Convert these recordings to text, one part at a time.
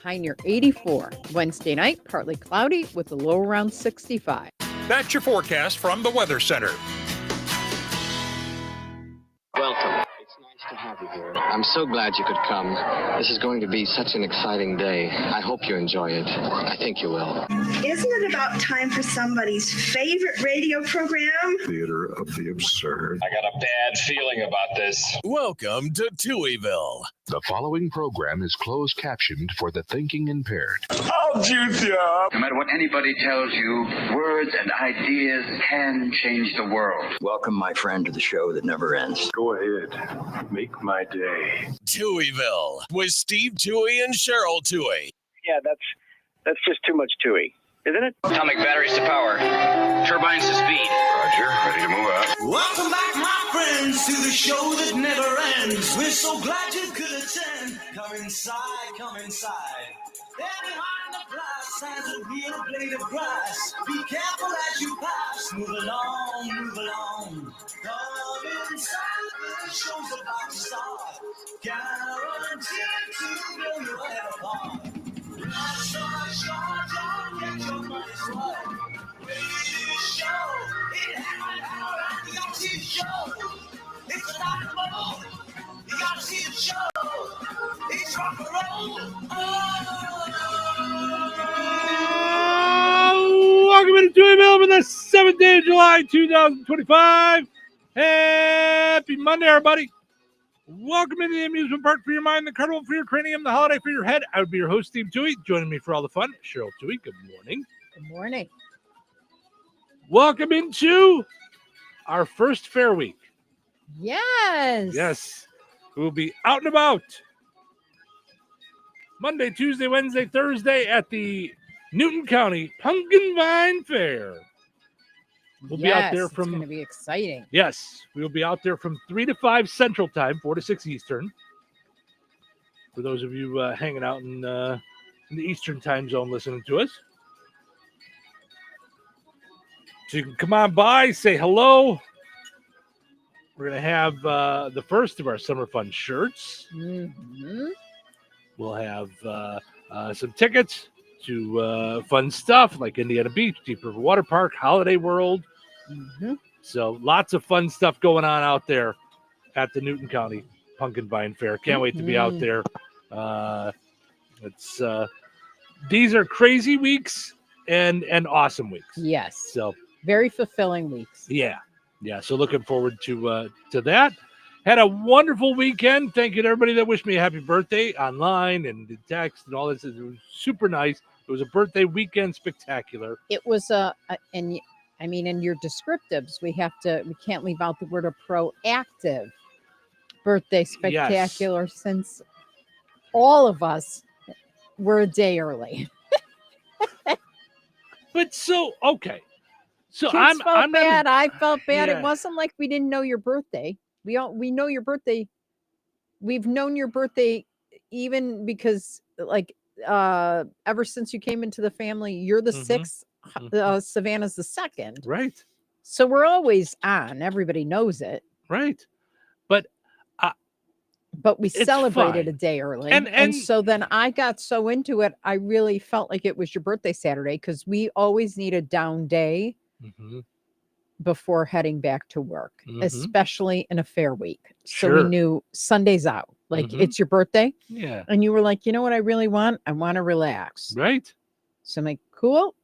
high near 84. Wednesday night, partly cloudy with a low around 65. That's your forecast from the Weather Center. Welcome. It's nice to have you here. I'm so glad you could come. This is going to be such an exciting day. I hope you enjoy it. I think you will. Isn't it about time for somebody's favorite radio program? Theater of the absurd. I got a bad feeling about this. Welcome to Touhyville. The following program is closed captioned for the thinking impaired. I'll juice you up. No matter what anybody tells you, words and ideas can change the world. Welcome, my friend, to the show that never ends. Go ahead. Make my day. Touhyville with Steve Touhy and Cheryl Touhy. Yeah, that's just too much Touhy, isn't it? Atomic batteries to power. Turbines to speed. Roger. Ready to move out. Welcome back, my friends, to the show that never ends. We're so glad you could attend. Come inside, come inside. There behind the glass has a real blade of grass. Be careful as you pass. Move along, move along. Come inside, the show's about to start. Guaranteed to blow your head apart. Rush, rush, rush, don't get your money's worth. Radio show, it had hour and you gotta see the show. It's a dynamo, you gotta see the show. It's rock and roll. Welcome into Touhyville for the 7th day of July, 2025. Happy Monday, everybody. Welcome into the amusement park for your mind, the carnival for your cranium, the holiday for your head. I would be your host, Steve Touhy. Joining me for all the fun, Cheryl Touhy. Good morning. Good morning. Welcome into our first fair week. Yes. Yes. We'll be out and about Monday, Tuesday, Wednesday, Thursday at the Newton County Pumpkin Vine Fair. We'll be out there from. It's going to be exciting. Yes, we'll be out there from 3 to 5 Central Time, 4 to 6 Eastern. For those of you hanging out in the Eastern Time Zone listening to us. So you can come on by, say hello. We're going to have the first of our Summer Fun shirts. Mm-hmm. We'll have some tickets to fun stuff like Indiana Beach, Deep River Water Park, Holiday World. Mm-hmm. So lots of fun stuff going on out there at the Newton County Pumpkin Vine Fair. Can't wait to be out there. These are crazy weeks and awesome weeks. Yes. So very fulfilling weeks. Yeah. So looking forward to that. Had a wonderful weekend. Thank you to everybody that wished me a happy birthday online and the text and all this. It was super nice. It was a birthday weekend spectacular. It was in your descriptives, we can't leave out the word of proactive birthday spectacular, yes, since all of us were a day early. But okay. So Kids felt bad. I felt bad. Yeah. It wasn't like we didn't know your birthday. We know your birthday. We've known your birthday even because ever since you came into the family, you're the 6th, Savannah's the 2nd. Right. So we're always on. Everybody knows it. Right. But we celebrated a day early. And so then I got so into it, I really felt like it was your birthday Saturday because we always need a down day before heading back to work, especially in a fair week. So we knew Sunday's out. Like, it's your birthday. Yeah. And you were like, you know what I really want? I want to relax. Right. So I'm like, cool.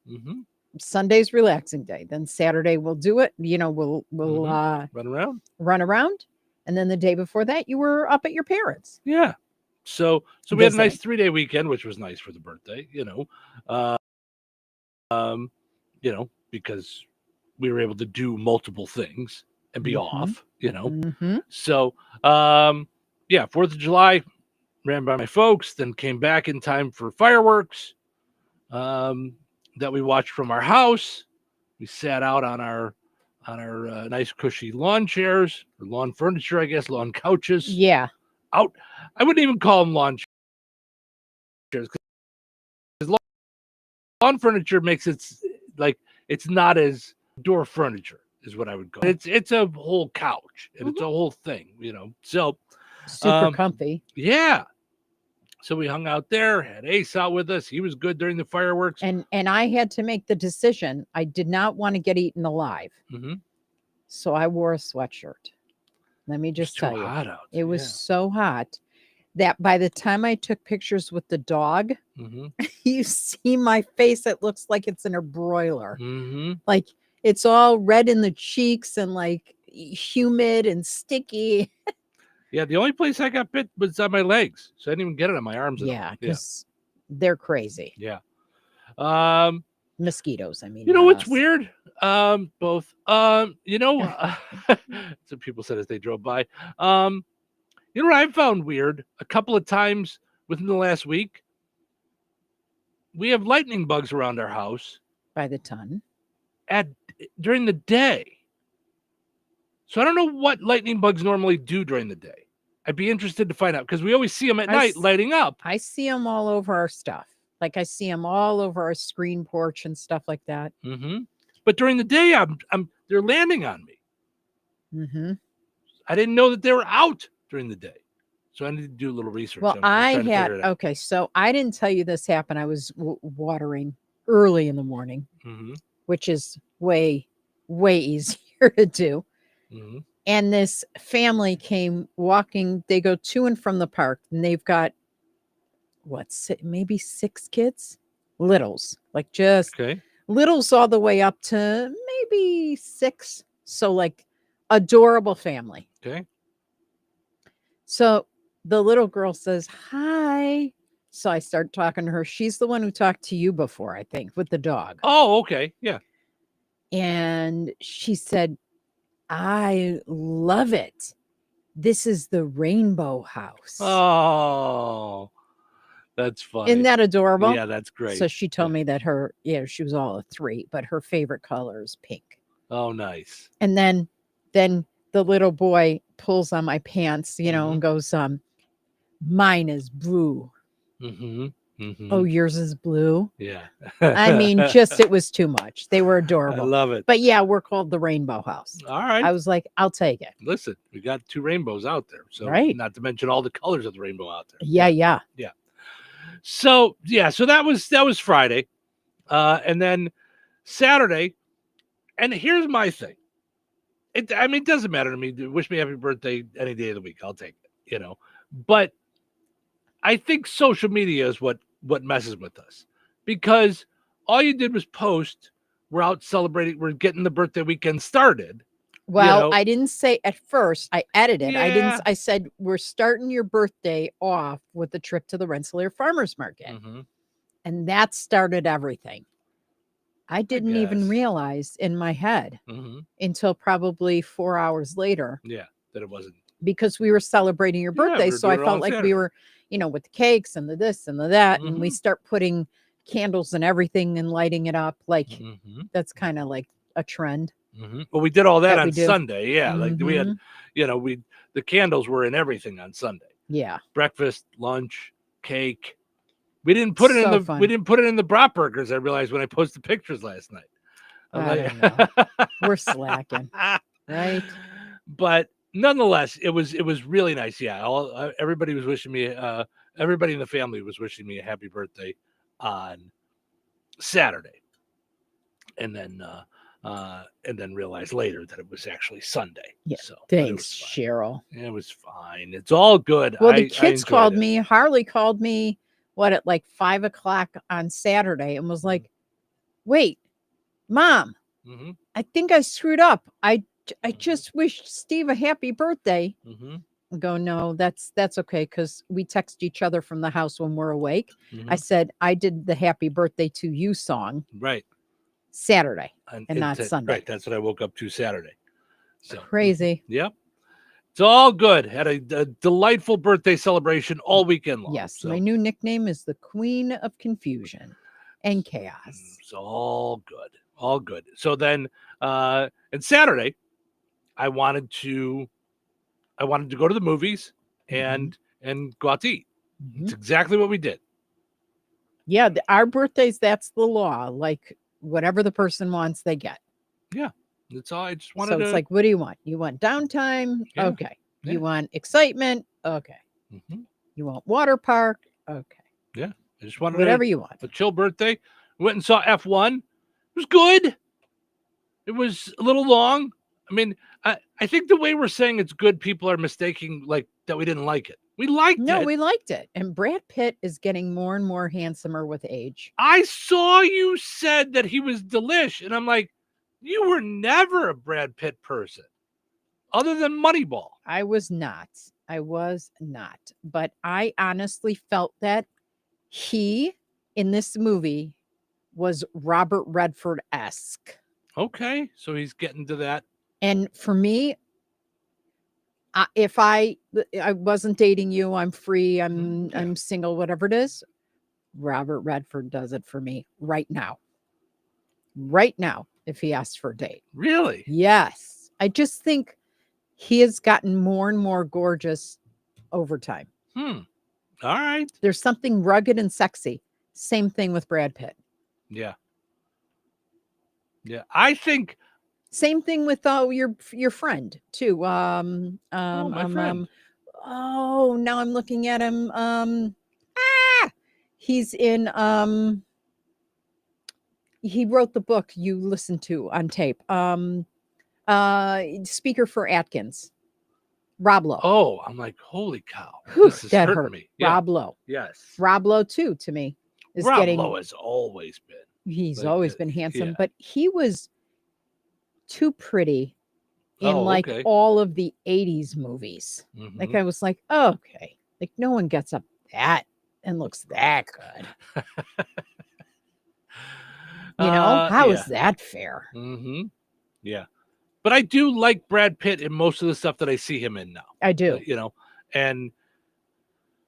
Sunday's relaxing day. Then Saturday we'll do it. We'll run around. And then the day before that, you were up at your parents'. Yeah. So we had a nice 3-day weekend, which was nice for the birthday, because we were able to do multiple things and be off, So, 4th of July, ran by my folks, then came back in time for fireworks that we watched from our house. We sat out on our nice cushy lawn chairs or lawn furniture, I guess, lawn couches. Yeah. Out. I wouldn't even call them lawn chairs because lawn furniture makes it like it's not as door furniture is what I would call it. It's a whole couch and it's a whole thing, So super comfy. Yeah. So we hung out there, had Ace out with us. He was good during the fireworks. And I had to make the decision. I did not want to get eaten alive. Mm-hmm. So I wore a sweatshirt. Let me just tell you. Hot out. It was so hot that by the time I took pictures with the dog, you see my face. It looks like it's in a broiler. Like it's all red in the cheeks and like humid and sticky. Yeah, the only place I got bit was on my legs. So I didn't even get it on my arms. Yeah, because they're crazy. Yeah. Mosquitoes, I mean. You know what's weird? Both. You know, so people said as they drove by. You know what I found weird? A couple of times within the last week, we have lightning bugs around our house. By the ton. During the day. So I don't know what lightning bugs normally do during the day. I'd be interested to find out because we always see them at night lighting up. I see them all over our stuff. Like I see them all over our screen porch and stuff like that. But during the day, they're landing on me. I didn't know that they were out during the day. So I need to do a little research. Well, okay, so I didn't tell you this happened. I was watering early in the morning, which is way, way easier to do. And this family came walking. They go to and from the park, and they've got maybe 6 kids, littles, like just littles all the way up to maybe 6. So like adorable family. Okay. So the little girl says, hi. So I start talking to her. She's the one who talked to you before, I think, with the dog. Oh, okay. Yeah. And she said, I love it. This is the rainbow house. Oh, that's funny. Isn't that adorable? Yeah, that's great. So she told me that she was all a 3, but her favorite color is pink. Oh, nice. And then the little boy pulls on my pants, and goes, mine is blue. Oh, yours is blue? Yeah. I mean, it was too much. They were adorable. I love it. But yeah, we're called the Rainbow House. All right. I was like, I'll take it. Listen, we got 2 rainbows out there. So not to mention all the colors of the rainbow out there. Yeah. So that was Friday. And then Saturday. And here's my thing. It doesn't matter to me. Wish me happy birthday any day of the week. I'll take it, But I think social media is what messes with us, because all you did was post, we're out celebrating, we're getting the birthday weekend started. Well, I didn't say at first, I edited. Yeah. I said, we're starting your birthday off with the trip to the Rensselaer Farmers Market. And that started everything. I didn't even realize in my head until probably 4 hours later. Yeah, that it wasn't. Because we were celebrating your birthday. So I felt like we were, with the cakes and the this and the that. And we start putting candles and everything and lighting it up. Like that's kind of like a trend. Well, we did all that on Sunday. Yeah. Like we had, the candles were in everything on Sunday. Yeah. Breakfast, lunch, cake. We didn't put it we didn't put it in the brat burgers. I realized when I posted pictures last night. We're slacking. Right. But nonetheless, it was really nice. Yeah. Everybody was wishing me, everybody in the family was wishing me a happy birthday on Saturday. And then realized later that it was actually Sunday. Yeah. So thanks, Cheryl. It was fine. It's all good. Well, the kids called me. Harley called me at like 5:00 on Saturday and was like, wait, Mom, I think I screwed up. I just wished Steve a happy birthday. I go, no, that's okay, because we text each other from the house when we're awake. I said, I did the happy birthday to you song. Right. Saturday and not Sunday. Right. That's what I woke up to Saturday. So crazy. Yep. It's all good. Had a delightful birthday celebration all weekend long. Yes. So. My new nickname is the Queen of Confusion and Chaos. It's all good. All good. So then and Saturday, I wanted to go to the movies and go out to eat. It's exactly what we did. Yeah, our birthdays, that's the law. Like whatever the person wants, they get. Yeah. That's all. I just wanted to. It's like, what do you want? You want downtime? Yeah. Okay. Yeah. You want excitement? Okay. You want water park? Okay. Yeah. I just wanted whatever you want. A chill birthday. Went and saw F1. It was good. It was a little long. I mean, I think the way we're saying it's good, people are mistaking like that we didn't like it. We liked it. No, we liked it. And Brad Pitt is getting more and more handsomer with age. I saw you said that he was delish, and I'm like, you were never a Brad Pitt person, other than Moneyball. I was not. But I honestly felt that he, in this movie, was Robert Redford-esque. Okay, so he's getting to that. And for me, if I wasn't dating you, I'm free, I'm single, whatever it is, Robert Redford does it for me right now. Right now, if he asks for a date. Really? Yes. I just think he has gotten more and more gorgeous over time. All right. There's something rugged and sexy. Same thing with Brad Pitt. Yeah. Yeah. I think same thing with your friend too. My friend. Oh, now I'm looking at him. He's in he wrote the book you listened to on tape. Speaker for Atkins. Rob Lowe. Oh, I'm like, holy cow. Whew, this is that hurting hurt me. Yeah. Rob Lowe. Yes. Rob Lowe too, to me. Is Rob getting Lowe has always been. He's always been handsome, yeah. but he was too pretty in okay. all of the 80s movies. Like I was like, oh, okay. Like no one gets up that and looks that good. How is that fair? Yeah. But I do like Brad Pitt in most of the stuff that I see him in now. I do. And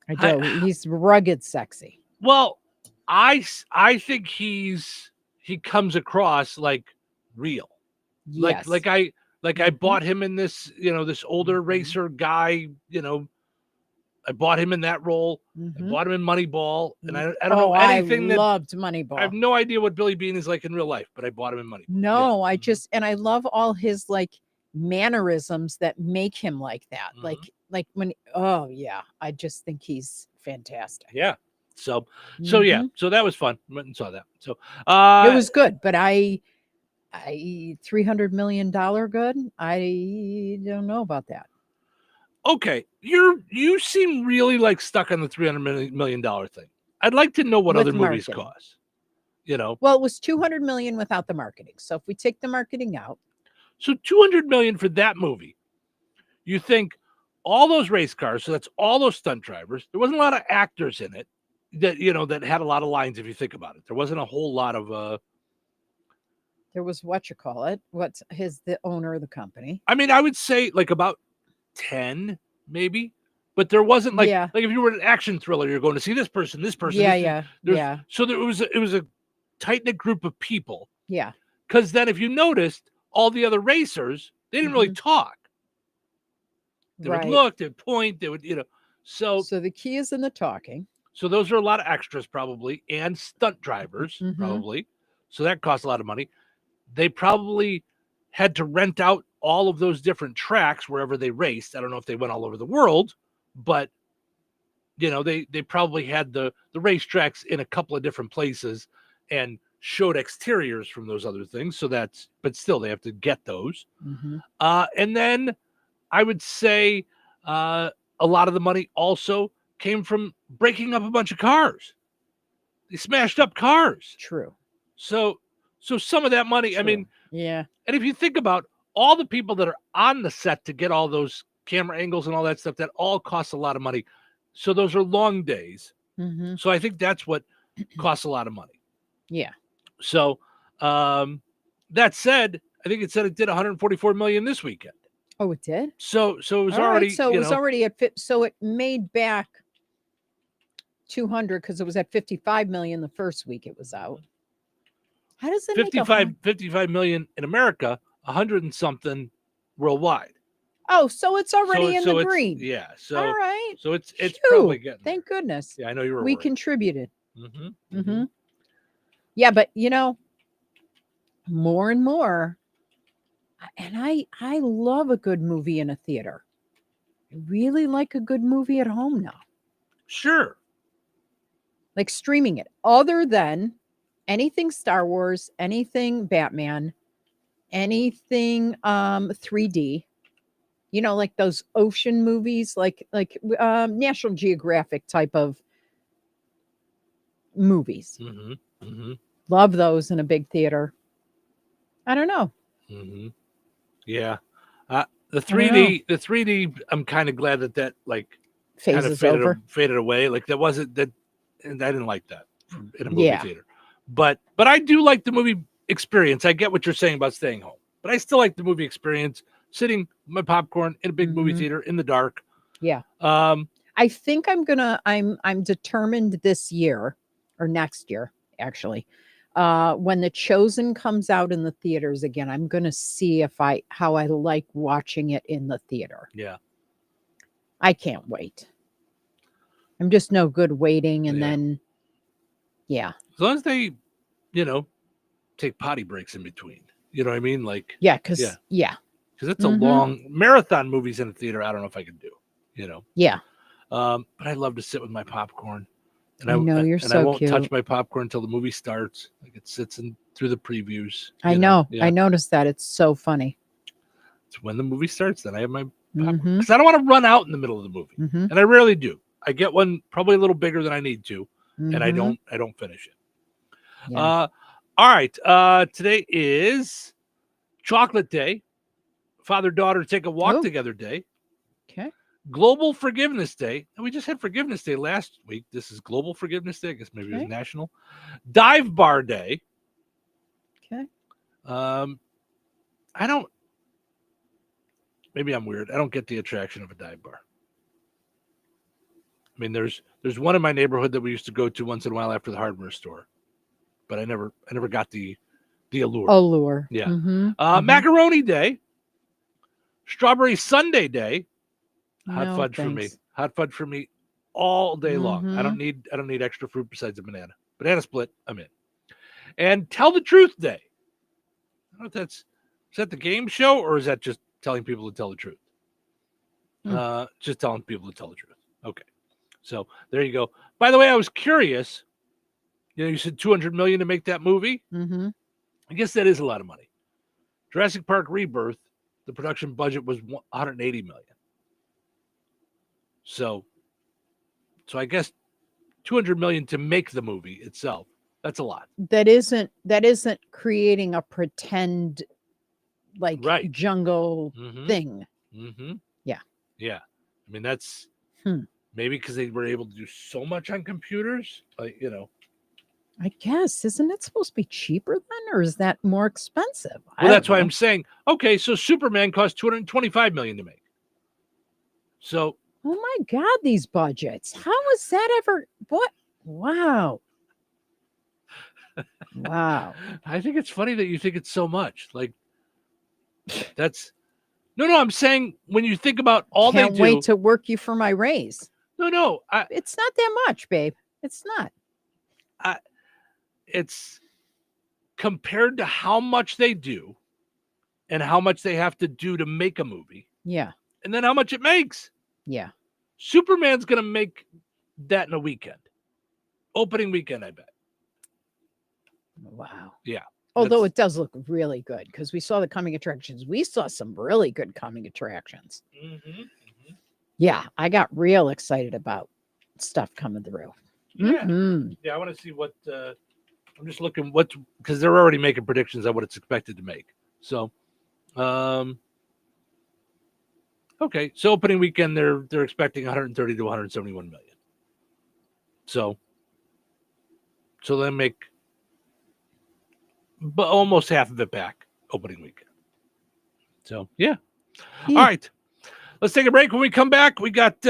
I do. He's rugged sexy. Well, I think he comes across like real. Yes. Like I bought him in this, this older racer guy, I bought him in that role. I bought him in Moneyball, and I don't know anything. I loved Moneyball. I have no idea what Billy Bean is like in real life, but I bought him in Moneyball. No, and I love all his like mannerisms that make him like that. Like when, I just think he's fantastic. Yeah. So yeah, so that was fun. Went and saw that. So it was good, but I $300 million good. I don't know about that. Okay, you seem really like stuck on the $300 million thing. I'd like to know what other movies cost. Well, it was $200 million without the marketing. So if we take the marketing out, so $200 million for that movie. You think all those race cars? So that's all those stunt drivers. There wasn't a lot of actors in it that that had a lot of lines. If you think about it, there wasn't a whole lot of. There was the owner of the company. I mean, I would say like about 10 maybe, but there wasn't like if you were an action thriller, you're going to see this person. Yeah. So it was a tight-knit group of people. Yeah. Because then if you noticed, all the other racers, they didn't really talk. They would look, they'd point, they would, so the key is in the talking. So those are a lot of extras probably, and stunt drivers probably. So that costs a lot of money. They probably had to rent out all of those different tracks wherever they raced. I don't know if they went all over the world, but they probably had the racetracks in a couple of different places and showed exteriors from those other things. So but still they have to get those. And then I would say a lot of the money also came from breaking up a bunch of cars. They smashed up cars. True. So some of that money, I mean, yeah. And if you think about all the people that are on the set to get all those camera angles and all that stuff, that all costs a lot of money. So those are long days. So I think that's what costs a lot of money. Yeah. So that said, I think it said it did 144 million this weekend. Oh, it did? So it was already. Right. So it was already at so it made back 200 because it was at 55 million the first week it was out. How does it 55 million in America, 100 and something worldwide. Oh, so it's already in the green. Yeah. So all right. So it's probably getting thank goodness. Yeah, I know you were. We contributed. Yeah, but more and more, and I love a good movie in a theater. I really like a good movie at home now. Sure. like streaming it, other than anything Star Wars, anything Batman, anything 3D, like those ocean movies, like National Geographic type of movies. Love those in a big theater. I don't know. Yeah. The 3D, I'm kind of glad that like phase is over. Faded away. Like that wasn't that, and I didn't like that in a movie theater. But I do like the movie experience. I get what you're saying about staying home, but I still like the movie experience, sitting with my popcorn in a big movie theater in the dark. Yeah. I think I'm determined this year or next year, actually, when The Chosen comes out in the theaters again, I'm going to see how I like watching it in the theater. Yeah. I can't wait. I'm just no good waiting. And then, as long as they, take potty breaks in between, you know what I mean? Like, because it's a long marathon movies in the theater. I don't know if I can do, but I love to sit with my popcorn. And I know you're so I won't cute. touch my popcorn until the movie starts. Like it sits in through the previews. I know. I noticed that. It's so funny. It's when the movie starts, then I have my popcorn. Because I don't want to run out in the middle of the movie. And I rarely do. I get one probably a little bigger than I need to, and I don't finish it. Yeah. All right. Today is Chocolate Day. Father-daughter take a walk together day. Okay. Global Forgiveness Day. And we just had Forgiveness Day last week. This is Global Forgiveness Day. I guess maybe it was National. Dive Bar Day. Okay. Maybe I'm weird. I don't get the attraction of a dive bar. I mean, there's one in my neighborhood that we used to go to once in a while after the hardware store, but I never got the allure. Yeah. Macaroni Day. Strawberry Sundae Day. Hot fudge for me. Hot fudge for me all day long. I don't need extra fruit besides a banana. Banana split, I'm in. And Tell the Truth Day. I don't know if is that the game show or is that just telling people to tell the truth? Just telling people to tell the truth. Okay. So there you go. By the way, I was curious. You said $200 million to make that movie. I guess that is a lot of money. Jurassic Park Rebirth, the production budget was $180 million. So I guess $200 million to make the movie itself. That's a lot. That isn't creating a pretend jungle thing. Yeah. I mean, that's maybe because they were able to do so much on computers. I guess, isn't it supposed to be cheaper then, or is that more expensive? Well, that's why I'm saying, okay, so Superman cost $225 million to make. So, oh my God, these budgets! How is that ever? What? Wow. Wow. I think it's funny that you think it's so much. Like, that's no. I'm saying when you think about all Can't they do. wait to work you for my raise. No, it's not that much, babe. It's not. It's compared to how much they do and how much they have to do to make a movie. Yeah. And then how much it makes. Yeah. Superman's going to make that in a weekend. Opening weekend, I bet. Wow. Yeah. Although it does look really good because we saw the coming attractions. We saw some really good coming attractions. Yeah. I got real excited about stuff coming through. Yeah. Yeah. I want to see what, I'm just looking because they're already making predictions on what it's expected to make. So, okay. So opening weekend, they're expecting 130 to 171 million. So they make but almost half of it back opening weekend. So yeah. All right. Let's take a break. When we come back, we got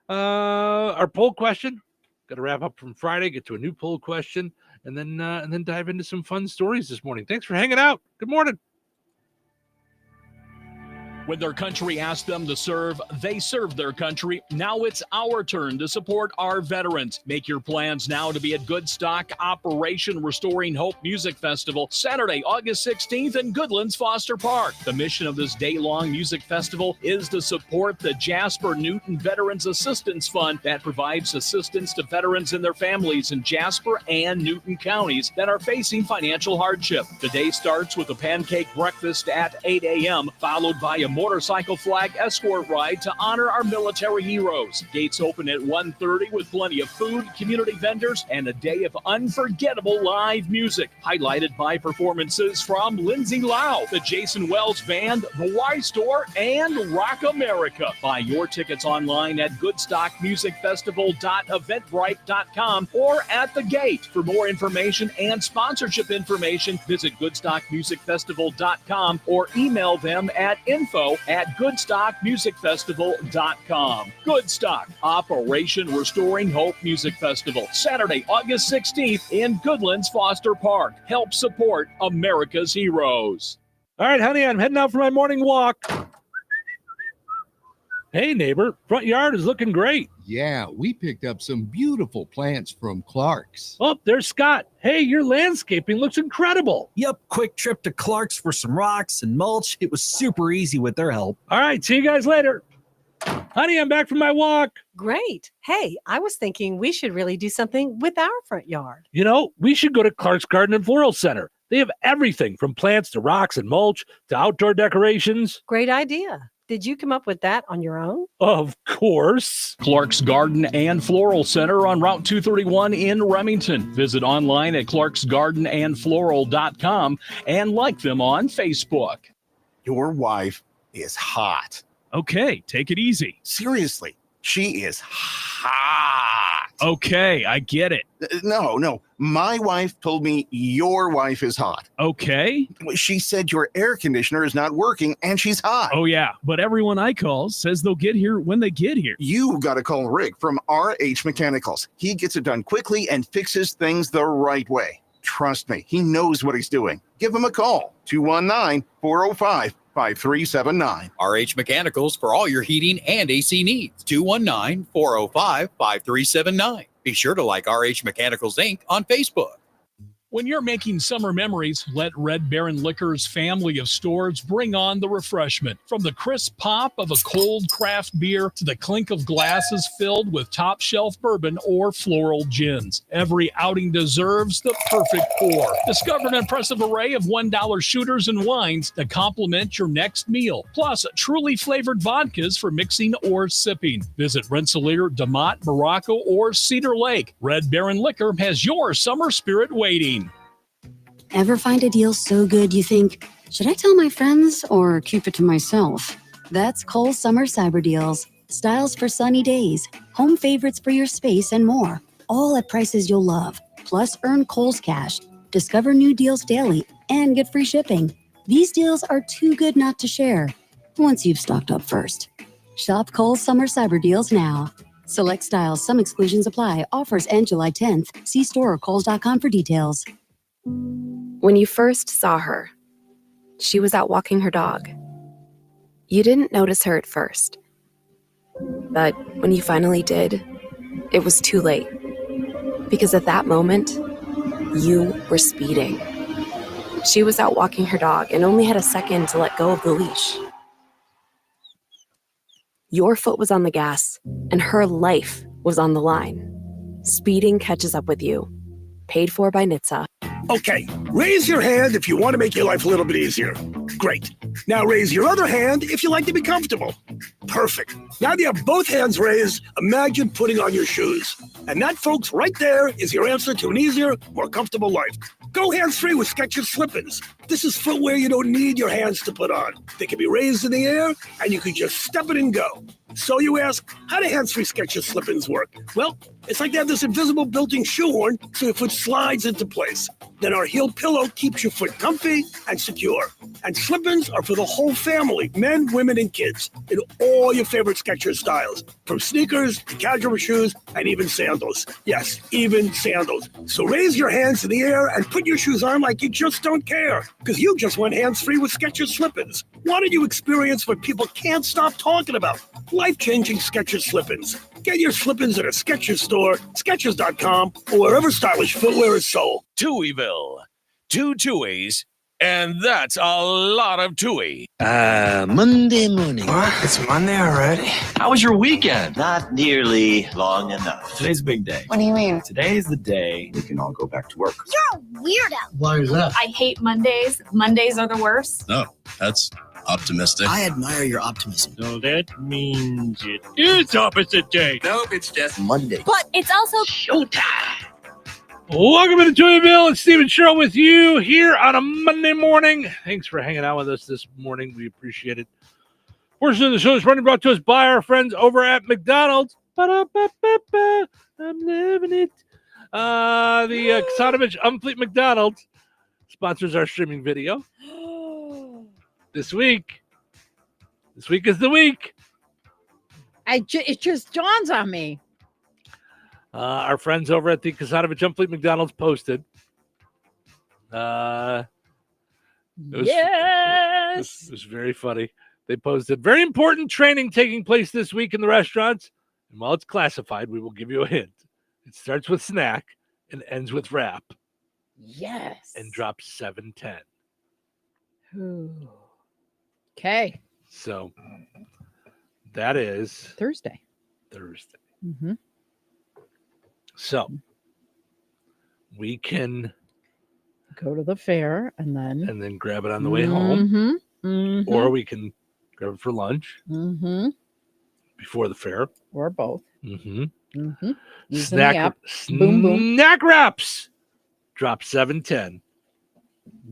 our poll question. Got to wrap up from Friday, get to a new poll question, and then dive into some fun stories this morning. Thanks for hanging out. Good morning. When their country asked them to serve, they served their country. Now it's our turn to support our veterans. Make your plans now to be at Goodstock Operation Restoring Hope Music Festival, Saturday, August 16th in Goodlands Foster Park. The mission of this day-long music festival is to support the Jasper Newton Veterans Assistance Fund that provides assistance to veterans and their families in Jasper and Newton counties that are facing financial hardship. The day starts with a pancake breakfast at 8 a.m., followed by a motorcycle flag escort ride to honor our military heroes. Gates open at 1:30 with plenty of food, community vendors, and a day of unforgettable live music, highlighted by performances from Lindsay Lau, the Jason Wells Band, the Y Store, and Rock America. Buy your tickets online at goodstockmusicfestival.eventbrite.com or at the gate. For more information and sponsorship information, visit goodstockmusicfestival.com or email them at info@goodstockmusicfestival.com. Goodstock, Operation Restoring Hope Music Festival, Saturday, August 16th in Goodlands Foster Park. Help support America's heroes. All right, honey, I'm heading out for my morning walk. Hey, neighbor, front yard is looking great. Yeah, we picked up some beautiful plants from Clark's. Oh, there's Scott. Hey, your landscaping looks incredible. Yep, quick trip to Clark's for some rocks and mulch. It was super easy with their help. All right, see you guys later. Honey, I'm back from my walk. Great. Hey, I was thinking we should really do something with our front yard. You know, we should go to Clark's Garden and Floral Center. They have everything from plants to rocks and mulch to outdoor decorations. Great idea. Did you come up with that on your own? Of course. Clark's Garden and Floral Center on Route 231 in Remington. Visit online at clarksgardenandfloral.com and like them on Facebook. Your wife is hot. Okay, take it easy. Seriously, she is hot. Okay, I get it. No. My wife told me your wife is hot. Okay. She said your air conditioner is not working and she's hot. Oh, yeah, but everyone I call says they'll get here when they get here. You got to call Rick from RH Mechanicals. He gets it done quickly and fixes things the right way. Trust me, he knows what he's doing. Give him a call, 219-405-5379. RH Mechanicals for all your heating and AC needs. 219-405-5379. Be sure to like RH Mechanicals Inc. on Facebook. When you're making summer memories, let Red Baron Liquor's family of stores bring on the refreshment. From the crisp pop of a cold craft beer to the clink of glasses filled with top shelf bourbon or floral gins, every outing deserves the perfect pour. Discover an impressive array of $1 shooters and wines that complement your next meal, plus truly flavored vodkas for mixing or sipping. Visit Rensselaer, DeMotte, Morocco, or Cedar Lake. Red Baron Liquor has your summer spirit waiting. Ever find a deal so good you think, should I tell my friends or keep it to myself? That's Kohl's Summer Cyber Deals. Styles for sunny days, home favorites for your space, and more. All at prices you'll love. Plus, earn Kohl's Cash. Discover new deals daily and get free shipping. These deals are too good not to share. Once you've stocked up first. Shop Kohl's Summer Cyber Deals now. Select styles, some exclusions apply. Offers end July 10th. See store or kohls.com for details. When you first saw her, she was out walking her dog. You didn't notice her at first. But when you finally did, it was too late. Because at that moment, you were speeding. She was out walking her dog and only had a second to let go of the leash. Your foot was on the gas, and her life was on the line. Speeding catches up with you. Paid for by NHTSA. Okay, raise your hand if you want to make your life a little bit easier. Great. Now raise your other hand if you like to be comfortable. Perfect. Now that you have both hands raised, imagine putting on your shoes. And that, folks, right there is your answer to an easier, more comfortable life. Go hands-free with Skechers Slip-ins. This is footwear you don't need your hands to put on. They can be raised in the air, and you can just step it and go. So you ask, how do hands-free Skechers Slip-ins work? Well, it's like they have this invisible built-in shoehorn so your foot slides into place. Then our heel pillow keeps your foot comfy and secure. And slip-ins are for the whole family, men, women, and kids, in all your favorite Skechers styles, from sneakers to casual shoes and even sandals. Yes, even sandals. So raise your hands in the air and put your shoes on like you just don't care, because you just went hands-free with Skechers slip-ins. Why don't you experience what people can't stop talking about? Life-changing Skechers slip-ins. Get your slip-ins at a Skechers store, Skechers.com, or wherever stylish footwear is sold. Touhyville. 2 Touhies, and that's a lot of Touhy. Monday morning. What? It's Monday already? How was your weekend? Not nearly long enough. Today's a big day. What do you mean? Today is the day we can all go back to work. You're a weirdo. Why is that? I hate Mondays. Mondays are the worst. No, that's optimistic. I admire your optimism. So that means it is opposite day. Nope, it's just Monday. But it's also Showtime. Welcome to Touhyville. It's Steve and Cheryl with you here on a Monday morning. Thanks for hanging out with us this morning. We appreciate it. Portion of the show is brought to us by our friends over at McDonald's. Ba-da-ba-ba-ba. I'm living it. The Touhyville Unfleet McDonald's sponsors our streaming video. This week is the week. It just dawns on me. Our friends over at the Touhyville Unfleet McDonald's posted. It was very funny. They posted very important training taking place this week in the restaurants. And while it's classified, we will give you a hint. It starts with snack and ends with wrap. Yes. And drops 7:10. Okay. So that is Thursday. Mm-hmm. So we can go to the fair and then grab it on the way home, or we can grab it for lunch before the fair, or both. Snack, boom, boom. Snack wraps drop 7:10.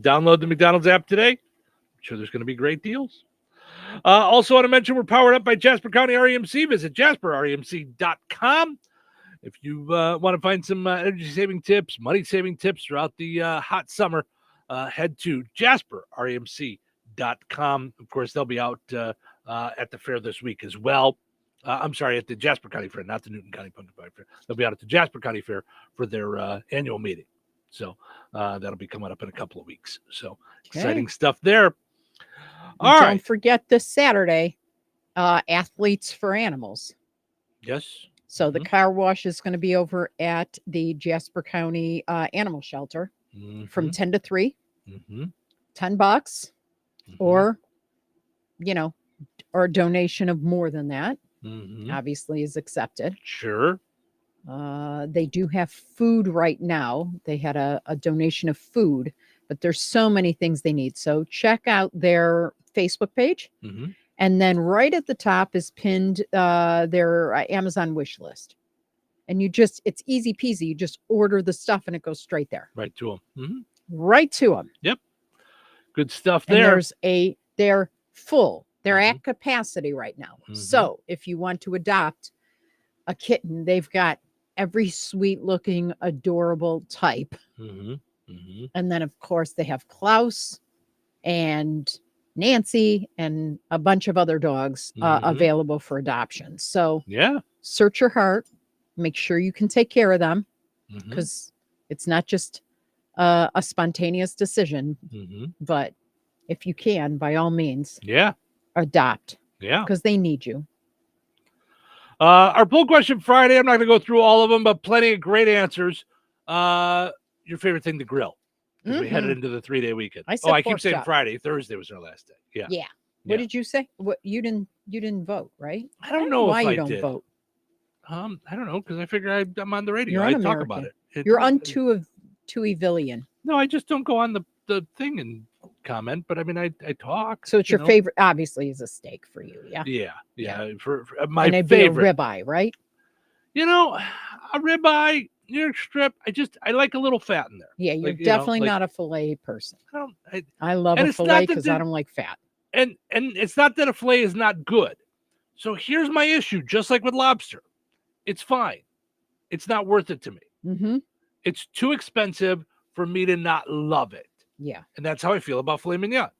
Download the McDonald's app today. I'm sure there's going to be great deals. Also want to mention we're powered up by Jasper County REMC. Visit jasperremc.com. If you want to find some energy-saving tips, money-saving tips throughout the hot summer, head to jasperremc.com. Of course, they'll be out at the fair this week as well. I'm sorry, at the Jasper County Fair, not the Newton County Pumpkin Pie Fair. They'll be out at the Jasper County Fair for their annual meeting. So that'll be coming up in a couple of weeks. So exciting stuff there. All right. Don't forget this Saturday, Athletes for Animals. Yes. So the car wash is going to be over at the Jasper County Animal Shelter from 10 to 3. $10 or, or a donation of more than that obviously is accepted. Sure. They do have food right now. They had a donation of food, but there's so many things they need. So check out their Facebook page. And then right at the top is pinned their Amazon wish list. And it's easy peasy. You just order the stuff and it goes straight there. Right to them. Right to them. Yep. Good stuff there. And they're full. They're at capacity right now. So if you want to adopt a kitten, they've got every sweet looking, adorable type. And then of course they have Klaus and Nancy and a bunch of other dogs available for adoption. So search your heart, make sure you can take care of them because it's not just a spontaneous decision, but if you can, by all means, adopt. Because they need you. Our poll question Friday, I'm not going to go through all of them, but plenty of great answers. Your favorite thing to grill? We headed into the 3-day weekend. I keep saying chop. Friday. Thursday was our last day. Yeah. What did you say? What you didn't vote, right? I don't know why if you don't vote. I don't know because I figure I'm on the radio. You're I talk about it. You're on Touhyvillian. No, I just don't go on the thing and comment. But I mean, I talk. So it's your favorite. Obviously, is a steak for you. Yeah. For my and favorite be a ribeye, right? A ribeye. New York strip, I like a little fat in there. Yeah, you're definitely not a filet person. I love a filet because I don't like fat. And it's not that a filet is not good. So here's my issue, just like with lobster. It's fine. It's not worth it to me. It's too expensive for me to not love it. Yeah. And that's how I feel about filet mignon.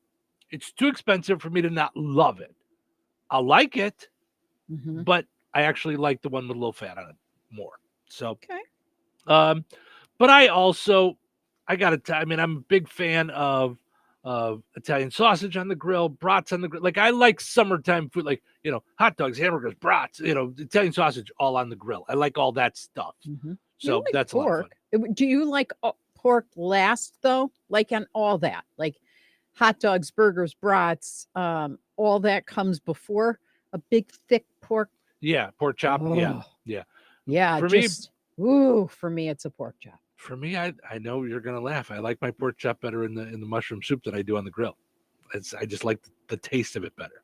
It's too expensive for me to not love it. I'll like it, but I actually like the one with a little fat on it more. So, but I got to, I'm a big fan of Italian sausage on the grill, brats on the grill. Like, I like summertime food, like, hot dogs, hamburgers, brats, Italian sausage all on the grill. I like all that stuff. So like that's pork. a lot of fun. Do you like pork last, though? Like on all that? Like hot dogs, burgers, brats, all that comes before a big, thick pork? Yeah, pork chop. Oh. Yeah. Yeah, For me, it's a pork chop. For me, I know you're gonna laugh. I like my pork chop better in the mushroom soup than I do on the grill. I just like the taste of it better,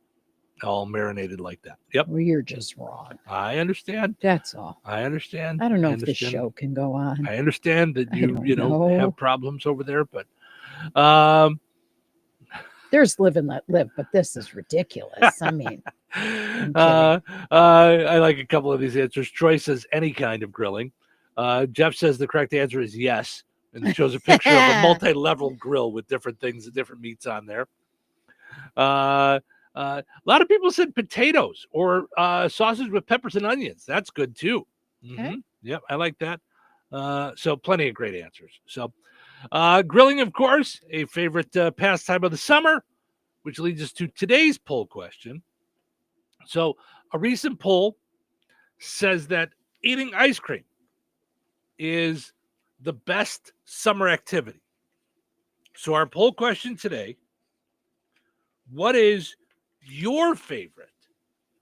all marinated like that. Yep. Well, you're just wrong. I understand. That's all. I understand. I don't know if this show can go on. I understand that you know. have problems over there, but there's live and let live, but this is ridiculous. I mean, I like a couple of these answers. Troy says any kind of grilling. Jeff says the correct answer is yes, and it shows a picture of a multi-level grill with different things and different meats on there. A lot of people said potatoes or sausage with peppers and onions. That's good too. Okay. Yep, I like that. So plenty of great answers. So grilling, of course, a favorite pastime of the summer, which leads us to today's poll question. So a recent poll says that eating ice cream is the best summer activity. So our poll question today, what is your favorite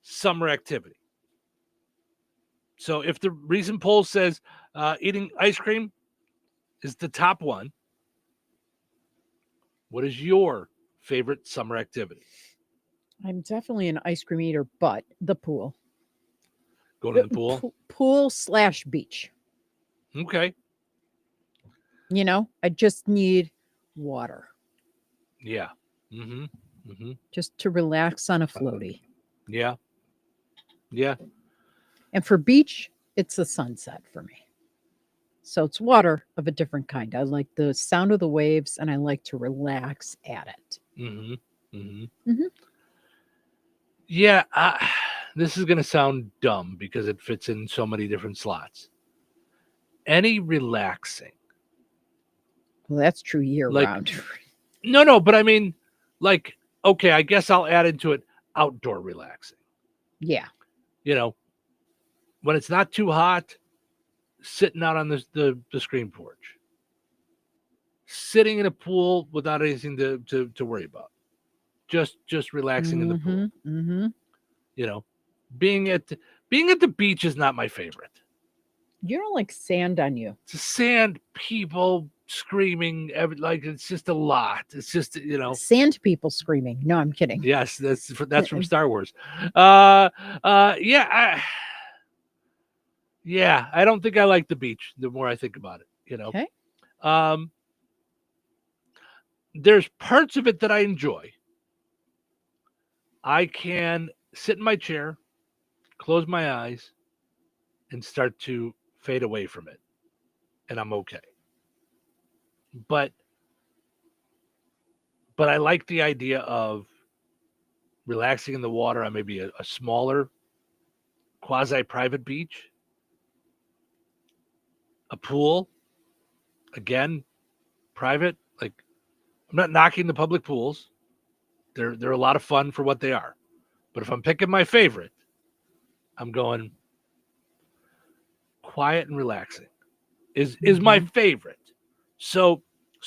summer activity? So if the recent poll says eating ice cream is the top one, what is your favorite summer activity? I'm definitely an ice cream eater, but the pool. Go to the pool? Pool/beach. Okay. I just need water. Yeah. Just to relax on a floaty. Yeah. Yeah. And for beach, it's the sunset for me. So it's water of a different kind. I like the sound of the waves and I like to relax at it. Yeah. This is going to sound dumb because it fits in so many different slots. Any relaxing. Well, that's true year round. No, but I mean, like, okay, I guess I'll add into it outdoor relaxing. Yeah. When it's not too hot, sitting out on the screen porch, sitting in a pool without anything to worry about, just relaxing in the pool. Being at the beach is not my favorite. You don't like sand on you. It's sand, people screaming, it's just a lot. It's just sand people screaming. No, I'm kidding. Yes, that's from Star Wars. Yeah, I don't think I like the beach. The more I think about it, Okay. There's parts of it that I enjoy. I can sit in my chair, close my eyes, and start to fade away from it, and I'm okay. But I like the idea of relaxing in the water on maybe a smaller quasi-private beach, a pool, again, private. Like, I'm not knocking the public pools. They're a lot of fun for what they are. But if I'm picking my favorite, I'm going quiet and relaxing is my favorite. So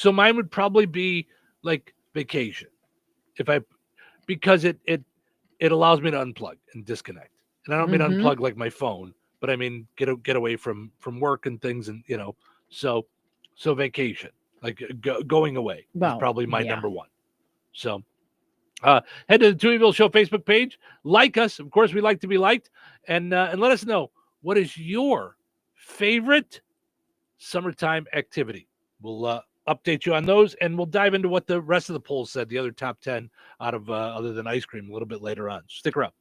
mine would probably be like vacation. Because it allows me to unplug and disconnect. And I don't mean unplug like my phone, but I mean get away from work and things, and so vacation, like going away is probably my number one. So head to the Touhyville Show Facebook page, like us. Of course, we like to be liked, and let us know, what is your favorite summertime activity. We'll update you on those, and we'll dive into what the rest of the polls said, the other top 10 out of other than ice cream, a little bit later on. Stick around.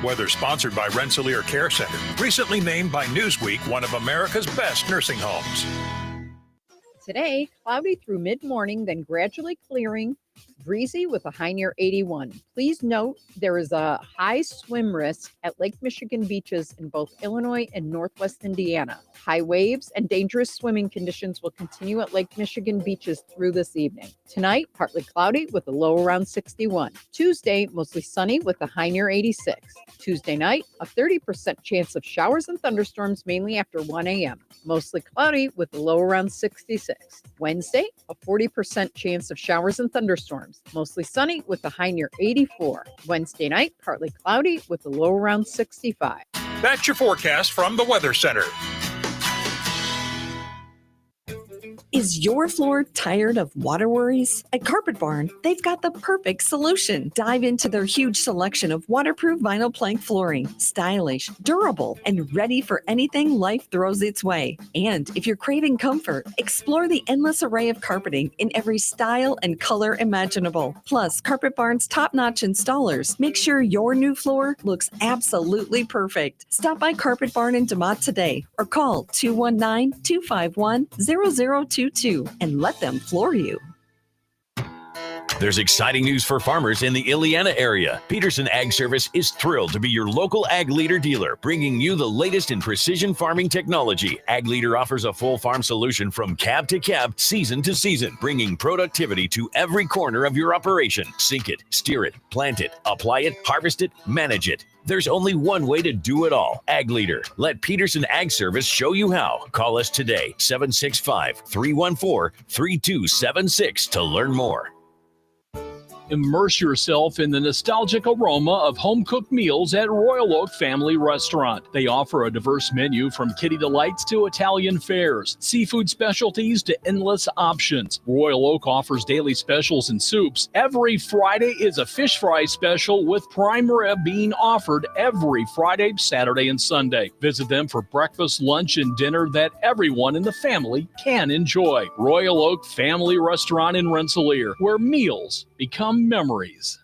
Weather sponsored by Rensselaer Care Center, recently named by Newsweek one of America's best nursing homes. Today, cloudy through mid-morning, then gradually clearing. Breezy with a high near 81. Please note there is a high swim risk at Lake Michigan beaches in both Illinois and Northwest Indiana. High waves and dangerous swimming conditions will continue at Lake Michigan beaches through this evening. Tonight, partly cloudy with a low around 61. Tuesday, mostly sunny with a high near 86. Tuesday night, a 30% chance of showers and thunderstorms mainly after 1 a.m. Mostly cloudy with a low around 66. Wednesday, a 40% chance of showers and thunderstorms. Mostly sunny with a high near 84. Wednesday night, partly cloudy with a low around 65. That's your forecast from the Weather Center. Is your floor tired of water worries? At Carpet Barn, they've got the perfect solution. Dive into their huge selection of waterproof vinyl plank flooring, stylish, durable, and ready for anything life throws its way. And if you're craving comfort, explore the endless array of carpeting in every style and color imaginable. Plus, Carpet Barn's top-notch installers make sure your new floor looks absolutely perfect. Stop by Carpet Barn in DeMott today or call 219-251-0022 and let them floor you. There's exciting news for farmers in the Illiana area. Peterson Ag Service is thrilled to be your local Ag Leader dealer, bringing you the latest in precision farming technology. Ag Leader offers a full farm solution from cab to cab, season to season, bringing productivity to every corner of your operation. Sink it, steer it, plant it, apply it, harvest it, manage it. There's only one way to do it all. Ag Leader. Let Peterson Ag Service show you how. Call us today, 765-314-3276 to learn more. Immerse yourself in the nostalgic aroma of home-cooked meals at Royal Oak Family Restaurant. They offer a diverse menu from kitty delights to Italian fares, seafood specialties to endless options. Royal Oak offers daily specials and soups. Every Friday is a fish fry special with prime rib being offered every Friday, Saturday, and Sunday. Visit them for breakfast, lunch, and dinner that everyone in the family can enjoy. Royal Oak Family Restaurant in Rensselaer, where meals become memories.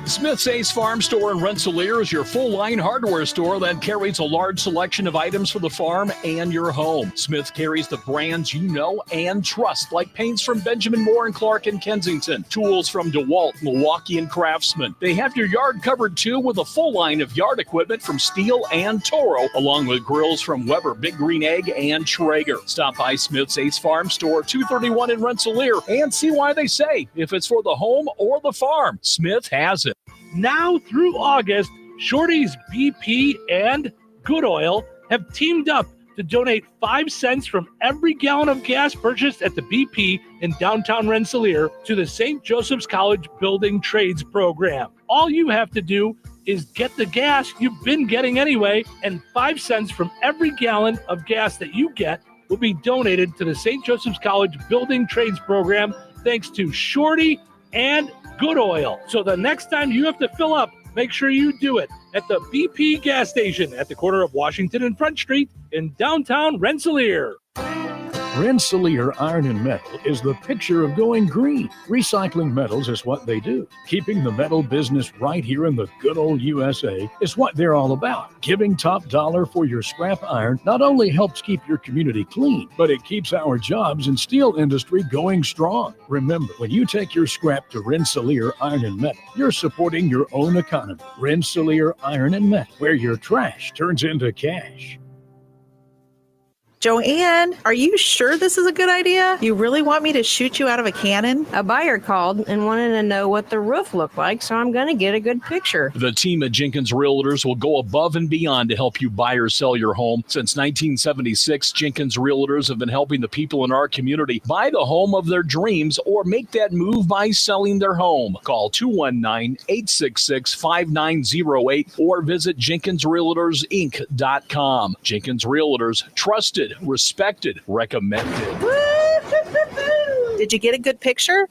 Smith's Ace Farm Store in Rensselaer is your full-line hardware store that carries a large selection of items for the farm and your home. Smith carries the brands you know and trust, like paints from Benjamin Moore and Clark in Kensington, tools from DeWalt, Milwaukee, and Craftsman. They have your yard covered, too, with a full line of yard equipment from Steel and Toro, along with grills from Weber, Big Green Egg, and Traeger. Stop by Smith's Ace Farm Store, 231 in Rensselaer, and see why they say, if it's for the home or the farm, Smith has it. Now through August, Shorty's BP and Good Oil have teamed up to donate 5 cents from every gallon of gas purchased at the BP in downtown Rensselaer to the St. Joseph's College Building Trades Program. All you have to do is get the gas you've been getting anyway, and 5 cents from every gallon of gas that you get will be donated to the St. Joseph's College Building Trades Program thanks to Shorty and Good Oil. So the next time you have to fill up, make sure you do it at the BP gas station at the corner of Washington and Front Street in downtown Rensselaer. Rensselaer Iron and Metal is the picture of going green. Recycling metals is what they do. Keeping the metal business right here in the good old USA is what they're all about. Giving top dollar for your scrap iron not only helps keep your community clean, but it keeps our jobs and steel industry going strong. Remember, when you take your scrap to Rensselaer Iron and Metal, you're supporting your own economy. Rensselaer Iron and Metal, where your trash turns into cash. Joanne, are you sure this is a good idea? You really want me to shoot you out of a cannon? A buyer called and wanted to know what the roof looked like, so I'm going to get a good picture. The team at Jenkins Realtors will go above and beyond to help you buy or sell your home. Since 1976, Jenkins Realtors have been helping the people in our community buy the home of their dreams or make that move by selling their home. Call 219-866-5908 or visit JenkinsRealtorsInc.com. Jenkins Realtors, trusted, respected, recommended. Did you get a good picture?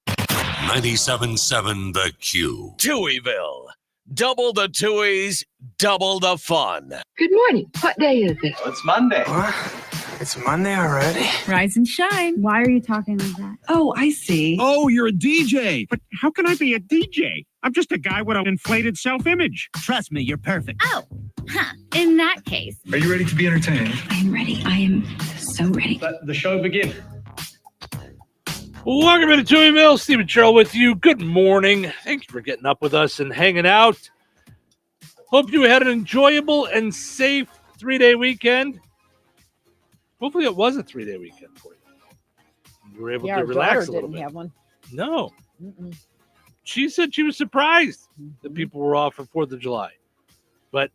97.7 The Q. Touhyville. Double the Touhies, double the fun. Good morning. What day is it? It's Monday. What? It's Monday already? Rise and shine. Why are you talking like that? Oh, I see. Oh, you're a DJ. But how can I be a DJ? I'm just a guy with an inflated self-image. Trust me, you're perfect. Oh, in that case. Are you ready to be entertained? I am ready. I am so ready. Let the show begin. Welcome to Touhyville. Stephen Sherrill with you. Good morning. Thank you for getting up with us and hanging out. Hope you had an enjoyable and safe 3-day weekend. Hopefully it was a 3-day weekend for you. You were able to relax a little bit. Have one. No. Mm-mm. She said she was surprised that people were off for 4th of July. But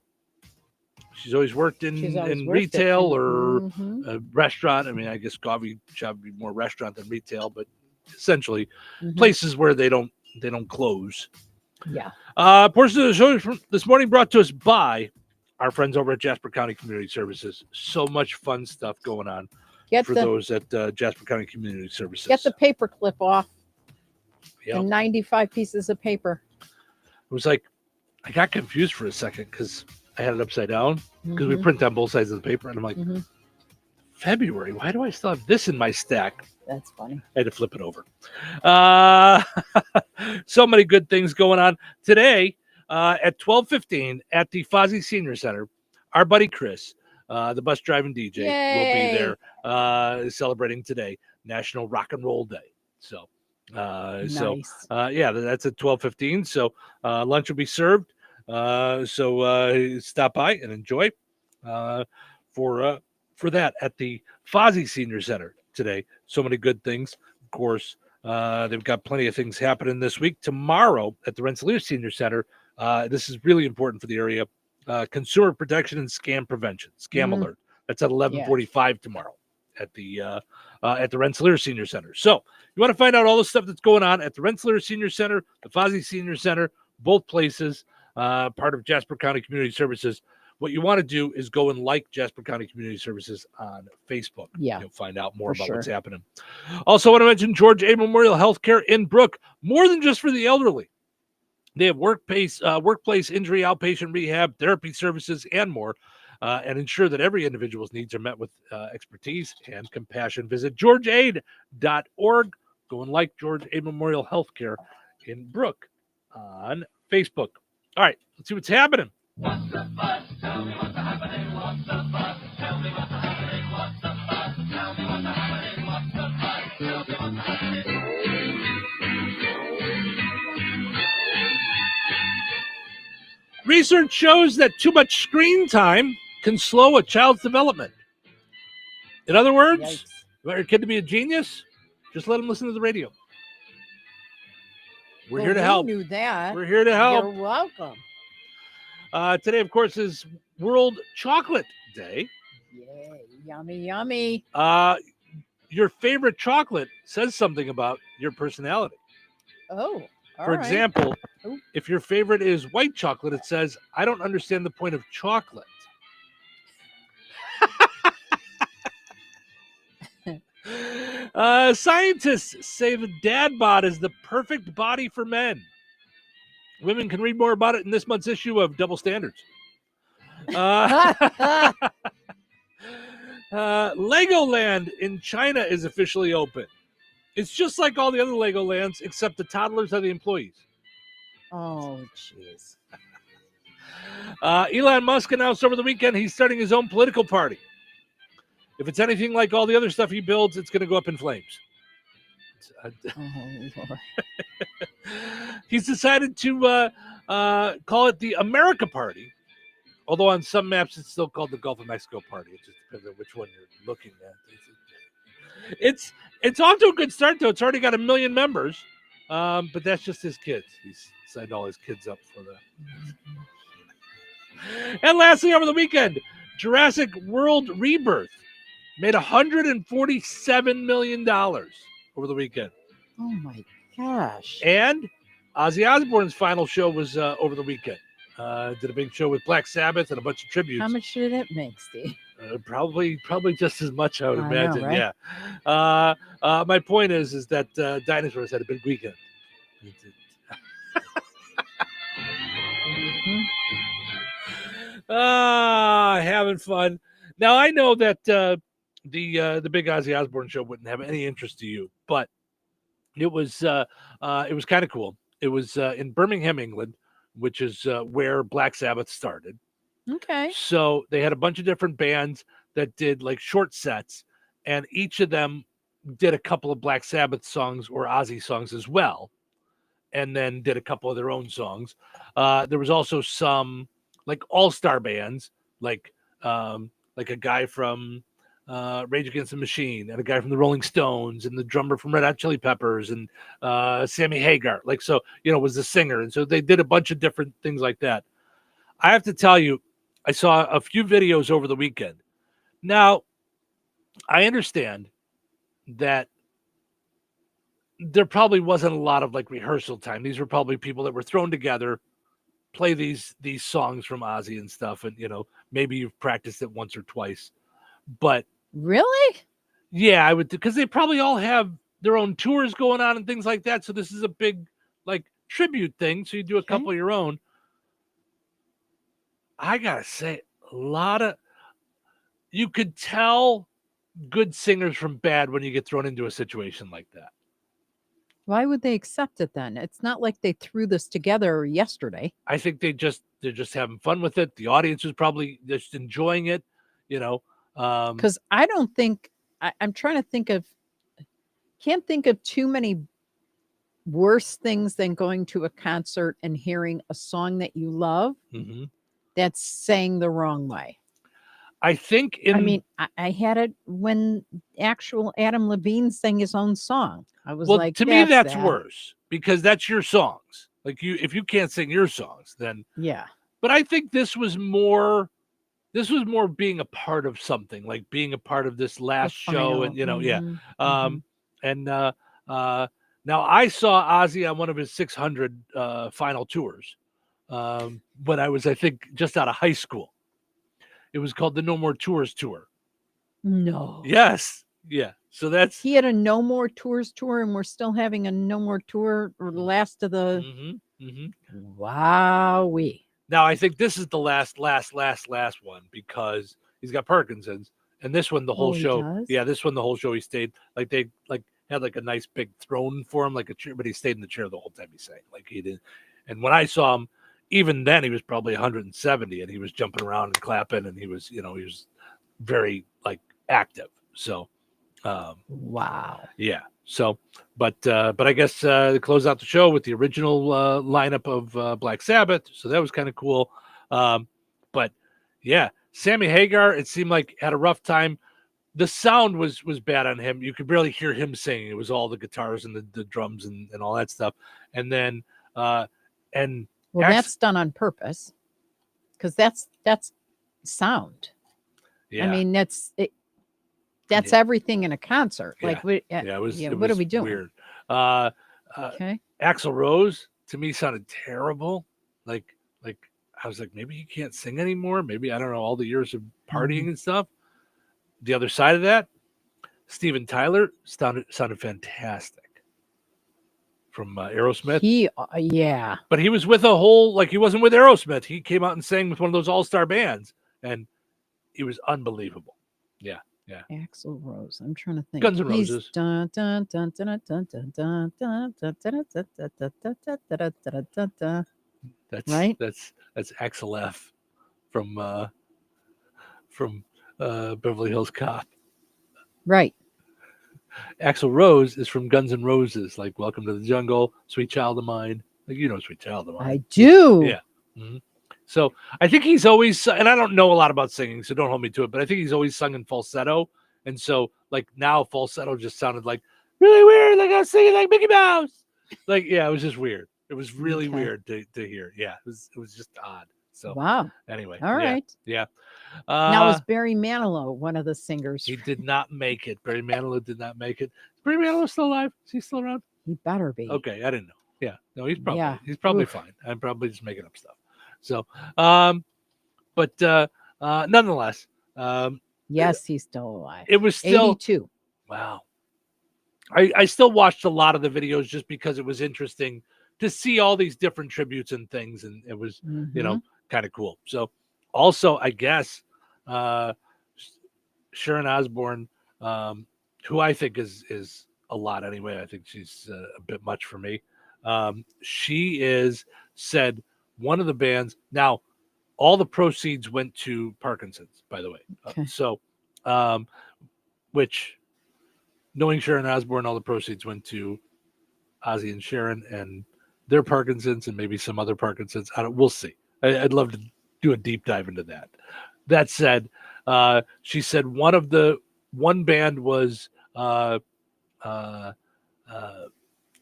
she's always worked in retail or a restaurant. I mean, I guess coffee shop would be more restaurant than retail, but essentially places where they don't close. Yeah. Portion of the show this morning brought to us by our friends over at Jasper County Community Services. So much fun stuff going on those at Jasper County Community Services. Get the paper clip off. Yep. And 95 pieces of paper. It was like, I got confused for a second because I had it upside down because we print on both sides of the paper. And I'm like, February, why do I still have this in my stack? That's funny. I had to flip it over. So many good things going on. Today at 12:15 at the Fozzie Senior Center, our buddy Chris, the bus driving DJ, will be there celebrating today, National Rock and Roll Day. So, nice. That's at 12:15. So lunch will be served. So stop by and enjoy for that at the Fozzie Senior Center today. So many good things. Of course, they've got plenty of things happening this week. Tomorrow at the Rensselaer Senior Center, this is really important for the area. Consumer protection and scam prevention, scam alert. That's at 11:45 tomorrow at the Rensselaer Senior Center. So you want to find out all the stuff that's going on at the Rensselaer Senior Center, the Fozzie Senior Center, both places, part of Jasper County Community Services. What you want to do is go and like Jasper County Community Services on Facebook. Yeah. You'll find out more about what's happening. Also want to mention George A. Memorial Healthcare in Brook, more than just for the elderly. They have workplace injury, outpatient rehab, therapy services, and more, and ensure that every individual's needs are met with expertise and compassion. Visit georgeaid.org. Go and like George A. Memorial Healthcare in Brook on Facebook. All right, let's see what's happening. What's the fuss? Tell me what's happening. What's the fuss? Tell me what's happening. What's the fuss? Tell me what's happening. What's the fuss? Tell me what's happening. Research shows that too much screen time can slow a child's development. In other words, you want your kid to be a genius? Just let him listen to the radio. We're here to help. We knew that. We're here to help. You're welcome. Today, of course, is World Chocolate Day. Yay, yummy, yummy. Your favorite chocolate says something about your personality. Oh, For example, if your favorite is white chocolate, it says, I don't understand the point of chocolate. Scientists say the dad bod is the perfect body for men. Women can read more about it in this month's issue of Double Standards. Legoland in China is officially open. It's just like all the other Legolands, except the toddlers are the employees. Oh, jeez. Elon Musk announced over the weekend he's starting his own political party. If it's anything like all the other stuff he builds, it's going to go up in flames. Lord. He's decided to call it the America Party, although on some maps it's still called the Gulf of Mexico Party. It just depends on which one you're looking at. It's off to a good start, though. It's already got 1 million members, but that's just his kids. He's signed all his kids up for that. And lastly, over the weekend, Jurassic World Rebirth made $147 million over the weekend. Oh, my gosh. And Ozzy Osbourne's final show was over the weekend. Did a big show with Black Sabbath and a bunch of tributes. How much did it make, Steve? Probably just as much, I would imagine. Know, right? Yeah. My point is that Dinosaurs had a big weekend. Having fun. Now I know that the big Ozzy Osbourne show wouldn't have any interest to you, but it was kind of cool. It was in Birmingham, England, which is where Black Sabbath started. Okay. So they had a bunch of different bands that did like short sets, and each of them did a couple of Black Sabbath songs or Ozzy songs as well, and then did a couple of their own songs. There was also some like all-star bands, like a guy from Rage Against the Machine, and a guy from the Rolling Stones, and the drummer from Red Hot Chili Peppers, and Sammy Hagar. Like, so, was the singer. And so they did a bunch of different things like that. I have to tell you, I saw a few videos over the weekend. Now, I understand that there probably wasn't a lot of like rehearsal time. These were probably people that were thrown together, play these songs from Ozzy and stuff. And, maybe you've practiced it once or twice, but really? Yeah, I would, because they probably all have their own tours going on and things like that. So this is a big like tribute thing. So you do a couple of your own. I gotta say, you could tell good singers from bad when you get thrown into a situation like that. Why would they accept it then? It's not like they threw this together yesterday. I think they're just having fun with it. The audience is probably just enjoying it, Because I don't think I'm trying to think of, can't think of too many worse things than going to a concert and hearing a song that you love that's sang the wrong way. I think I had it when actual Adam Levine sang his own song. I was well, like, to me, that's worse because that's your songs. Like if you can't sing your songs, then yeah. But I think this was more being a part of something, like being a part of this last show, and And now I saw Ozzy on one of his 600 final tours when I was, I think, just out of high school. It was called the No More Tours Tour. No. Yes. Yeah. So he had a No More Tours tour, and we're still having a No More Tour, or the last of the. Wowee. Now I think this is the last one because he's got Parkinson's, and this one the whole show. Does? Yeah, this one the whole show he stayed like they had like a nice big throne for him, like a chair, but he stayed in the chair the whole time he sang. Like he did. And when I saw him, even then he was probably 170, and he was jumping around and clapping, and he was he was very like active. So wow. Yeah. So but I guess they close out the show with the original lineup of Black Sabbath. So that was kind of cool. But yeah, Sammy Hagar, it seemed like had a rough time. The sound was bad on him. You could barely hear him singing. It was all the guitars and the drums and all that stuff. And then that's done on purpose, because that's sound. Yeah. I mean, that's everything in a concert. Yeah. Like, it was what are we doing? Weird. Okay. Axl Rose to me sounded terrible. Like I was like, maybe he can't sing anymore. Maybe, I don't know, all the years of partying and stuff. The other side of that, Steven Tyler sounded fantastic from Aerosmith. But he was with a whole, like, he wasn't with Aerosmith. He came out and sang with one of those all-star bands, and he was unbelievable. Yeah. Yeah. Axl Rose. I'm trying to think. Guns N' Roses. That's right. That's Axl F from Beverly Hills Cop. Right. Axl Rose is from Guns N' Roses, like Welcome to the Jungle, Sweet Child of Mine. Like, Sweet Child of Mine. I do. Yeah. Mm-hmm. So I think he's always, and I don't know a lot about singing, so don't hold me to it, but I think he's always sung in falsetto. And so, like, now falsetto just sounded like really weird, like I was singing like Mickey Mouse. Like, yeah, it was just weird. It was really weird to hear. Yeah, it was just odd. So wow. Anyway, all right. Yeah. Now, was Barry Manilow one of the singers? He did not make it. Barry Manilow did not make it. Is Barry Manilow still alive? Is he still around? He better be. Okay, I didn't know. Yeah, no, he's probably fine. I'm probably just making up stuff. So, but nonetheless, yes, he's still alive. It was still 82. Wow. I still watched a lot of the videos just because it was interesting to see all these different tributes and things, and it was kind of cool. So, also, I guess Sharon Osbourne, who I think is a lot anyway. I think she's a bit much for me. She said one of the bands. Now, all the proceeds went to Parkinson's, by the way. Okay. So, which knowing Sharon Osbourne, all the proceeds went to Ozzy and Sharon and their Parkinson's and maybe some other Parkinson's. We'll see. I'd love to do a deep dive into that. That said, she said one band was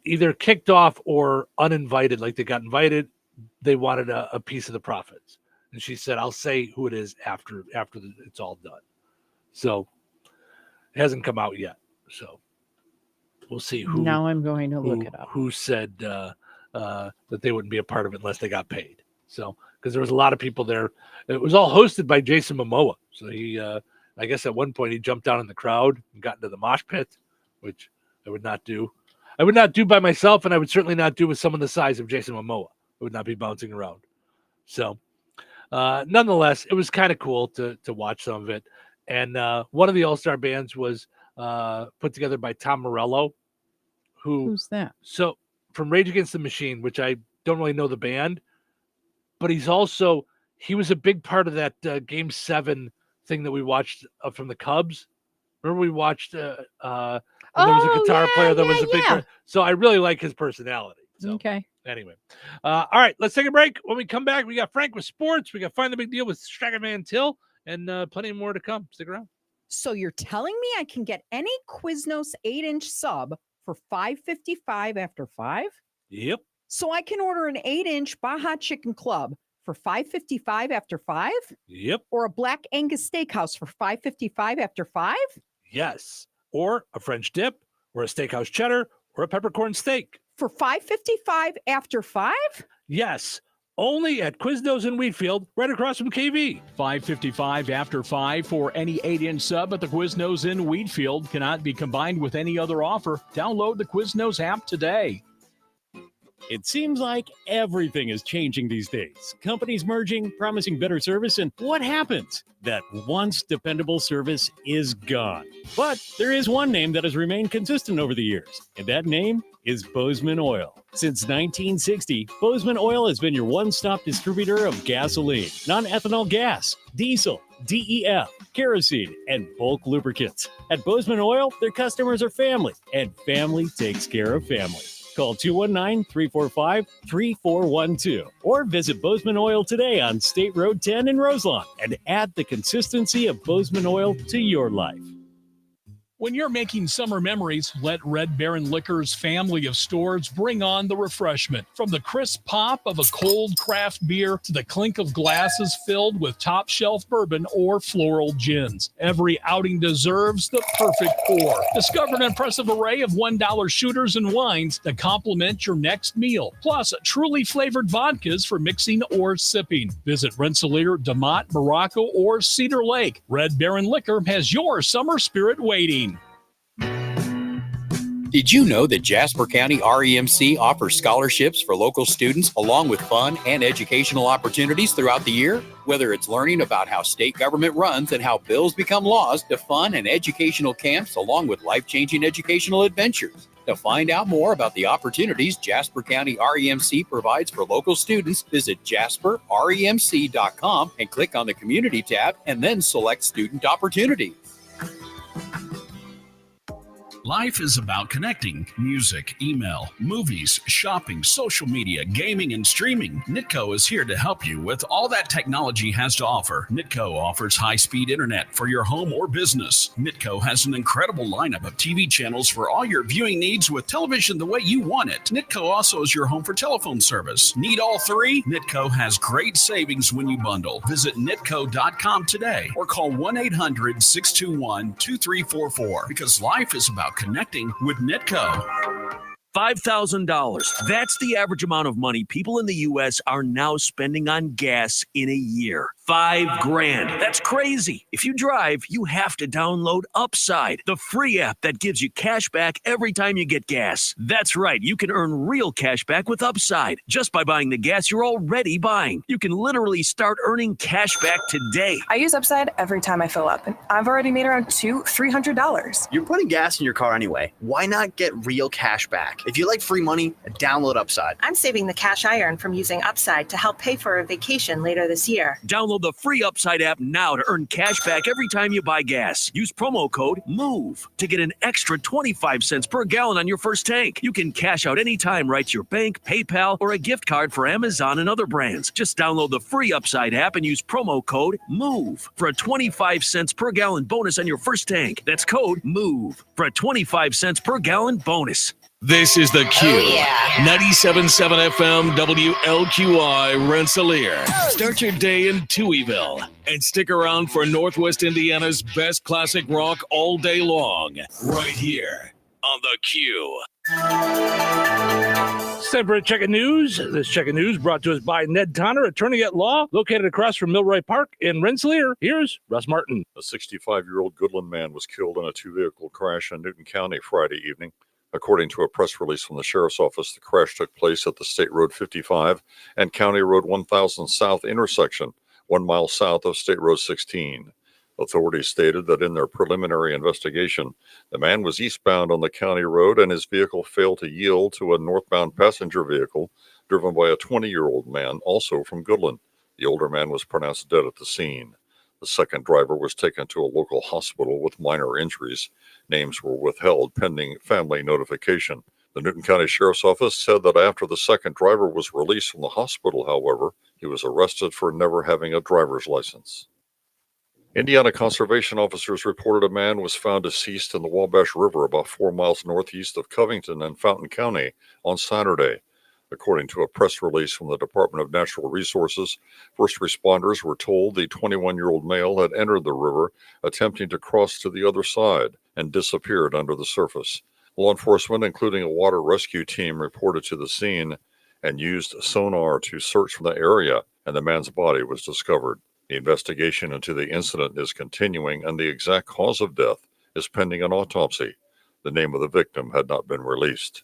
either kicked off or uninvited. Like they got invited, they wanted a piece of the profits. And she said, "I'll say who it is after it's all done." So it hasn't come out yet. So we'll see who. Now I'm going to look it up. Who said that they wouldn't be a part of it unless they got paid? So because there was a lot of people there. It was all hosted by Jason Momoa. So he, I guess at one point he jumped down in the crowd and got into the mosh pit, which I would not do. I would not do by myself, and I would certainly not do with someone the size of Jason Momoa. I would not be bouncing around. So nonetheless, it was kind of cool to watch some of it. And one of the All-Star bands was put together by Tom Morello. Who's that? So from Rage Against the Machine, which I don't really know the band, but he was a big part of that Game 7 thing that we watched from the Cubs. Remember we watched there was a guitar player that was a big so I really like his personality. So, okay. Anyway. All right, let's take a break. When we come back, we got Frank with sports. We got Find the Big Deal with Striker Van Til, and plenty more to come. Stick around. So you're telling me I can get any Quiznos 8-inch sub for $5.55 after 5? Yep. So I can order an 8-inch Baja Chicken Club for $5.55 after 5? Yep. Or a Black Angus Steakhouse for $5.55 after 5? Yes. Or a French dip, or a steakhouse cheddar, or a peppercorn steak. For $5.55 after 5? Yes. Only at Quiznos in Wheatfield, right across from KV. $5.55 after 5 for any 8-inch sub at the Quiznos in Wheatfield. Cannot be combined with any other offer. Download the Quiznos app today. It seems like everything is changing these days. Companies merging, promising better service, and what happens? That once dependable service is gone. But there is one name that has remained consistent over the years, and that name is Bozeman Oil. Since 1960, Bozeman Oil has been your one-stop distributor of gasoline, non-ethanol gas, diesel, DEF, kerosene, and bulk lubricants. At Bozeman Oil, their customers are family, and family takes care of family. Call 219-345-3412 or visit Bozeman Oil today on State Road 10 in Roselawn and add the consistency of Bozeman Oil to your life. When you're making summer memories, let Red Baron Liquor's family of stores bring on the refreshment. From the crisp pop of a cold craft beer to the clink of glasses filled with top shelf bourbon or floral gins. Every outing deserves the perfect pour. Discover an impressive array of $1 shooters and wines that complement your next meal. Plus, truly flavored vodkas for mixing or sipping. Visit Rensselaer, DeMotte, Morocco, or Cedar Lake. Red Baron Liquor has your summer spirit waiting. Did you know that Jasper County REMC offers scholarships for local students along with fun and educational opportunities throughout the year? Whether it's learning about how state government runs and how bills become laws, to fun and educational camps along with life-changing educational adventures. To find out more about the opportunities Jasper County REMC provides for local students, visit jasperremc.com and click on the Community tab and then select Student Opportunities. Life is about connecting. Music, email, movies, shopping, social media, gaming, and streaming. Nitco is here to help you with all that technology has to offer. Nitco offers high-speed internet for your home or business. Nitco has an incredible lineup of TV channels for all your viewing needs with television the way you want it. Nitco also is your home for telephone service. Need all three? Nitco has great savings when you bundle. Visit nitco.com today or call 1-800-621-2344 because life is about connecting with Nitco. $5,000. That's the average amount of money people in the U.S. are now spending on gas in a year. $5,000. That's crazy. If you drive, you have to download Upside, the free app that gives you cash back every time you get gas. That's right. You can earn real cash back with Upside just by buying the gas you're already buying. You can literally start earning cash back today. I use Upside every time I fill up, and I've already made around $200-$300. You're putting gas in your car anyway. Why not get real cash back? If you like free money, download Upside. I'm saving the cash I earn from using Upside to help pay for a vacation later this year. Download Download the free Upside app now to earn cash back every time you buy gas. Use promo code MOVE to get an extra 25 cents per gallon on your first tank. You can cash out anytime right to your bank, PayPal, or a gift card for Amazon and other brands. Just download the free Upside app and use promo code MOVE for a 25 cents per gallon bonus on your first tank. That's code MOVE for a 25 cents per gallon bonus. This is the Q. 97.7 FM WLQI Rensselaer. Start your day in Touhyville and stick around for Northwest Indiana's best classic rock all day long. Right here on the Q. It's time for a check of news. This check of news brought to us by Ned Tonner, attorney at law, located across from Milroy Park in Rensselaer. Here's Russ Martin. A 65-year-old Goodland man was killed in a two-vehicle crash in Newton County Friday evening. According to a press release from the sheriff's office, the crash took place at the State Road 55 and County Road 1000 South intersection, 1 mile south of State Road 16. Authorities stated that in their preliminary investigation, the man was eastbound on the county road and his vehicle failed to yield to a northbound passenger vehicle driven by a 20-year-old man, also from Goodland. The older man was pronounced dead at the scene. The second driver was taken to a local hospital with minor injuries. Names were withheld pending family notification. The Newton County Sheriff's Office said that after the second driver was released from the hospital, however, he was arrested for never having a driver's license. Indiana conservation officers reported a man was found deceased in the Wabash River about 4 miles northeast of Covington and Fountain County on Saturday. According to a press release from the Department of Natural Resources, first responders were told the 21-year-old male had entered the river, attempting to cross to the other side, and disappeared under the surface. Law enforcement, including a water rescue team, reported to the scene and used sonar to search for the area, and the man's body was discovered. The investigation into the incident is continuing, and the exact cause of death is pending an autopsy. The name of the victim had not been released.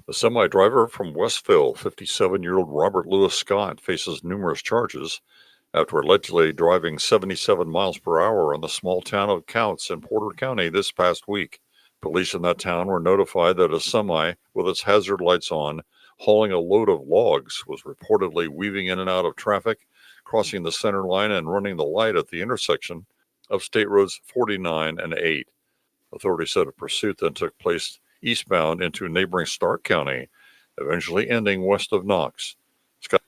The semi-driver from Westville, 57-year-old Robert Louis Scott, faces numerous charges after allegedly driving 77 miles per hour in the small town of Counts in Porter County this past week. Police in that town were notified that a semi with its hazard lights on, hauling a load of logs, was reportedly weaving in and out of traffic, crossing the center line and running the light at the intersection of State Roads 49 and 8. Authorities said a pursuit then took place eastbound into neighboring Stark County, eventually ending west of Knox.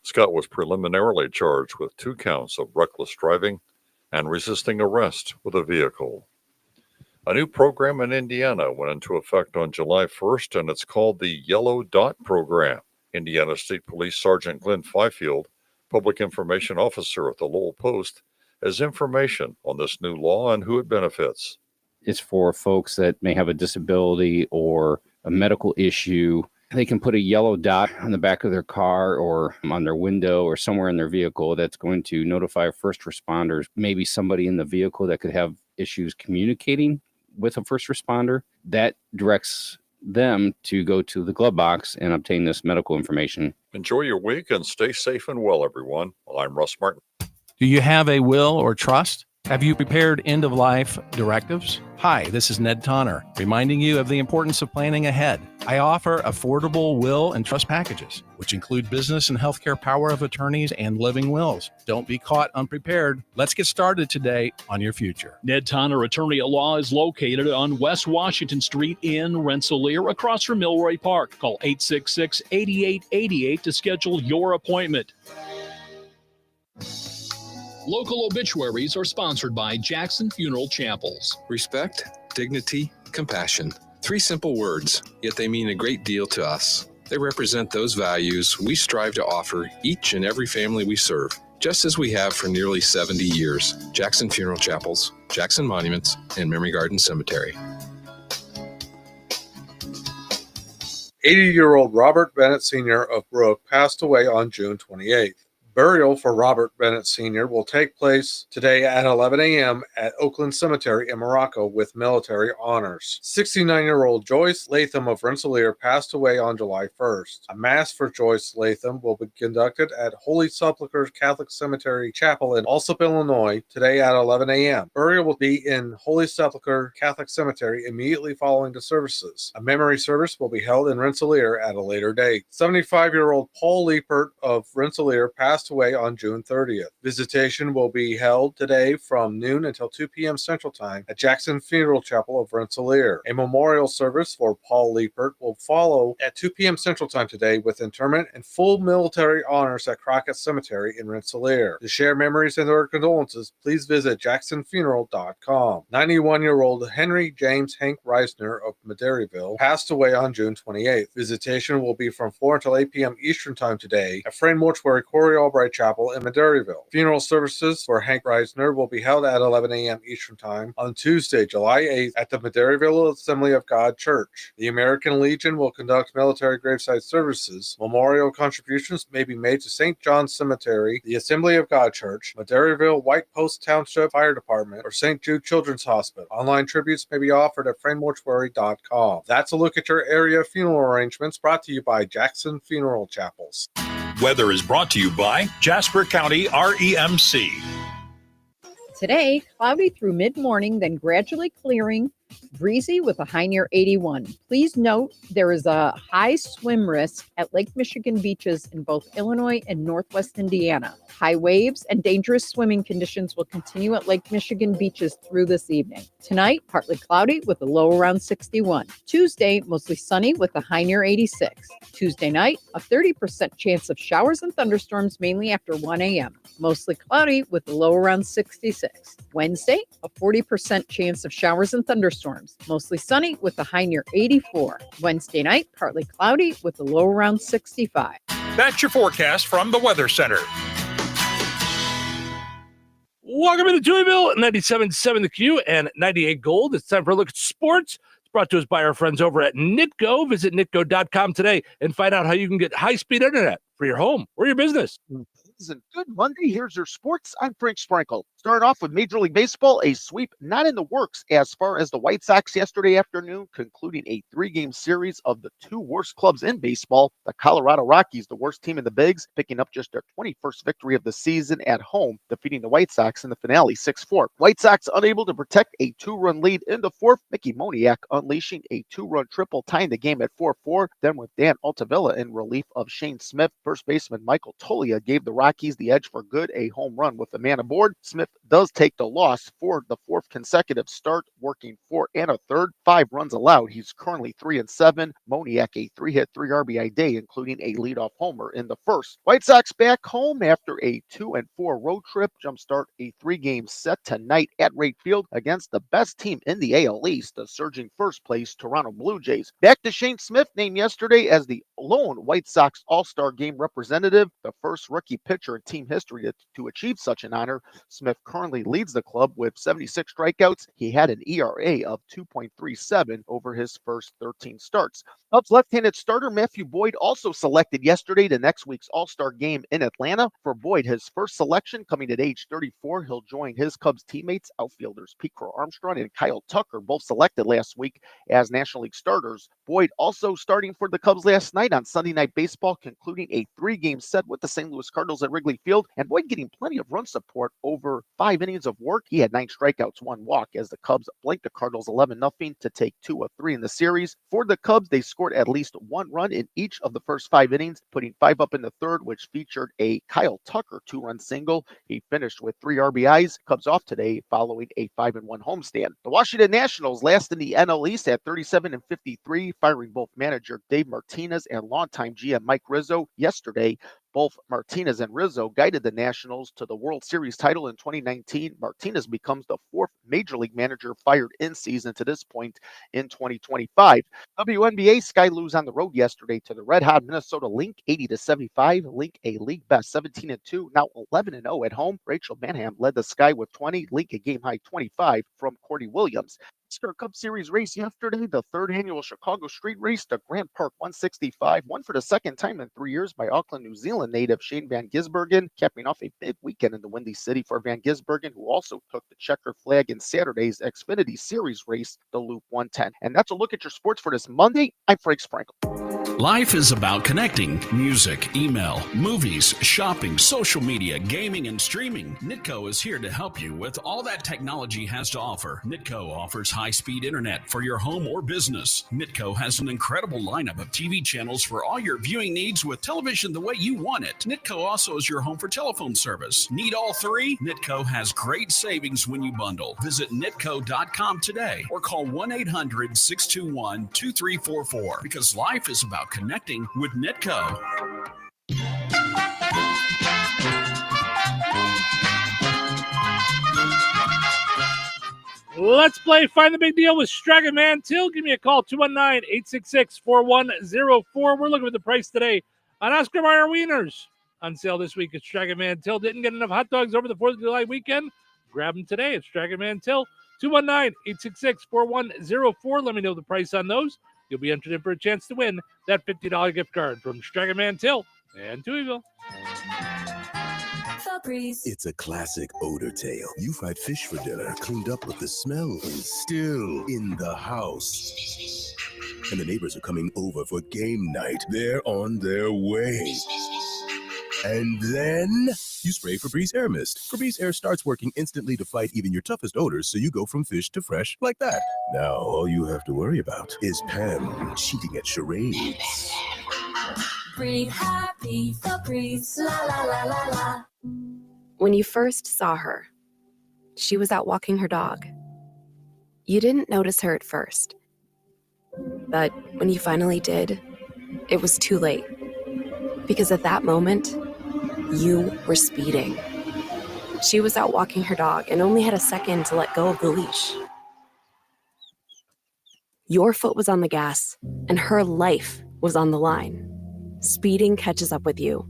Scott was preliminarily charged with 2 counts of reckless driving and resisting arrest with a vehicle. A new program in Indiana went into effect on July 1st, and it's called the Yellow Dot Program. Indiana State Police Sergeant Glenn Fifield, Public Information Officer at the Lowell Post, has information on this new law and who it benefits. It's for folks that may have a disability or a medical issue. They can put a yellow dot on the back of their car or on their window or somewhere in their vehicle that's going to notify first responders, maybe somebody in the vehicle that could have issues communicating with a first responder. That directs them to go to the glove box and obtain this medical information. Enjoy your week and stay safe and well, everyone. I'm Russ Martin. Do you have a will or trust? Have you prepared end-of-life directives? Hi, this is Ned Tonner, reminding you of the importance of planning ahead. I offer affordable will and trust packages, which include business and healthcare power of attorneys and living wills. Don't be caught unprepared. Let's get started today on your future. Ned Tonner, attorney at law, is located on West Washington Street in Rensselaer, across from Milroy Park. Call 866-8888 to schedule your appointment. Local obituaries are sponsored by Jackson Funeral Chapels. Respect, dignity, compassion. 3 simple words, yet they mean a great deal to us. They represent those values we strive to offer each and every family we serve, just as we have for nearly 70 years. Jackson Funeral Chapels, Jackson Monuments, and Memory Garden Cemetery. 80-year-old Robert Bennett Sr. of Brook passed away on June 28th. Burial for Robert Bennett Sr. will take place today at 11 a.m. at Oakland Cemetery in Morocco with military honors. 69-year-old Joyce Latham of Rensselaer passed away on July 1st. A mass for Joyce Latham will be conducted at Holy Sepulchre Catholic Cemetery Chapel in Alsop, Illinois today at 11 a.m. Burial will be in Holy Sepulchre Catholic Cemetery immediately following the services. A memory service will be held in Rensselaer at a later date. 75-year-old Paul Liepert of Rensselaer passed passed away on June 30th. Visitation will be held today from noon until 2 p.m. Central Time at Jackson Funeral Chapel of Rensselaer. A memorial service for Paul Liepert will follow at 2 p.m. Central Time today with interment and full military honors at Crockett Cemetery in Rensselaer. To share memories and their condolences, please visit jacksonfuneral.com. 91-year-old Henry James Hank Reisner of Maderyville passed away on June 28th. Visitation will be from 4 until 8 p.m. Eastern Time today at Frame Mortuary Corey Albright Chapel in Maderyville. Funeral services for Hank Reisner will be held at 11 a.m. Eastern Time on Tuesday, July 8th at the Maderyville Assembly of God Church. The American Legion will conduct military graveside services. Memorial contributions may be made to St. John's Cemetery, the Assembly of God Church, Maderyville White Post Township Fire Department, or St. Jude Children's Hospital. Online tributes may be offered at framemortuary.com. That's a look at your area funeral arrangements brought to you by Jackson Funeral Chapels. Weather is brought to you by Jasper County REMC. Today, cloudy through mid-morning, then gradually clearing, breezy with a high near 81. Please note there is a high swim risk at Lake Michigan beaches in both Illinois and Northwest Indiana. High waves and dangerous swimming conditions will continue at Lake Michigan beaches through this evening. Tonight, partly cloudy with a low around 61. Tuesday, mostly sunny with a high near 86. Tuesday night, a 30% chance of showers and thunderstorms mainly after 1 a.m. Mostly cloudy with a low around 66. Wednesday, a 40% chance of showers and thunderstorms. Mostly sunny with a high near 84. Wednesday night, partly cloudy with a low around 65. That's your forecast from the Weather Center. Welcome to Touhyville, 97.7 The Q and 98 Gold. It's time for a look at sports. It's brought to us by our friends over at Nitco. Visit nitco.com today and find out how you can get high-speed internet for your home or your business. And good Monday. Here's your sports. I'm Frank Sprinkle. Starting off with Major League Baseball, a sweep not in the works as far as the White Sox yesterday afternoon, concluding a 3-game series of the 2 worst clubs in baseball. The Colorado Rockies, the worst team in the Bigs, picking up just their 21st victory of the season at home, defeating the White Sox in the finale 6-4. White Sox unable to protect a 2-run lead in the 4th. Mickey Moniak unleashing a 2-run triple, tying the game at 4-4. Then with Dan Altavilla in relief of Shane Smith, first baseman Michael Toglia gave the Rockies the edge for good, a home run with the man aboard. Smith does take the loss for the 4th consecutive start, working 4 1/3, 5 runs allowed. He's currently 3-7. Moniak a 3-hit, 3 RBI day, including a leadoff homer in the 1st. White Sox back home after a 2-4 road trip. Jumpstart a 3-game set tonight at Wright Field against the best team in the AL East, the surging first place Toronto Blue Jays. Back to Shane Smith, named yesterday as the lone White Sox All-Star Game representative, the first rookie pitcher in team history to achieve such an honor. Smith currently leads the club with 76 strikeouts. He had an ERA of 2.37 over his first 13 starts. Cubs left-handed starter Matthew Boyd also selected yesterday to next week's All-Star Game in Atlanta. For Boyd, his first selection coming at age 34, he'll join his Cubs teammates, outfielders Pete Crow Armstrong and Kyle Tucker, both selected last week as National League starters. Boyd also starting for the Cubs last night on Sunday Night Baseball, concluding a 3-game set with the St. Louis Cardinals at Wrigley Field, and Boyd getting plenty of run support over 5 innings of work. He had 9 strikeouts, 1 walk as the Cubs blanked the Cardinals 11-0 to take 2 of 3 in the series. For the Cubs, they scored at least 1 run in each of the first 5 innings, putting 5 up in the 3rd, which featured a Kyle Tucker 2-run single. He finished with 3 RBIs. Cubs off today following a 5-1 homestand. The Washington Nationals last in the NL East at 37-53, firing both manager Dave Martinez and longtime GM Mike Rizzo yesterday. Both Martinez and Rizzo guided the Nationals to the World Series title in 2019. Martinez becomes the 4th Major League manager fired in season to this point in 2025. WNBA Sky lose on the road yesterday to the Red Hot Minnesota Link 80-75. Link a league best 17-2, now 11-0 at home. Rachel Manham led the Sky with 20. Link a game high 25 from Courtney Williams. Easter Cup Series race yesterday, the 3rd annual Chicago Street Race, the Grant Park 165, won for the 2nd time in 3 years by Auckland, New Zealand native Shane Van Gisbergen, capping off a big weekend in the Windy City for Van Gisbergen, who also took the checker flag in Saturday's Xfinity Series race, the Loop 110. And that's a look at your sports for this Monday. I'm Frank Sprinkle. Life is about connecting. Music, email, movies, shopping, social media, gaming, and streaming. Nitco is here to help you with all that technology has to offer. Nitco offers high-speed internet for your home or business. Nitco has an incredible lineup of TV channels for all your viewing needs with television the way you want it. Nitco also is your home for telephone service. Need all three? Nitco has great savings when you bundle. Visit nitco.com today or call 1-800-621-2344 because life is about connecting with Nitco. Let's play Find the Big Deal with Stragan Mantil. Give me a call, 219-866-4104. We're looking at the price today on Oscar Mayer Wieners. On sale this week at Stragan Mantil. Didn't get enough hot dogs over the 4th of July weekend? Grab them today at Stragan Mantil. 219-866-4104. Let me know the price on those. You'll be entered in for a chance to win that $50 gift card from Stragan Mantil and Touhyville. It's a classic odor tale. You've had fish for dinner, cleaned up, but the smell is still in the house. And the neighbors are coming over for game night. They're on their way. And then you spray Febreze Air Mist. Febreze Air starts working instantly to fight even your toughest odors, so you go from fish to fresh like that. Now, all you have to worry about is Pam cheating at charades. Breathe happy, Febreze, la la la la la. When you first saw her, she was out walking her dog. You didn't notice her at first. But when you finally did, it was too late. Because at that moment, you were speeding. She was out walking her dog and only had a second to let go of the leash. Your foot was on the gas, and her life was on the line. Speeding catches up with you.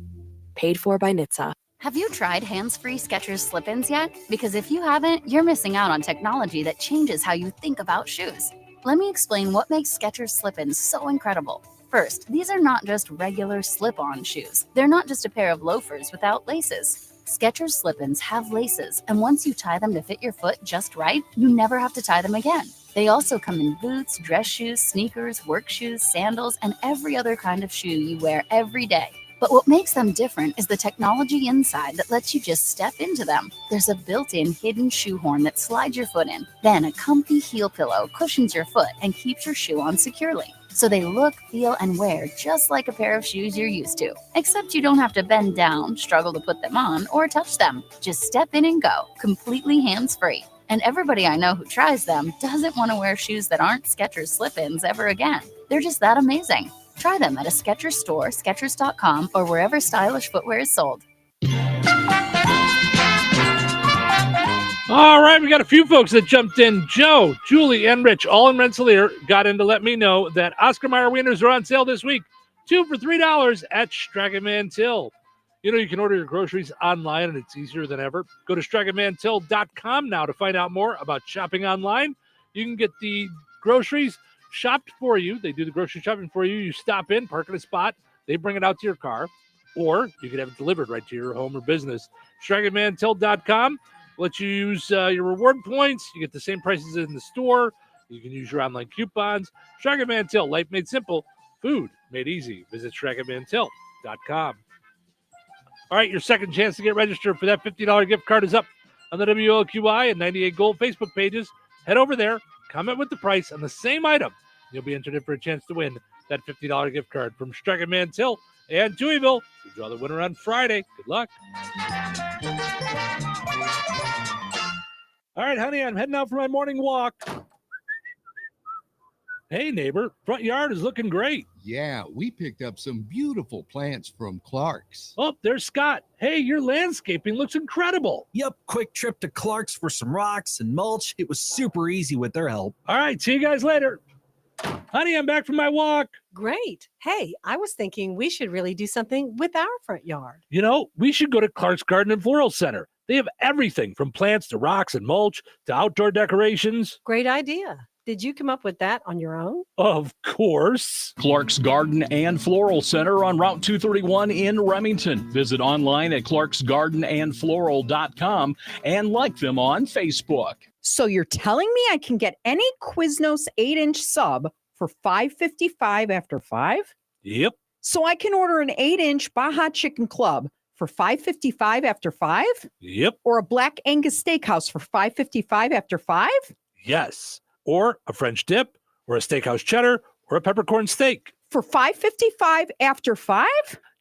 Paid for by NHTSA. Have you tried hands-free Skechers slip-ins yet? Because if you haven't, you're missing out on technology that changes how you think about shoes. Let me explain what makes Skechers slip-ins so incredible. First, these are not just regular slip-on shoes. They're not just a pair of loafers without laces. Skechers slip-ins have laces, and once you tie them to fit your foot just right, you never have to tie them again. They also come in boots, dress shoes, sneakers, work shoes, sandals, and every other kind of shoe you wear every day. But what makes them different is the technology inside that lets you just step into them. There's a built-in hidden shoehorn that slides your foot in. Then a comfy heel pillow cushions your foot and keeps your shoe on securely. So they look, feel, and wear just like a pair of shoes you're used to. Except you don't have to bend down, struggle to put them on, or touch them. Just step in and go, completely hands-free. And everybody I know who tries them doesn't want to wear shoes that aren't Skechers slip-ins ever again. They're just that amazing. Try them at a Skechers store, Skechers.com, or wherever stylish footwear is sold. All right, we got a few folks that jumped in. Joe, Julie, and Rich, all in Rensselaer, got in to let me know that Oscar Mayer Wieners are on sale this week. 2 for $3 at Stragan Mantil. You know, you can order your groceries online, and it's easier than ever. Go to StraganMantil.com now to find out more about shopping online. You can get the groceries shopped for you. They do the grocery shopping for you. You stop in, park at a spot. They bring it out to your car, or you can have it delivered right to your home or business. StraganMantil.com lets you use your reward points. You get the same prices in the store. You can use your online coupons. Stragan Mantil, life made simple, food made easy. Visit StraganMantil.com. All right, your second chance to get registered for that $50 gift card is up on the WLQI and 98 Gold Facebook pages. Head over there, comment with the price on the same item. You'll be entered in for a chance to win that $50 gift card from Stragan Mantil and Touhyville. We draw the winner on Friday. Good luck. All right, honey, I'm heading out for my morning walk. Hey, neighbor, front yard is looking great. Yeah, we picked up some beautiful plants from Clark's. Oh, there's Scott. Hey, your landscaping looks incredible. Yep, quick trip to Clark's for some rocks and mulch. It was super easy with their help. All right, see you guys later. Honey, I'm back from my walk. Great. Hey, I was thinking we should really do something with our front yard. You know, we should go to Clark's Garden and Floral Center. They have everything from plants to rocks and mulch to outdoor decorations. Great idea. Did you come up with that on your own? Of course. Clark's Garden and Floral Center on Route 231 in Remington. Visit online at clarksgardenandfloral.com and like them on Facebook. So you're telling me I can get any Quiznos 8-inch sub for $5.55 after 5? Yep. So I can order an 8-inch Baja Chicken Club for $5.55 after 5? Yep. Or a Black Angus Steakhouse for $5.55 after 5? Yes. Or a French dip, or a steakhouse cheddar, or a peppercorn steak. For $5.55 after 5?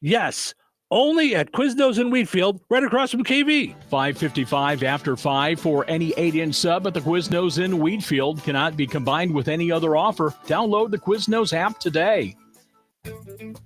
Yes. Only at Quiznos in Wheatfield, right across from KV. $5.55 after 5 for any 8-inch sub at the Quiznos in Wheatfield. Cannot be combined with any other offer. Download the Quiznos app today.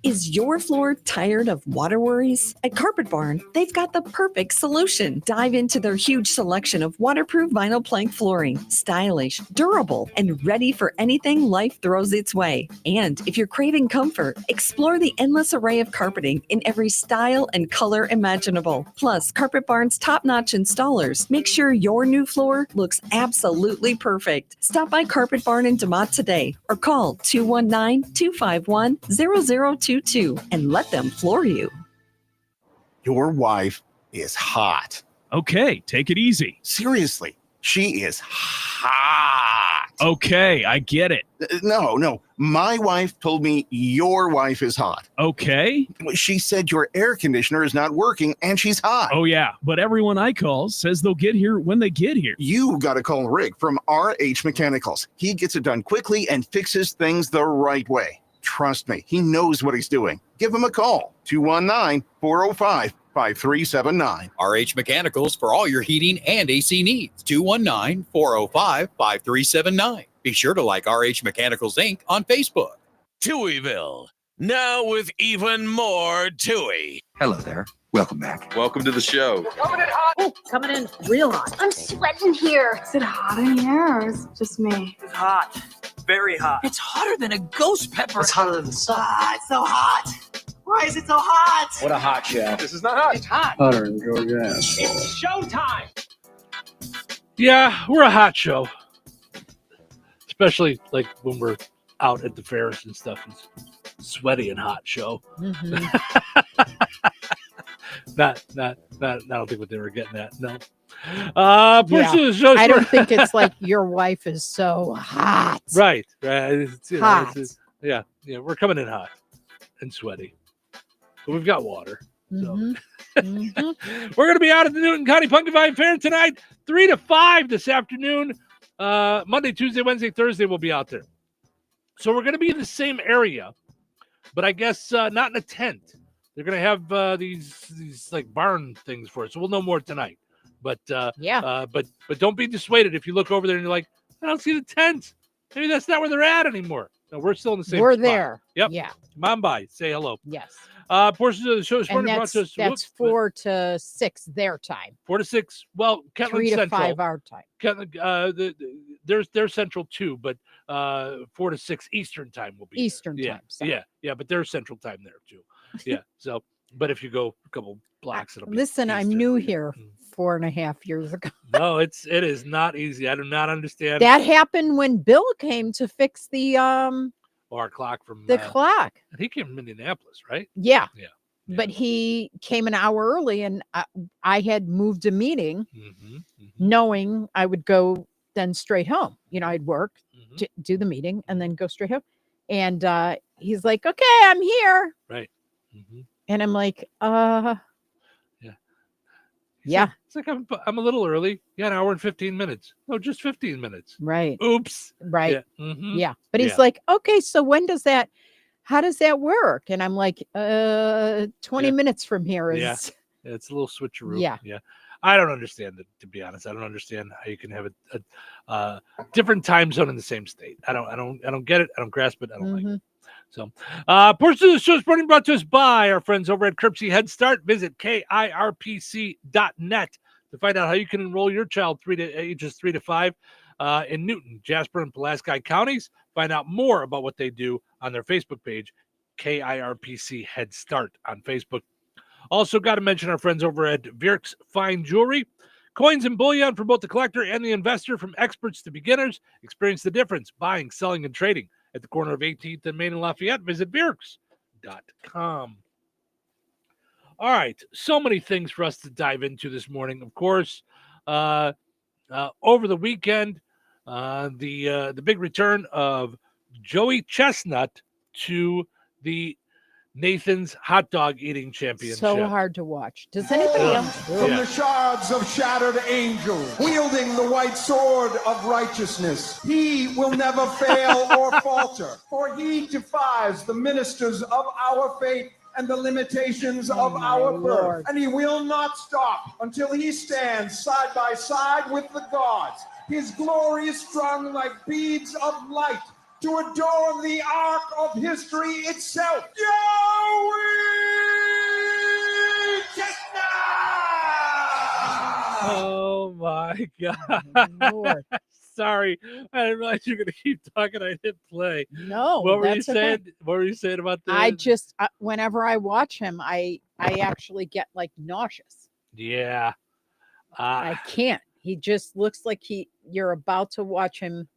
Is your floor tired of water worries? At Carpet Barn, they've got the perfect solution. Dive into their huge selection of waterproof vinyl plank flooring, stylish, durable, and ready for anything life throws its way. And if you're craving comfort, explore the endless array of carpeting in every style and color imaginable. Plus, Carpet Barn's top-notch installers make sure your new floor looks absolutely perfect. Stop by Carpet Barn in DeMott today or call 219-251-0022 and let them floor you. Your wife is hot. Okay, take it easy. Seriously, she is hot. Okay, I get it. No. My wife told me your wife is hot. Okay. She said your air conditioner is not working and she's hot. Oh, yeah, but everyone I call says they'll get here when they get here. You got to call Rick from RH Mechanicals. He gets it done quickly and fixes things the right way. Trust me, he knows what he's doing. Give him a call, 219-405-5379. RH Mechanicals for all your heating and AC needs, 219-405-5379. Be sure to like RH Mechanicals Inc. on Facebook. Touhyville, now with even more Touhy. Hello there. Welcome back. Welcome to the show. Coming in hot. Oh, coming in real hot. I'm sweating here. Is it hot in here or is it just me? It's hot. Very hot. It's hotter than a ghost pepper. It's hotter than the sun. It's so hot. Why is it so hot? What a hot show. This is not hot. It's hot. Hotter than Georgia. It's showtime. Yeah, we're a hot show. Especially like when we're out at the fairs and stuff. It's sweaty and hot show. Mm-hmm. Not, I don't think what they were getting at. No. I don't think it's like your wife is so hot. Right. It's, hot. Yeah. We're coming in hot and sweaty. But we've got water. So. Mm-hmm. We're going to be out at the Newton County Pumpkin Vine Fair tonight, 3 to 5 this afternoon. Monday, Tuesday, Wednesday, Thursday, we'll be out there. So we're going to be in the same area, but I guess not in a tent. They're going to have these like barn things for it. So we'll know more tonight. But but don't be dissuaded if you look over there and you're like, I don't see the tent. Maybe that's not where they're at anymore. No, we're still in the same We're spot. There. Yep. Yeah. Come on by. Say hello. Yes. Portions of the show is And brought to us. that's 4 to 6 their time. 4 to 6. Well, Kentland 3 to Central. 5 our time. They're Central too, but 4 to 6 Eastern time will be Eastern there. time. So. Yeah, but there's Central time there too. Yeah. So, but if you go a couple blocks, it'll be Listen, I'm Eastern. new here 4.5 years ago. No, it is not easy. I do not understand. That happened when Bill came to fix the our clock from clock. He came from Indianapolis, right? Yeah. Yeah. But he came an hour early, and I had moved a meeting, knowing I would go then straight home. I'd work, to do the meeting, and then go straight home. And he's like, "Okay, I'm here." Right. And I'm like, Yeah. It's like I'm a little early. Yeah, an hour and 15 minutes. No, just 15 minutes. Right. Oops. Right. Yeah. Yeah. But he's like, okay, so how does that work? And I'm like, 20 minutes from here is. Yeah. It's a little switcheroo. Yeah. Yeah. I don't understand it, to be honest. I don't understand how you can have a different time zone in the same state. I don't get it. I don't grasp it. I don't like it. So, portion of the show is brought to us by our friends over at Kirpsey Head Start. Visit KIRPC.net to find out how you can enroll your child ages 3 to 5 in Newton, Jasper, and Pulaski counties. Find out more about what they do on their Facebook page, KIRPC Head Start on Facebook. Also, got to mention our friends over at Virk's Fine Jewelry. Coins and bullion for both the collector and the investor, from experts to beginners. Experience the difference buying, selling, and trading at the corner of 18th and Main and Lafayette. Visit Virks.com. All right, so many things for us to dive into this morning. Of course, over the weekend, the big return of Joey Chestnut to the Nathan's hot dog eating championship. So hard to watch. Does anybody else? From the shards of shattered angels, wielding the white sword of righteousness, he will never fail or falter, for he defies the ministers of our faith and the limitations of our birth. And he will not stop until he stands side by side with the gods. His glory is strung like beads of light to adorn the arc of history itself. Joey Chestnut! Oh my God. Sorry. I didn't realize you were going to keep talking. I didn't play. No. What were you saying? Okay. What were you saying about that? I just, whenever I watch him, I actually get like nauseous. Yeah. I can't. He just looks like you're about to watch him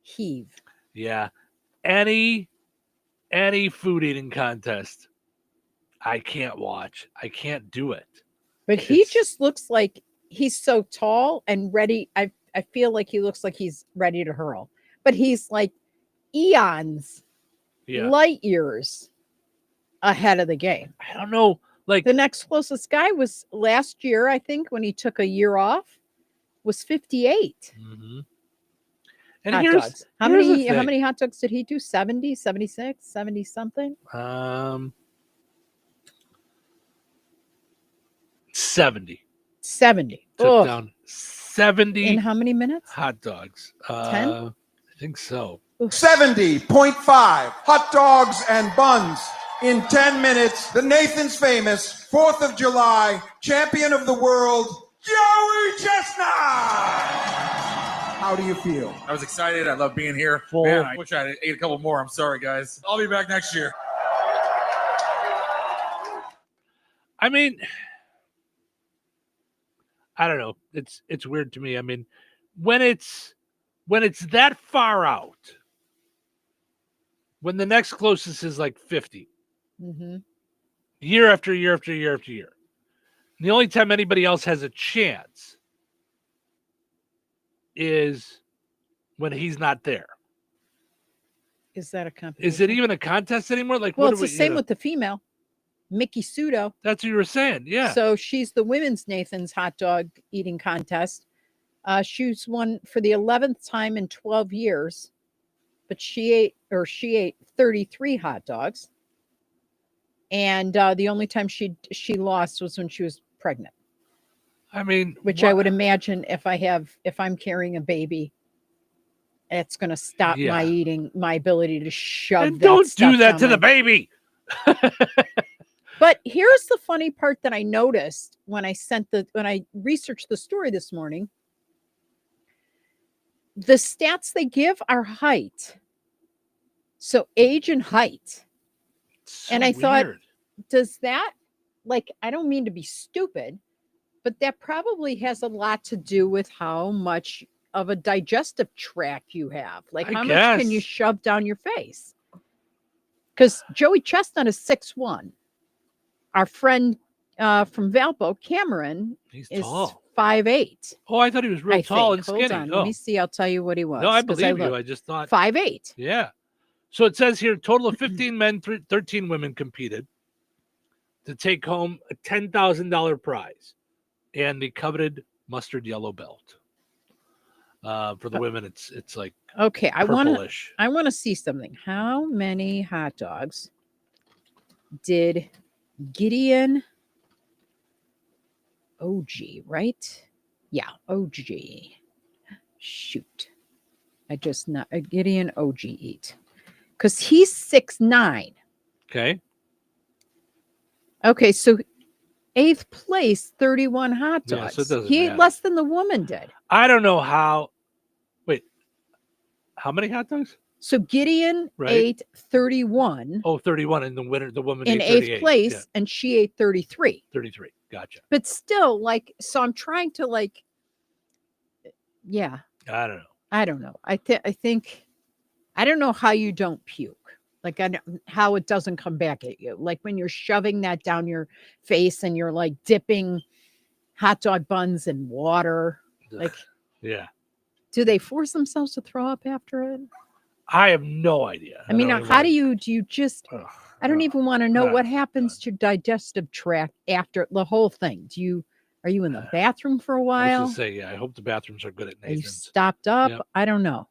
heave. Yeah. Any food eating contest, I can't watch. I can't do it. But he just looks like he's so tall and ready. I feel like he looks like he's ready to hurl. But he's like eons, light years ahead of the game. I don't know. Like the next closest guy was last year, I think, when he took a year off, was 58. Mm-hmm. And hot here's, dogs. How many hot dogs did he do? 70, 76, 70 something? 70. 70. Took down 70 in how many minutes? Hot dogs. 10? I think so. 70.5 hot dogs and buns in 10 minutes. The Nathan's famous 4th of July champion of the world, Joey Chestnut! How do you feel? I was excited. I love being here. Man, I wish I had ate a couple more. I'm sorry, guys. I'll be back next year. I mean, I don't know. It's weird to me. I mean, when it's that far out, when the next closest is like 50, year after year after year after year, the only time anybody else has a chance is when he's not there. Is that a competition? Is it even a contest anymore? Like, well, it's the same with the female, Mickey Sudo. That's what you were saying, yeah. So she's the women's Nathan's hot dog eating contest. She's won for the 11th time in 12 years, but she ate 33 hot dogs. And the only time she lost was when she was pregnant. I mean, which I would imagine if I'm carrying a baby, it's going to stop my ability to shove. And don't do that to the baby. But here's the funny part that I noticed when I researched the story this morning. The stats they give are height. So age and height. And I thought, does that, like, I don't mean to be stupid, but that probably has a lot to do with how much of a digestive tract you have. Like, how much can you shove down your face? Because Joey Chestnut is 6'1". Our friend from Valpo, Cameron, is tall. 5'8". Oh, I thought he was real tall and skinny. Hold on, let me see. I'll tell you what he was. No, I believe you. I just thought 5'8". Yeah. So it says here, total of 15 men, 13 women competed to take home a $10,000 prize and the coveted mustard yellow belt. For the women, it's like okay. purplish. I want to see something. How many hot dogs did Gideon OG, right? Yeah, OG. Shoot. Gideon OG eat. Because he's 6'9". Okay. Okay, so 8th place, 31 hot dogs. Yeah, so it doesn't he ate matter. less than the woman did. I don't know how. Wait, how many hot dogs? So Gideon ate 31. Oh, 31, and the woman in ate 8th place, and she ate 33. 33, gotcha. But still, like, so I'm trying to, like, yeah. I don't know. I don't know. I think, I don't know how you don't puke. Like, how it doesn't come back at you. Like when you're shoving that down your face and you're like dipping hot dog buns in water. Like, yeah. Do they force themselves to throw up after it? I have no idea. I mean, how do you just, I don't even want to know what happens to digestive tract after the whole thing. Are you in the bathroom for a I while? was going to say, I hope the bathrooms are good at Are you Nathan's. stopped up? Yep. I don't know.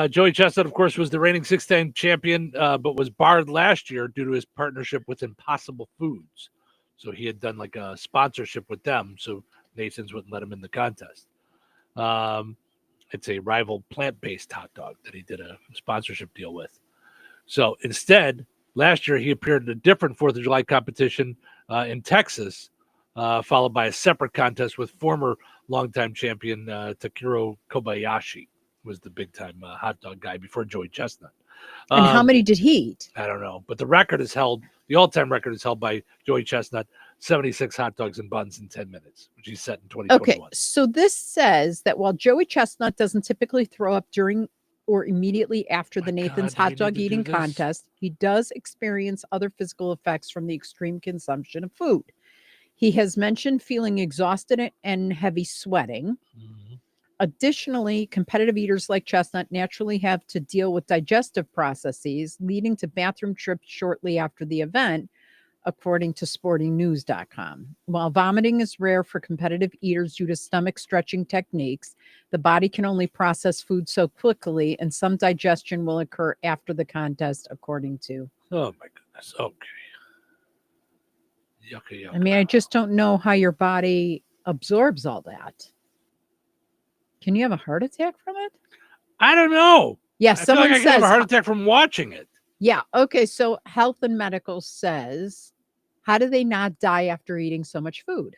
Joey Chestnut, of course, was the reigning 6-time champion, but was barred last year due to his partnership with Impossible Foods. So he had done like a sponsorship with them, so Nathan's wouldn't let him in the contest. It's a rival plant-based hot dog that he did a sponsorship deal with. So instead, last year he appeared in a different 4th of July competition in Texas, followed by a separate contest with former longtime champion Takiro Kobayashi, who was the big-time hot dog guy before Joey Chestnut. And how many did he eat? I don't know, but the all-time record is held by Joey Chestnut, 76 hot dogs and buns in 10 minutes, which he set in 2021. Okay, so this says that while Joey Chestnut doesn't typically throw up during or immediately after the Nathan's hot dog eating contest, he does experience other physical effects from the extreme consumption of food. He has mentioned feeling exhausted and heavy sweating. Additionally, competitive eaters like Chestnut naturally have to deal with digestive processes, leading to bathroom trips shortly after the event, according to sportingnews.com. While vomiting is rare for competitive eaters due to stomach stretching techniques, the body can only process food so quickly, and some digestion will occur after the contest, according to. Oh, my goodness. Okay. Yucky. I mean, I just don't know how your body absorbs all that. Can you have a heart attack from it? I don't know. Yeah, I someone feel like I says can have a heart attack from watching it. Yeah. Okay. So Health and Medical says, how do they not die after eating so much food?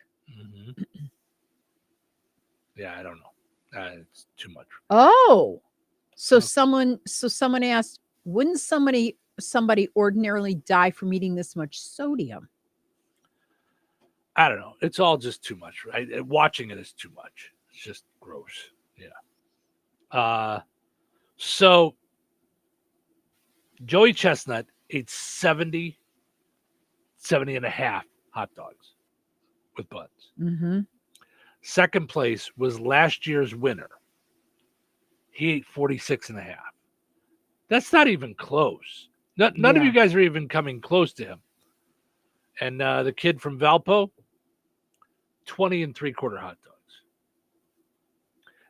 Yeah, I don't know. It's too much. Oh, so someone asked, wouldn't somebody ordinarily die from eating this much sodium? I don't know. It's all just too much, right? Watching it is too much. It's just gross. Yeah. So Joey Chestnut ate 70 and a half hot dogs with buns. Mm-hmm. Second place was last year's winner. He ate 46 and a half. That's not even close. None of you guys are even coming close to him. And the kid from Valpo, 20 and 3/4 hot dogs.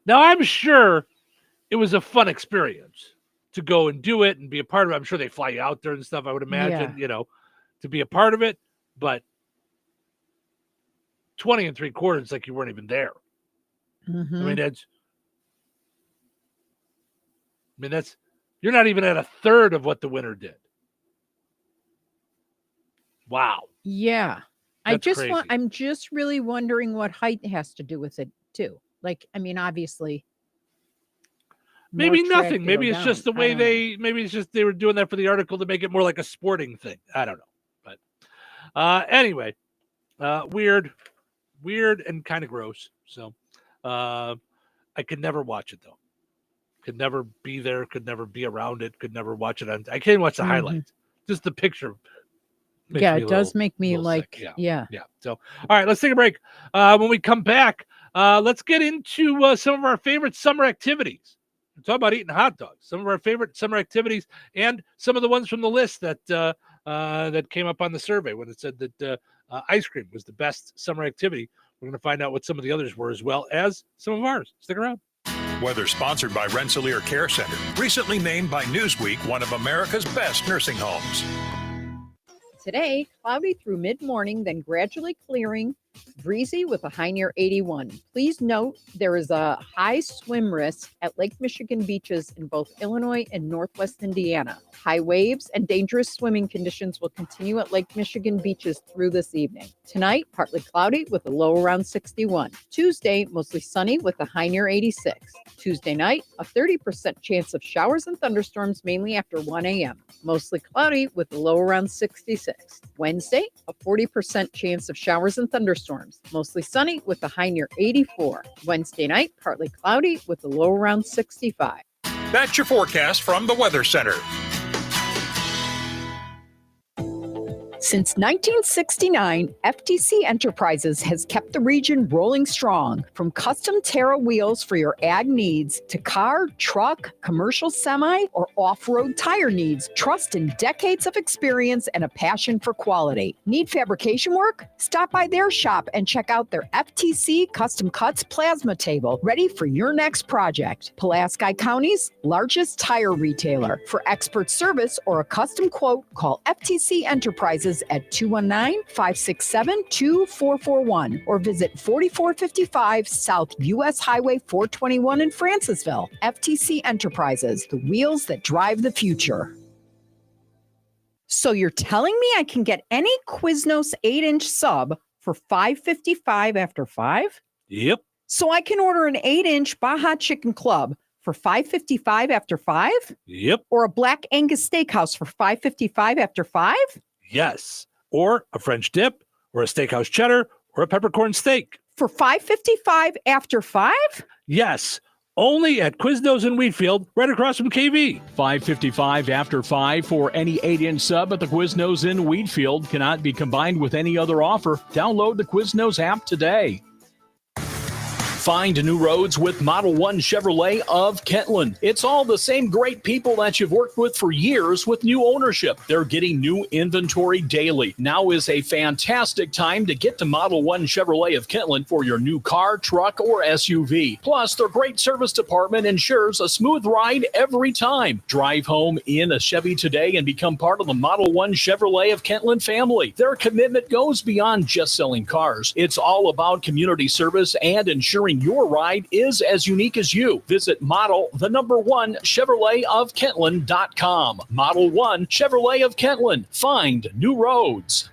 Now, I'm sure it was a fun experience to go and do it and be a part of it. I'm sure they fly you out there and stuff, I would imagine, to be a part of it. But 20 and 3/4, it's like you weren't even there. Mm-hmm. I mean, that's you're not even at a third of what the winner did. Wow. Yeah. That's I'm just really wondering what height has to do with it too. Like, I mean, obviously. Maybe nothing. Maybe it's just the way maybe it's just they were doing that for the article to make it more like a sporting thing. I don't know. But anyway, weird and kind of gross. So I could never watch it though. Could never be there, could never be around it, could never watch it. I can't watch the highlights. Just the picture. It does make me like, yeah. So, all right, let's take a break. When we come back, let's get into some of our favorite summer activities. We're talking about eating hot dogs, some of our favorite summer activities, and some of the ones from the list that that came up on the survey when it said that ice cream was the best summer activity. We're going to find out what some of the others were as well as some of ours. Stick around. Weather sponsored by Rensselaer Care Center, recently named by Newsweek one of America's best nursing homes. Today, cloudy through mid-morning, then gradually clearing, breezy with a high near 81. Please note there is a high swim risk at Lake Michigan beaches in both Illinois and Northwest Indiana. High waves and dangerous swimming conditions will continue at Lake Michigan beaches through this evening. Tonight, partly cloudy with a low around 61. Tuesday, mostly sunny with a high near 86. Tuesday night, a 30% chance of showers and thunderstorms mainly after 1 a.m. Mostly cloudy with a low around 66. Wednesday, a 40% chance of showers and thunderstorms. Mostly sunny with a high near 84. Wednesday night, partly cloudy with a low around 65. That's your forecast from the Weather Center. Since 1969, FTC Enterprises has kept the region rolling strong. From custom Terra wheels for your ag needs to car, truck, commercial semi, or off-road tire needs, trust in decades of experience and a passion for quality. Need fabrication work? Stop by their shop and check out their FTC Custom Cuts plasma table, ready for your next project. Pulaski County's largest tire retailer. For expert service or a custom quote, call FTC Enterprises at 219-567-2441 or visit 4455 South US Highway 421 in Francisville. FTC Enterprises, the wheels that drive the future. So you're telling me I can get any Quiznos 8-inch sub for $5.55 after 5? Yep. So I can order an 8-inch Baja Chicken Club for $5.55 after 5? Yep. Or a Black Angus Steakhouse for $5.55 after 5? Yes. Or a French dip, or a steakhouse cheddar, or a peppercorn steak. For $5.55 after 5? Yes. Only at Quiznos in Wheatfield, right across from KV. $5.55 after 5 for any 8-inch sub at the Quiznos in Wheatfield. Cannot be combined with any other offer. Download the Quiznos app today. Find new roads with Model 1 Chevrolet of Kentland. It's all the same great people that you've worked with for years with new ownership. They're getting new inventory daily. Now is a fantastic time to get to Model 1 Chevrolet of Kentland for your new car, truck, or SUV. Plus, their great service department ensures a smooth ride every time. Drive home in a Chevy today and become part of the Model 1 Chevrolet of Kentland family. Their commitment goes beyond just selling cars. It's all about community service and ensuring your ride is as unique as you. Visit Model 1 Chevrolet of Kentland.com. Model 1 Chevrolet of Kentland. Find new roads.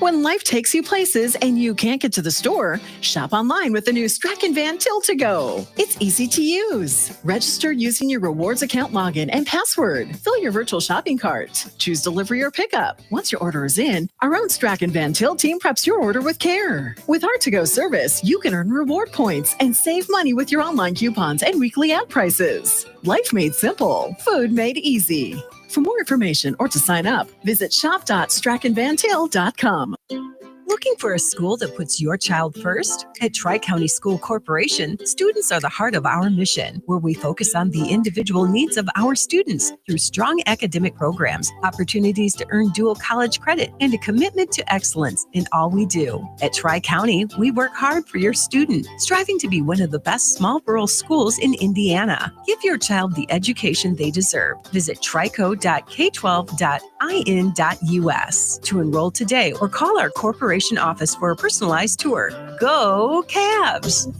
When life takes you places and you can't get to the store, shop online with the new Strachan Van Til to Go. It's easy to use. Register using your rewards account login and password. Fill your virtual shopping cart. Choose delivery or pickup. Once your order is in, our own Strachan Van Til team preps your order with care. With our to-go service, you can earn reward points and save money with your online coupons and weekly ad prices. Life made simple. Food made easy. For more information or to sign up, visit shop.strachanvantil.com. Looking for a school that puts your child first? At Tri-County School Corporation, students are the heart of our mission, where we focus on the individual needs of our students through strong academic programs, opportunities to earn dual college credit, and a commitment to excellence in all we do. At Tri-County, we work hard for your student, striving to be one of the best small rural schools in Indiana. Give your child the education they deserve. Visit trico.k12.in.us to enroll today or call our corporation office for a personalized tour. Go Cavs!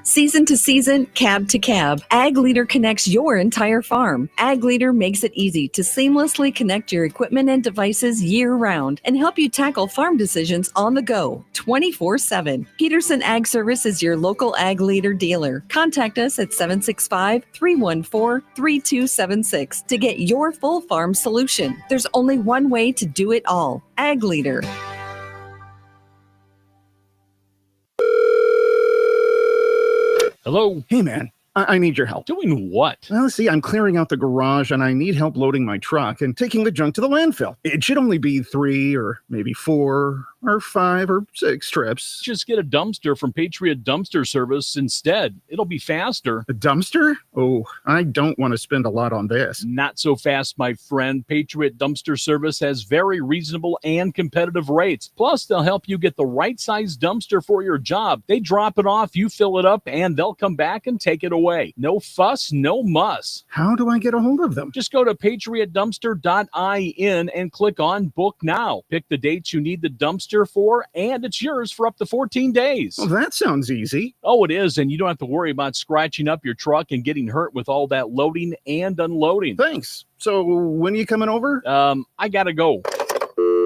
Season to season, cab to cab, Ag Leader connects your entire farm. Ag Leader makes it easy to seamlessly connect your equipment and devices year-round and help you tackle farm decisions on the go, 24/7. Peterson Ag Service is your local Ag Leader dealer. Contact us at 765-314-3276 to get your full farm solution. There's only one way to do it all. Ag Leader. Hello. Hey, man. I need your help. Doing what? Well, see, I'm clearing out the garage and I need help loading my truck and taking the junk to the landfill. It should only be 3 or maybe 4 or 5 or 6 trips. Just get a dumpster from Patriot Dumpster Service instead. It'll be faster. A dumpster? Oh, I don't want to spend a lot on this. Not so fast, my friend. Patriot Dumpster Service has very reasonable and competitive rates. Plus, they'll help you get the right size dumpster for your job. They drop it off, you fill it up, and they'll come back and take it away. No fuss, no muss. How do I get a hold of them? Just go to patriotdumpster.in and click on Book Now. Pick the dates you need the dumpster for, and it's yours for up to 14 days. Well, that sounds easy. Oh, it is, and you don't have to worry about scratching up your truck and getting hurt with all that loading and unloading. Thanks. So when are you coming over? I gotta go.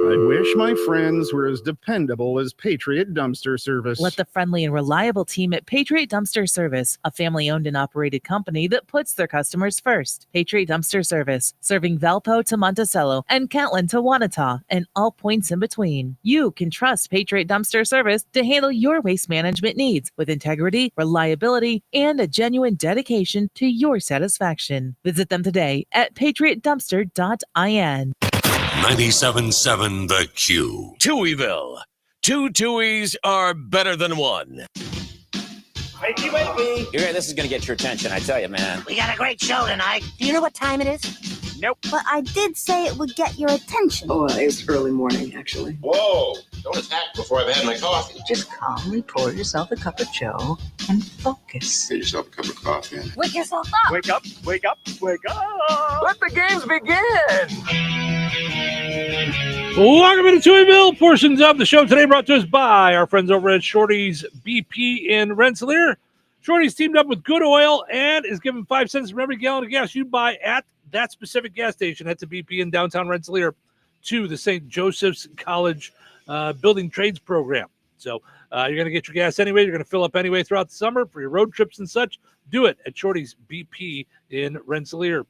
I wish my friends were as dependable as Patriot Dumpster Service. Let the friendly and reliable team at Patriot Dumpster Service, a family-owned and operated company that puts their customers first. Patriot Dumpster Service, serving Valpo to Monticello and Catlin to Wanata and all points in between. You can trust Patriot Dumpster Service to handle your waste management needs with integrity, reliability, and a genuine dedication to your satisfaction. Visit them today at patriotdumpster.in. 97.7 The Q. Touhyville. Two Tuohys are better than one. Wakey. This is going to get your attention, I tell you, man. We got a great show tonight. Do you know what time it is? Nope. But I did say it would get your attention. Oh, it's early morning, actually. Whoa, don't attack before I've had my coffee. Just calmly pour yourself a cup of joe and focus. Get yourself a cup of coffee. Wake yourself up. Wake up. Let the games begin. Welcome into Touhyville. Portions of the show today brought to us by our friends over at Shorty's BP in Rensselaer. Shorty's teamed up with Good Oil and is giving 5 cents from every gallon of gas you buy at that specific gas station. That's a BP in downtown Rensselaer to the St. Joseph's College Building Trades Program. So you're going to get your gas anyway. You're going to fill up anyway throughout the summer for your road trips and such. Do it at Shorty's BP in Rensselaer.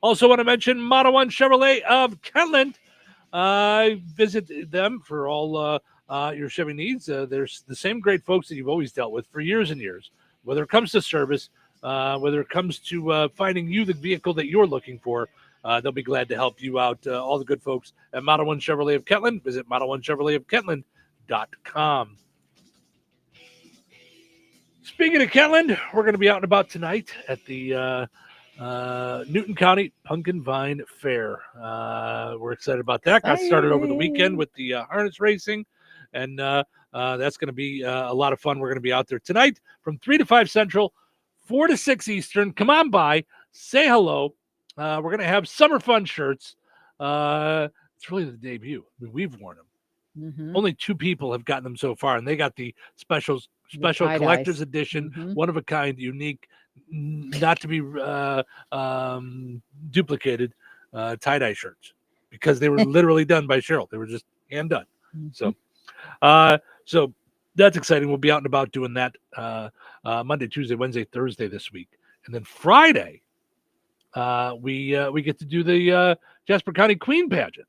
Also want to mention Model 1 Chevrolet of Kentland. Visit them for all your Chevy needs. There's the same great folks that you've always dealt with for years and years, whether it comes to service, whether it comes to finding you the vehicle that you're looking for. They'll be glad to help you out. All the good folks at Model 1 Chevrolet of Kentland. Visit model1chevroletofkentland.com. Speaking of Kentland, we're going to be out and about tonight at the Newton County Pumpkin Vine Fair. We're excited about that. Got started over the weekend with the harness racing, and that's going to be a lot of fun. We're going to be out there tonight from 3 to 5 Central, 4 to 6 Eastern. Come on by, say hello. We're going to have summer fun shirts. It's really the debut. I mean, we've worn them. Mm-hmm. Only 2 people have gotten them so far, and they got the special collector's edition, one of a kind, unique, not to be duplicated tie-dye shirts, because they were literally done by Cheryl. They were just hand done. So that's exciting. We'll be out and about doing that Monday, Tuesday, Wednesday, Thursday this week, and then Friday we get to do the Jasper County Queen Pageant.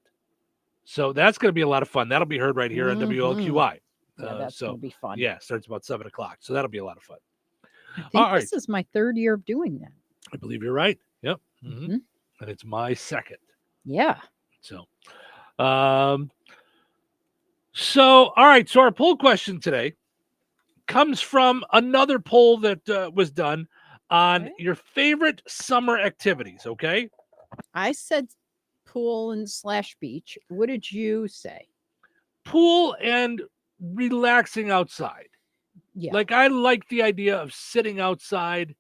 So that's going to be a lot of fun. That'll be heard right here on WLQI. That's going to be fun. Yeah, starts about 7 o'clock. So that'll be a lot of fun. I think this is my 3rd year of doing that. I believe you're right. Yep. Mm-hmm. And it's my 2nd. Yeah. So, all right. So our poll question today comes from another poll that was done on your favorite summer activities. Okay. I said pool and / beach. What did you say? Pool and relaxing outside. Yeah. Like, I like the idea of sitting outside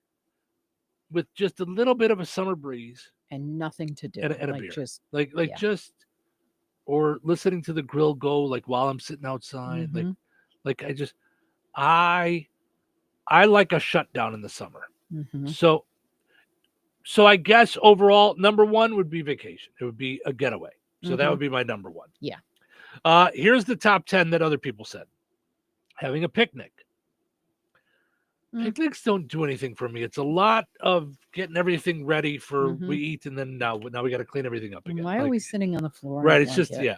with just a little bit of a summer breeze and nothing to do, and a like beer. just Or listening to the grill go, like, while I'm sitting outside. I like a shutdown in the summer. So I guess overall, number 1 would be vacation. It would be a getaway. So that would be my number 1. Yeah. Here's the top 10 that other people said. Having a picnic. Picnics don't do anything for me. It's a lot of getting everything ready for we eat, and then now we got to clean everything up again. Why are we sitting on the floor? Right. It's just, yeah.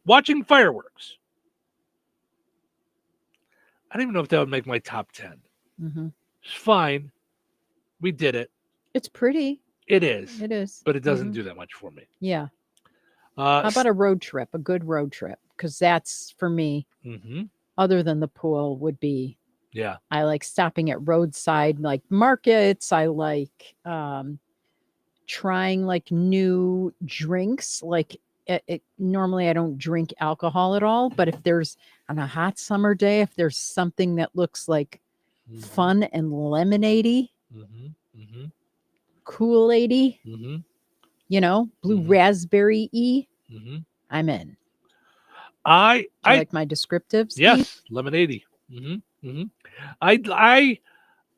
Watching fireworks. I don't even know if that would make my top 10. It's fine. We did it. It's pretty. It is. It is. But it doesn't do that much for me. Yeah. How about a road trip, a good road trip? Because that's, for me, other than the pool, would be, I like stopping at roadside, like markets. I like trying like new drinks. Like normally I don't drink alcohol at all, but if there's on a hot summer day, if there's something that looks like fun and lemonade-y, Kool-Aid-y, blue raspberry-y, I'm in. I like my descriptives. Yes, lemonade. I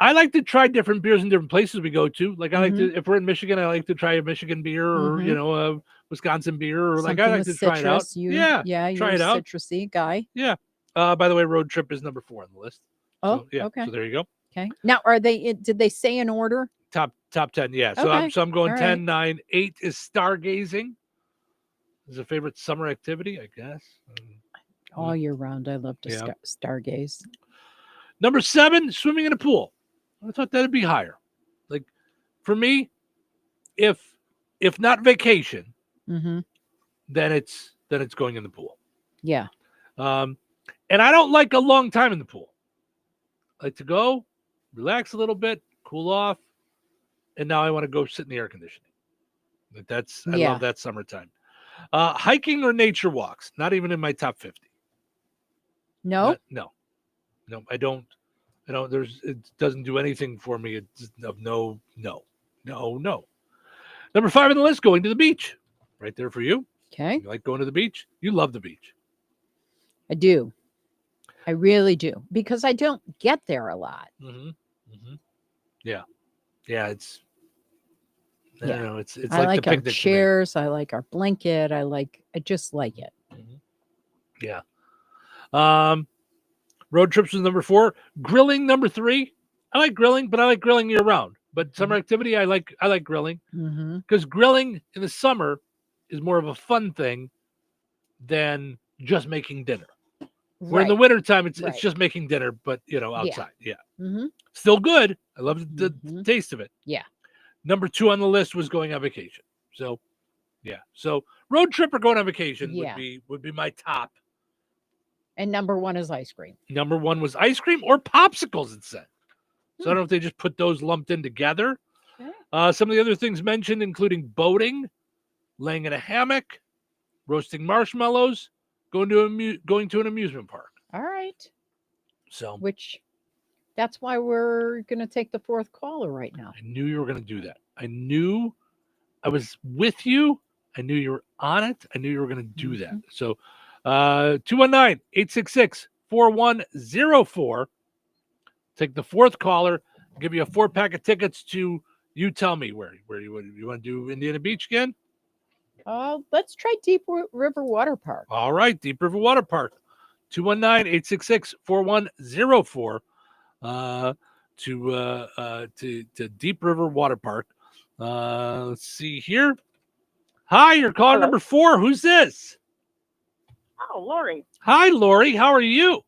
I like to try different beers in different places we go to. Like I like Mm-hmm. to, if we're in Michigan, I like to try a Michigan beer or a Wisconsin beer, or Something like I like with to citrus. try it out. Yeah, try you're it a out. citrusy guy. Yeah. By the way, Road Trip is number 4 on the list. Oh, so, yeah. okay. So there you go. Okay. Now, did they say in order? Top 10, yeah. So Okay. I'm going All 10, right. 9, 8 is stargazing. Is a favorite summer activity, I guess. All year round, I love to stargaze. Number 7, swimming in a pool. I thought that'd be higher. Like for me, if not vacation, Mm-hmm. then it's going in the pool. Yeah. And I don't like a long time in the pool. I like to go, relax a little bit, cool off, and now I want to go sit in the air conditioning. I love that summertime. Hiking or nature walks, not even in my top 50. No? No, I don't. It doesn't do anything for me. It's no. Number 5 on the list, going to the beach. Right there for you. Okay. You like going to the beach? You love the beach. I do. I really do. Because I don't get there a lot. Mm-hmm. Mm-hmm. Yeah. Yeah, it's I don't know, it's I like the our picnic chairs. I like our blanket. I just like it. Yeah. Road trips was number 4. Grilling, number 3. I like grilling, but I like grilling year round. But summer activity, I like grilling. Mm-hmm. Because grilling in the summer is more of a fun thing than just making dinner. Where in the wintertime, it's just making dinner, but outside. Yeah. Mm-hmm. Still good. I love the taste of it. Yeah. Number 2 on the list was going on vacation. So, yeah. So road trip or going on vacation would be my top. And number 1 is ice cream. Number 1 was ice cream or popsicles, it said. So I don't know if they just put those lumped in together. Okay. Some of the other things mentioned, including boating, laying in a hammock, roasting marshmallows, going to an amusement park. All right. So, that's why we're going to take the 4th caller right now. I knew you were going to do that. I knew I was with you. I knew you were on it. I knew you were going to do that. So, 219-866-4104. Take the 4th caller. Give you a 4-pack of tickets to. You tell me where you want to do Indiana Beach again? Let's try Deep River Water Park. All right, Deep River Water Park. 219-866-4104. To Deep River Water Park. Let's see here. Hi, you're calling number 4. Who's this? Oh, Lori. Hi, Lori. How are you?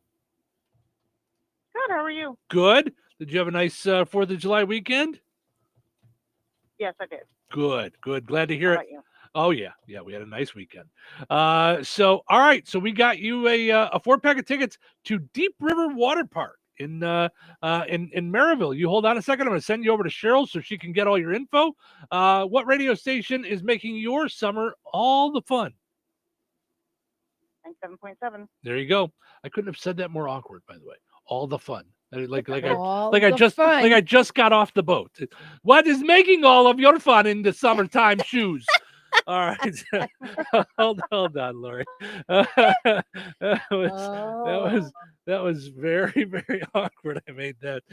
Good. How are you? Good. Did you have a nice 4th of July weekend? Yes, I did. Good. Glad to hear How it. about you? Oh, yeah. Yeah, we had a nice weekend. So, all right. So we got you a 4-pack of tickets to Deep River Water Park in Maryville. You hold on a second. I'm going to send you over to Cheryl so she can get all your info. What radio station is making your summer all the fun? 97.7. There you go. I couldn't have said that more awkward, by the way. All the fun. I just got off the boat. What is making all of your fun in the summertime shoes? All right. hold on, Lori. That was very, very awkward. I made that.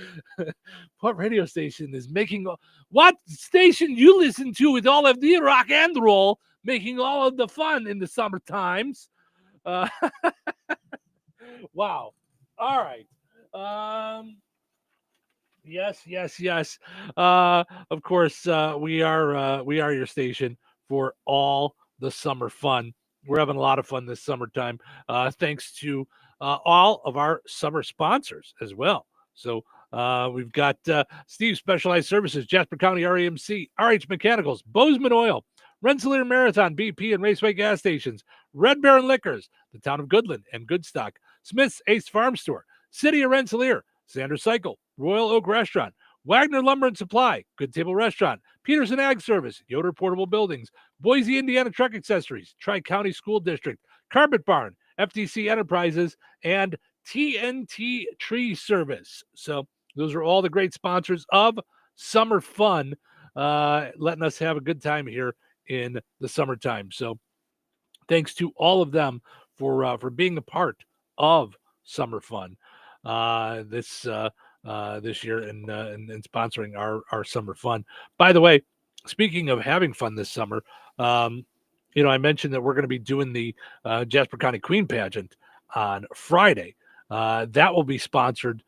What radio station is making what station you listen to with all of the rock and roll making all of the fun in the summer times? Wow. All right. Yes. Of course, we are your station for all the summer fun. We're having a lot of fun this summertime, thanks to all of our summer sponsors as well. So we've got Steve Specialized Services, Jasper County REMC, RH Mechanicals, Bozeman Oil, Rensselaer Marathon, BP and Raceway gas stations, Red Baron Liquors, the town of Goodland and Goodstock, Smith's Ace Farm Store, City of Rensselaer, Sanders Cycle, Royal Oak Restaurant, Wagner Lumber and Supply, Good Table Restaurant, Peterson Ag Service, Yoder Portable Buildings, Boise, Indiana Truck Accessories, Tri-County School District, Carpet Barn, FTC Enterprises, and TNT Tree Service. So those are all the great sponsors of Summer Fun, letting us have a good time here in the summertime. So thanks to all of them for being a part of Summer Fun. This this year and sponsoring our summer fun. By the way, speaking of having fun this summer, I mentioned that we're going to be doing the Jasper County Queen pageant on Friday. That will be sponsored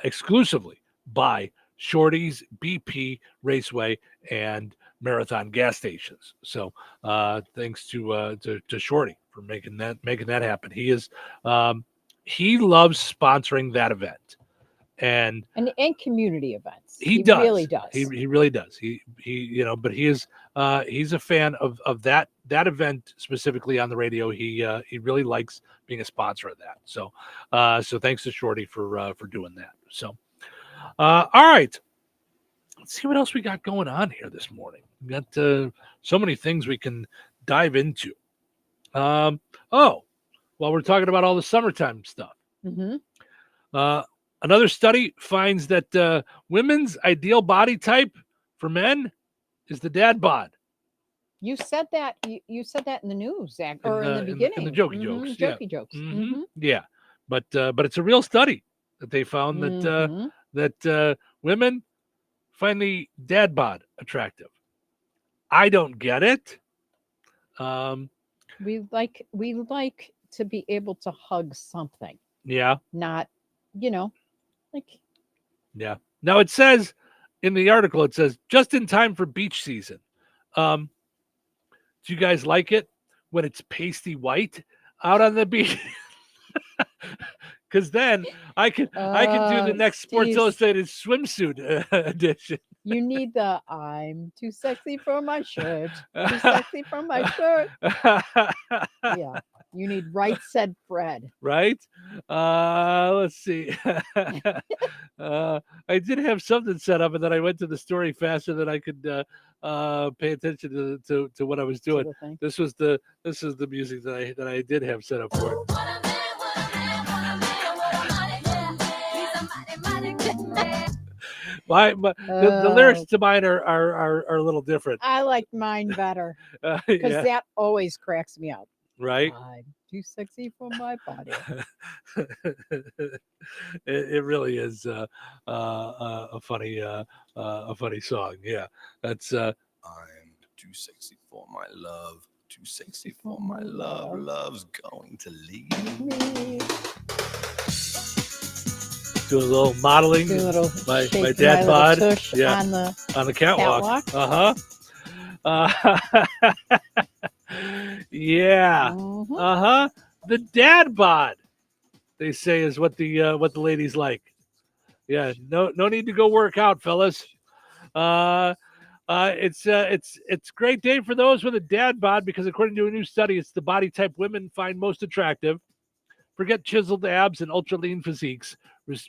exclusively by Shorty's, BP Raceway, and Marathon gas stations. So thanks to Shorty for making that happen. He loves sponsoring that event. And community events. He really does. He really does. But he is he's a fan of that event specifically on the radio. He really likes being a sponsor of that. So thanks to Shorty for doing that. So all right. Let's see what else we got going on here this morning. We got so many things we can dive into. While we're talking about all the summertime stuff. Mm-hmm. Another study finds that women's ideal body type for men is the dad bod. You said that. You said that in the news, Zach, or in the beginning. In the jokey jokes. Jokey jokes. Mm-hmm. Yeah, but it's a real study that they found that women find the dad bod attractive. I don't get it. We like to be able to hug something. Yeah. Not, Yeah. Now it says in the article, it says just in time for beach season. Do you guys like it when it's pasty white out on the beach? Because then I could do the next Sports Illustrated swimsuit edition. You need the I'm too sexy for my shirt. Too sexy for my shirt. Yeah. You need Right Said Fred. Right? Let's see. I did have something set up, and then I went to the story faster than I could pay attention to what I was doing. This is the music that I did have set up for it. The lyrics to mine are a little different. I like mine better because that always cracks me up. Right? I'm too sexy for my body. It really is a funny song. Yeah, that's. I'm too sexy for my love. Too sexy for my love. Love's going to leave me. Do a little modeling. My dad bod. Yeah. On the catwalk. Yeah. The dad bod, they say, is what the ladies like. Yeah. No need to go work out, fellas. It's a great day for those with a dad bod because according to a new study, it's the body type women find most attractive. Forget chiseled abs and ultra lean physiques.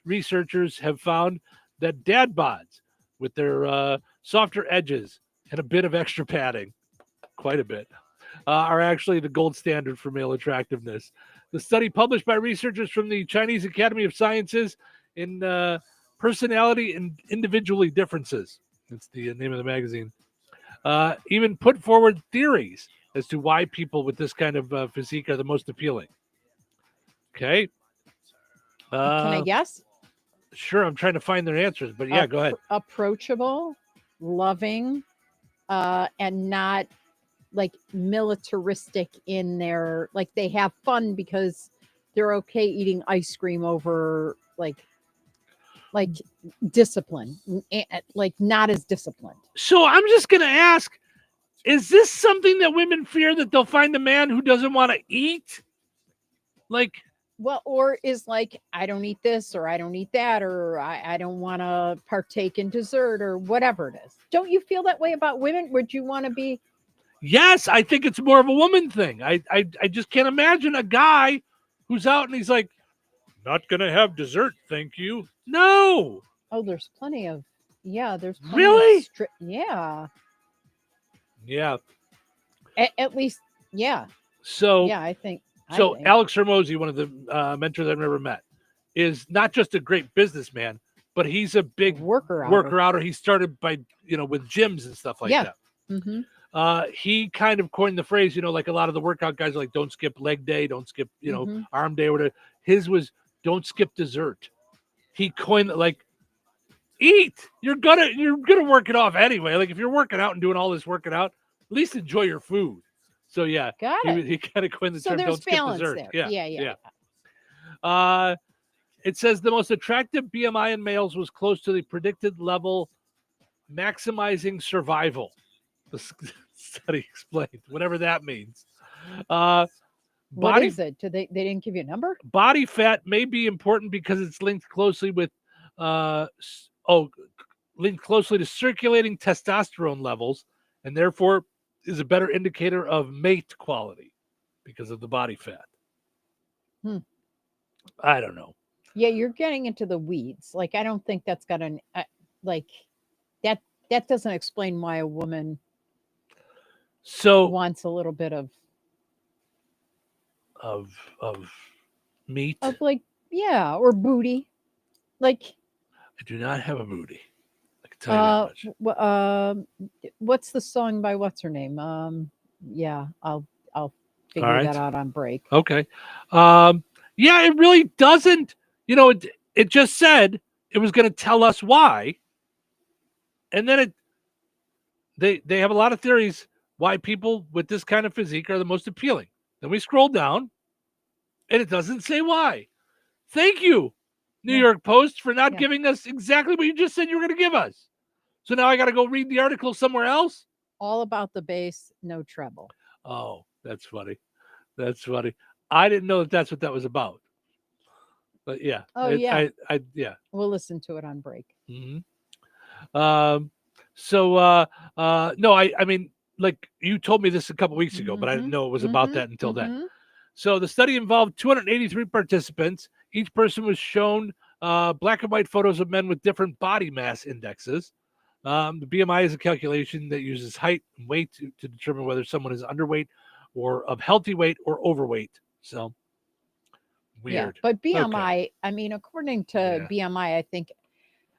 Researchers have found that dad bods with their softer edges and a bit of extra padding, quite a bit, are actually the gold standard for male attractiveness. The study published by researchers from the Chinese Academy of Sciences in Personality and Individually Differences. That's the name of the magazine. Even put forward theories as to why people with this kind of physique are the most appealing. Okay. Can I guess? Sure, I'm trying to find their answers, but yeah, go ahead. Approachable, loving, and not like militaristic in their, like they have fun because they're okay eating ice cream over like discipline, like not as disciplined. So I'm just going to ask, is this something that women fear, that they'll find a man who doesn't want to eat? Like, well, or is like, I don't eat this, or I don't eat that, or I don't want to partake in dessert, or whatever it is. Don't you feel that way about women? Would you want to be? Yes, I think it's more of a woman thing. I just can't imagine a guy who's out and he's like, not going to have dessert, thank you. No. Oh, there's plenty of, there's plenty really? Yeah. Yeah. At least, yeah. So, yeah, I think. Alex Hermosi, one of the mentors I've never met, is not just a great businessman, but he's a big worker outer. He started by, with gyms and stuff like that. Mm-hmm. He kind of coined the phrase, like a lot of the workout guys are like, don't skip leg day, don't skip, arm day, or whatever. His was, don't skip dessert. He coined it like, eat. You're gonna work it off anyway. Like if you're working out and doing all this working out, at least enjoy your food. So yeah, he kind of coined the term "don't skip dessert." There. Yeah. It says the most attractive BMI in males was close to the predicted level, maximizing survival. The study explained, whatever that means. What is it? They didn't give you a number? Body fat may be important because it's linked closely with linked closely to circulating testosterone levels, and therefore is a better indicator of mate quality because of the body fat. I don't know. Yeah, you're getting into the weeds. Like, I don't think that's got an like that doesn't explain why a woman wants a little bit of meat. Of like, yeah, or booty. Like, I do not have a booty. I can tell you that much. What's the song by what's her name? Yeah, I'll figure that out on break. Okay. Yeah, it really doesn't. You know, it just said it was going to tell us why, and then they have a lot of theories why people with this kind of physique are the most appealing. Then we scroll down, and it doesn't say why. Thank you, New York Post, for not giving us exactly what you just said you were going to give us. So now I got to go read the article somewhere else. All about the bass, no treble. Oh, that's funny. That's funny. I didn't know that's what that was about. But yeah. Oh, yeah. Yeah. We'll listen to it on break. Mm-hmm. No, I mean, like you told me this a couple weeks ago, but I didn't know it was about that until then. So the study involved 283 participants. Each person was shown black and white photos of men with different body mass indexes. The BMI is a calculation that uses height and weight to determine whether someone is underweight or of healthy weight or overweight. So weird. Yeah, but BMI, I mean, according to BMI, I think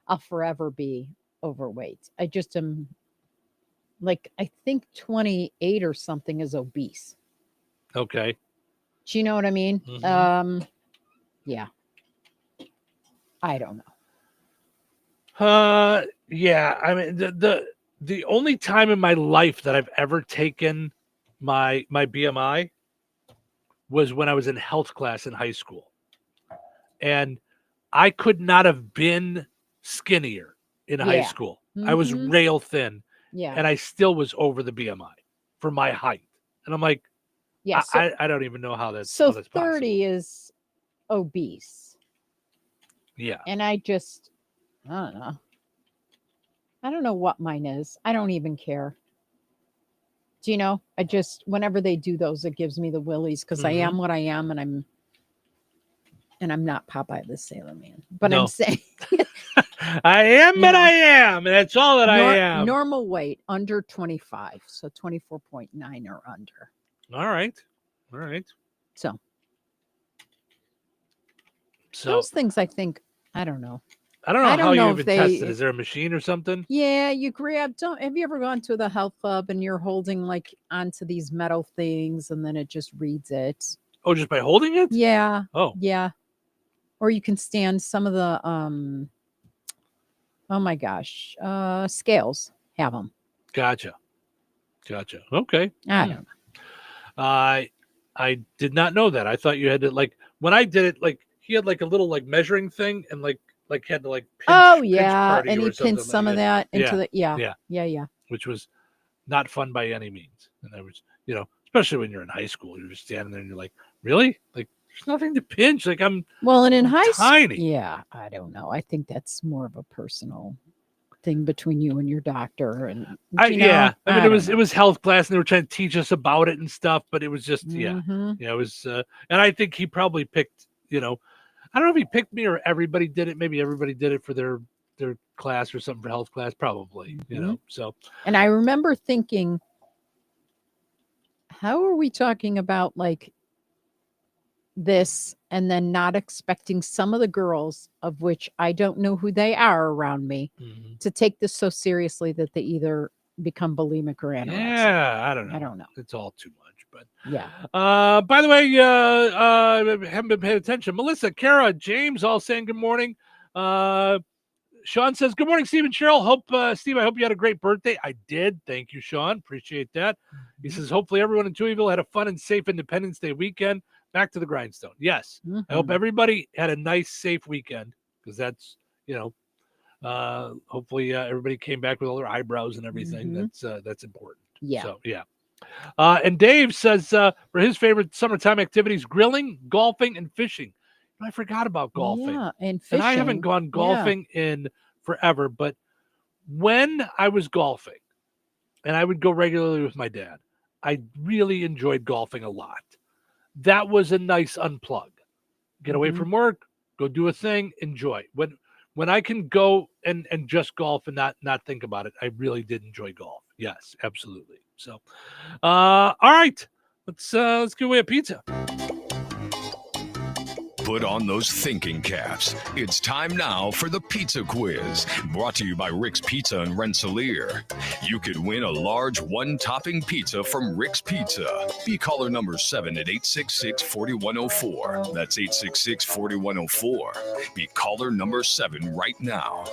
I'll forever be overweight. I just am like, I think 28 or something is obese. Okay. Do you know what I mean? Yeah. I don't know. Yeah. I mean, the only time in my life that I've ever taken my BMI was when I was in health class in high school. And I could not have been skinnier in high school. I was rail thin. Yeah. And I still was over the BMI for my height. And I'm like, yeah, so, I don't even know how that's so how that's 30 possible. Is obese. Yeah. And I don't know. I don't know what mine is. I don't even care. Do you know? I just, whenever they do those, it gives me the willies because I am what I am, and I'm not Popeye the Sailor Man. But I'm saying I am what I am, and that's all that I am. Normal weight under 25, so 24.9 or under. All right. So those things, I think, I don't know. I don't know how you even test it. Is there a machine or something? Yeah, you grab. Have you ever gone to the health club and you're holding like onto these metal things and then it just reads it? Oh, just by holding it? Yeah. Oh, yeah. Or you can stand some of the oh my gosh, scales have them. Gotcha. Okay. I don't know. I did not know that. I thought you had to, like, when I did it, like he had like a little like measuring thing and like had to like pinch and he pinned some of that into the yeah, which was not fun by any means. And I was, especially when you're in high school, you're just standing there and you're like, really? Like there's nothing to pinch. Like I'm in high school. Tiny. Yeah, I don't know. I think that's more of a personal thing between you and your doctor. And I mean it was health class and they were trying to teach us about it and stuff, but it was just it was and I think he probably picked, I don't know if he picked me or everybody did it. Maybe everybody did it for their class or something for health class, probably, so. And I remember thinking, how are we talking about like this and then not expecting some of the girls, of which I don't know who they are around me, to take this so seriously that they either become bulimic or anorexic. Yeah, I don't know. It's all too much. But yeah. By the way, haven't been paying attention. Melissa, Kara, James, all saying good morning. Sean says, good morning, Steve and Cheryl. Steve, I hope you had a great birthday. I did. Thank you, Sean. Appreciate that. He says, hopefully everyone in Touhyville had a fun and safe Independence Day weekend. Back to the grindstone. Yes. I hope everybody had a nice, safe weekend, because that's, hopefully everybody came back with all their eyebrows and everything. That's important. Yeah. So, yeah. And Dave says for his favorite summertime activities, grilling, golfing, and fishing. I forgot about golfing. Yeah, and fishing. And I haven't gone golfing in forever, but when I was golfing, and I would go regularly with my dad, I really enjoyed golfing a lot. That was a nice unplug. Get away from work, go do a thing, enjoy. When I can go and just golf and not think about it, I really did enjoy golf. Yes, absolutely. So, all right, let's give away a pizza. Put on those thinking caps. It's time now for the Pizza Quiz, brought to you by Rick's Pizza in Rensselaer. You could win a large one-topping pizza from Rick's Pizza. Be caller number 7 at 866-4104. That's 866-4104. Be caller number 7 right now.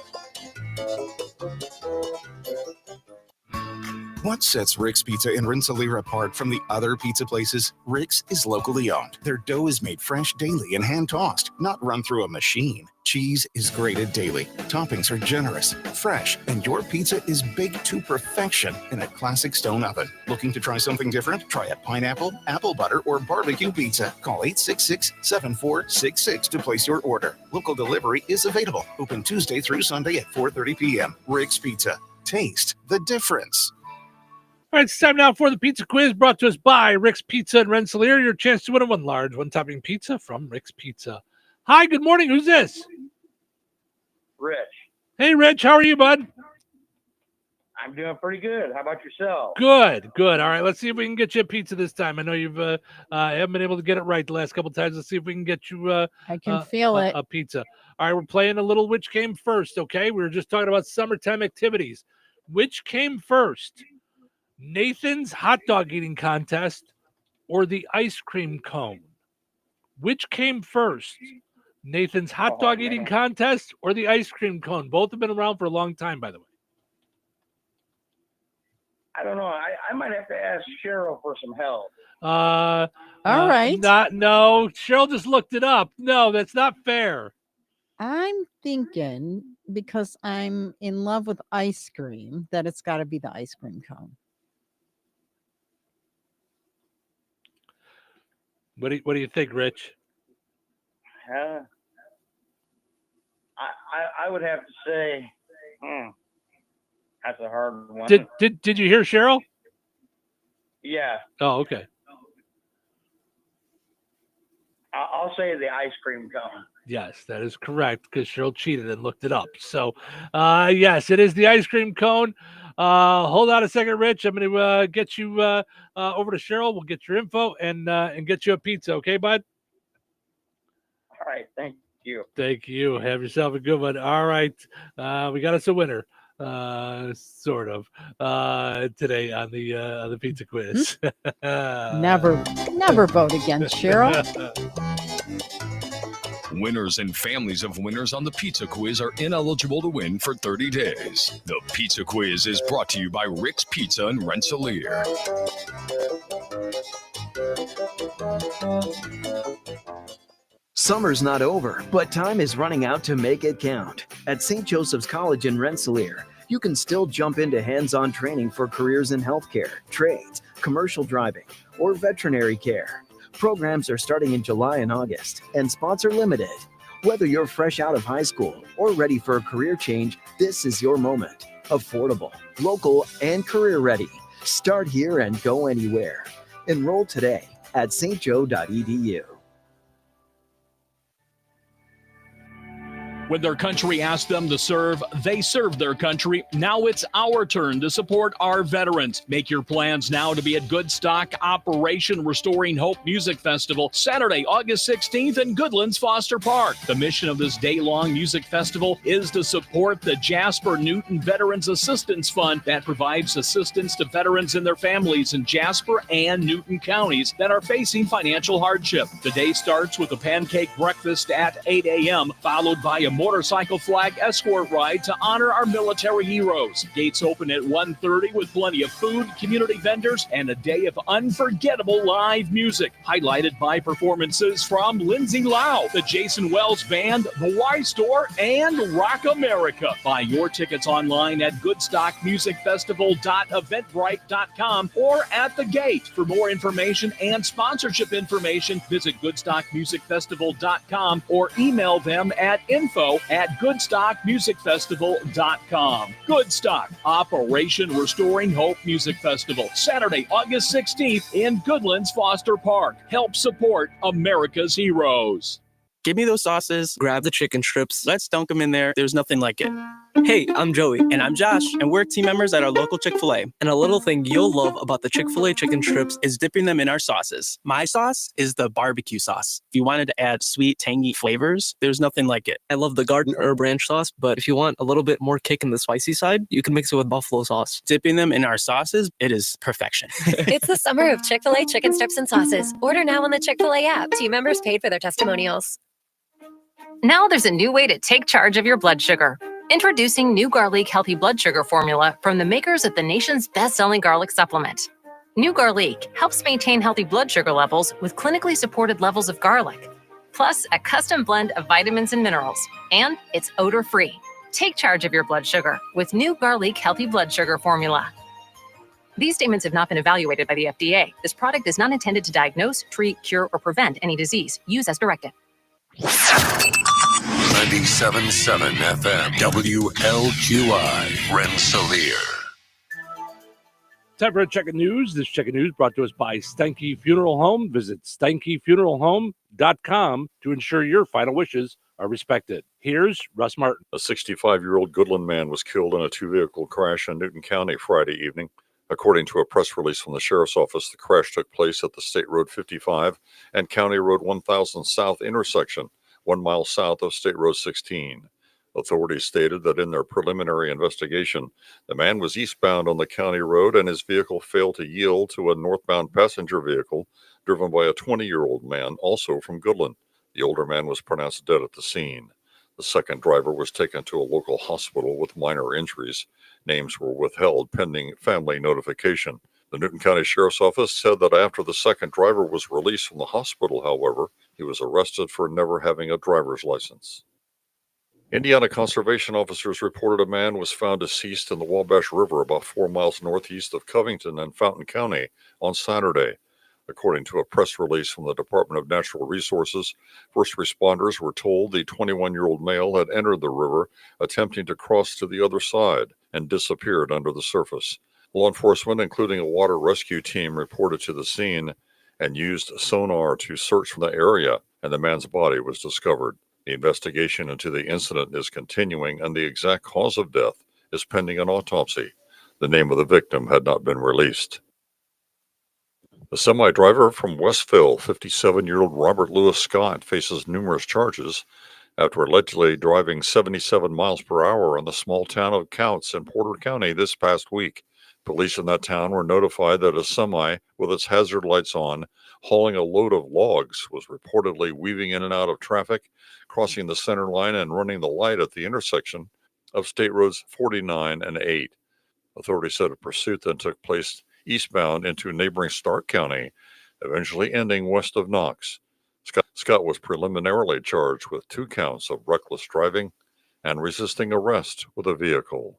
What sets Rick's Pizza in Rensselaer apart from the other pizza places? Rick's is locally owned. Their dough is made fresh daily and hand-tossed, not run through a machine. Cheese is grated daily. Toppings are generous, fresh, and your pizza is baked to perfection in a classic stone oven. Looking to try something different? Try a pineapple, apple butter, or barbecue pizza. Call 866-7466 to place your order. Local delivery is available. Open Tuesday through Sunday at 4:30 p.m. Rick's Pizza. Taste the difference. All right, it's time now for the Pizza Quiz, brought to us by Rick's Pizza in Rensselaer. Your chance to win a one large, one-topping pizza from Rick's Pizza. Hi, good morning. Who's this? Rich. Hey, Rich. How are you, bud? I'm doing pretty good. How about yourself? Good. All right, let's see if we can get you a pizza this time. I know you've haven't been able to get it right the last couple of times. Let's see if we can get you I can feel it. A pizza. All right, we're playing a little which came first, okay? We were just talking about summertime activities. Which came first? Nathan's hot dog eating contest or the ice cream cone? Which came first? Nathan's hot dog eating contest or the ice cream cone? Both have been around for a long time, by the way. I don't know. I might have to ask Cheryl for some help. All right. No, Cheryl just looked it up. No, that's not fair. I'm thinking, because I'm in love with ice cream, that it's got to be the ice cream cone. What do you think, Rich? I would have to say, that's a hard one. Did you hear Cheryl? Yeah. Oh, okay. I'll say the ice cream cone. Yes, that is correct, because Cheryl cheated and looked it up. So, yes, it is the ice cream cone. Hold on a second, Rich. I'm going to get you over to Cheryl. We'll get your info and get you a pizza. Okay, bud? All right. Thank you. Thank you. Have yourself a good one. All right. We got us a winner, sort of, today on the pizza quiz. Never vote against Cheryl. Winners and families of winners on the Pizza Quiz are ineligible to win for 30 days. The Pizza Quiz is brought to you by Rick's Pizza in Rensselaer. Summer's not over, but time is running out to make it count. At St. Joseph's College in Rensselaer, you can still jump into hands-on training for careers in healthcare, trades, commercial driving, or veterinary care. Programs are starting in July and August, and spots are limited. Whether you're fresh out of high school or ready for a career change, this is your moment. Affordable, local, and career ready. Start here and go anywhere. Enroll today at stjoe.edu. When their country asked them to serve, they served their country. Now it's our turn to support our veterans. Make your plans now to be at Goodstock Operation Restoring Hope Music Festival, Saturday, August 16th in Goodlands Foster Park. The mission of this day-long music festival is to support the Jasper Newton Veterans Assistance Fund that provides assistance to veterans and their families in Jasper and Newton counties that are facing financial hardship. The day starts with a pancake breakfast at 8 a.m., followed by a motorcycle flag escort ride to honor our military heroes. Gates open at 1:30 with plenty of food, community vendors, and a day of unforgettable live music, highlighted by performances from Lindsay Lau, the Jason Wells Band, the Y Store, and Rock America. Buy your tickets online at goodstockmusicfestival.eventbrite.com or at the gate. For more information and sponsorship information, visit goodstockmusicfestival.com or email them at info@goodstockmusicfestival.com. Goodstock, Operation Restoring Hope Music Festival, Saturday, August 16th in Goodlands Foster Park. Help support America's heroes. Give me those sauces, grab the chicken strips, let's dunk them in there. There's nothing like it. Hey, I'm Joey. And I'm Josh. And we're team members at our local Chick-fil-A. And a little thing you'll love about the Chick-fil-A chicken strips is dipping them in our sauces. My sauce is the barbecue sauce. If you wanted to add sweet, tangy flavors, there's nothing like it. I love the garden herb ranch sauce, but if you want a little bit more kick in the spicy side, you can mix it with buffalo sauce. Dipping them in our sauces, it is perfection. It's the summer of Chick-fil-A chicken strips and sauces. Order now on the Chick-fil-A app. Team members paid for their testimonials. Now there's a new way to take charge of your blood sugar. Introducing New Garlic Healthy Blood Sugar Formula from the makers of the nation's best-selling garlic supplement. New Garlic helps maintain healthy blood sugar levels with clinically supported levels of garlic, plus a custom blend of vitamins and minerals, and it's odor-free. Take charge of your blood sugar with New Garlic Healthy Blood Sugar Formula. These statements have not been evaluated by the FDA. This product is not intended to diagnose, treat, cure, or prevent any disease. Use as directed. 97.7 FM WLQI Rensselaer. Time for a check of news. This check of news brought to us by Steinke Funeral Home. Visit SteinkeFuneralHome.com to ensure your final wishes are respected. Here's Russ Martin. A 65-year-old Goodland man was killed in a two-vehicle crash in Newton County Friday evening. According to a press release from the Sheriff's Office, the crash took place at the State Road 55 and County Road 1000 South intersection, 1 mile south of State Road 16. Authorities stated that in their preliminary investigation, the man was eastbound on the county road and his vehicle failed to yield to a northbound passenger vehicle driven by a 20-year-old man, also from Goodland. The older man was pronounced dead at the scene. The second driver was taken to a local hospital with minor injuries. Names were withheld pending family notification. The Newton County Sheriff's Office said that after the second driver was released from the hospital, however, he was arrested for never having a driver's license. Indiana conservation officers reported a man was found deceased in the Wabash River about 4 miles northeast of Covington and Fountain County on Saturday. According to a press release from the Department of Natural Resources, first responders were told the 21-year-old male had entered the river, attempting to cross to the other side, and disappeared under the surface. Law enforcement, including a water rescue team, reported to the scene and used sonar to search for the area, and the man's body was discovered. The investigation into the incident is continuing, and the exact cause of death is pending an autopsy. The name of the victim had not been released. The semi-driver from Westville, 57-year-old Robert Louis Scott, faces numerous charges after allegedly driving 77 miles per hour in the small town of Coutts in Porter County this past week. Police in that town were notified that a semi with its hazard lights on, hauling a load of logs, was reportedly weaving in and out of traffic, crossing the center line and running the light at the intersection of State Roads 49 and 8. Authorities said a pursuit then took place eastbound into neighboring Stark County, eventually ending west of Knox. Scott was preliminarily charged with 2 counts of reckless driving and resisting arrest with a vehicle.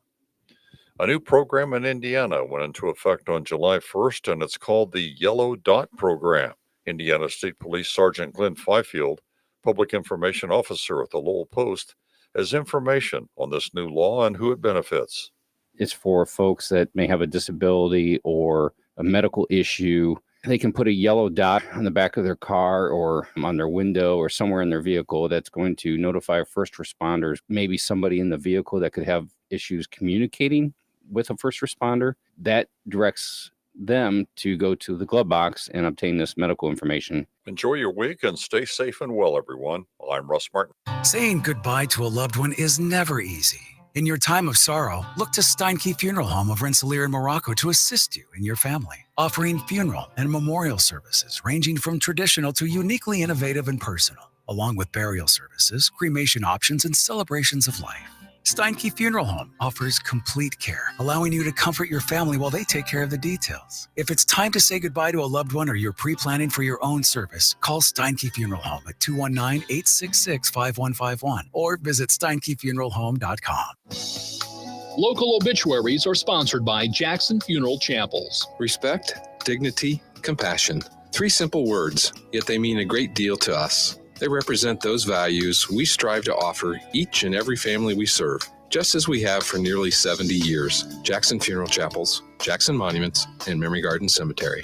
A new program in Indiana went into effect on July 1st, and it's called the Yellow Dot Program. Indiana State Police Sergeant Glenn Fifield, Public Information Officer at the Lowell Post, has information on this new law and who it benefits. It's for folks that may have a disability or a medical issue. They can put a yellow dot on the back of their car or on their window or somewhere in their vehicle that's going to notify first responders, maybe somebody in the vehicle that could have issues communicating with a first responder. That directs them to go to the glove box and obtain this medical information. Enjoy your week and stay safe and well, everyone. I'm Russ Martin. Saying goodbye to a loved one is never easy. In your time of sorrow, look to Steinke Funeral Home of Rensselaer and Morocco to assist you and your family, offering funeral and memorial services ranging from traditional to uniquely innovative and personal. along with burial services, cremation options, and celebrations of life. Steinke Funeral Home offers complete care, allowing you to comfort your family while they take care of the details. If it's time to say goodbye to a loved one or you're pre-planning for your own service, call Steinke Funeral Home at 219-866-5151 or visit steinkefuneralhome.com. Local obituaries are sponsored by Jackson Funeral Chapels. Respect, dignity, compassion. 3 simple words, yet they mean a great deal to us. They represent those values we strive to offer each and every family we serve, just as we have for nearly 70 years. Jackson Funeral Chapels, Jackson Monuments, and Memory Garden Cemetery.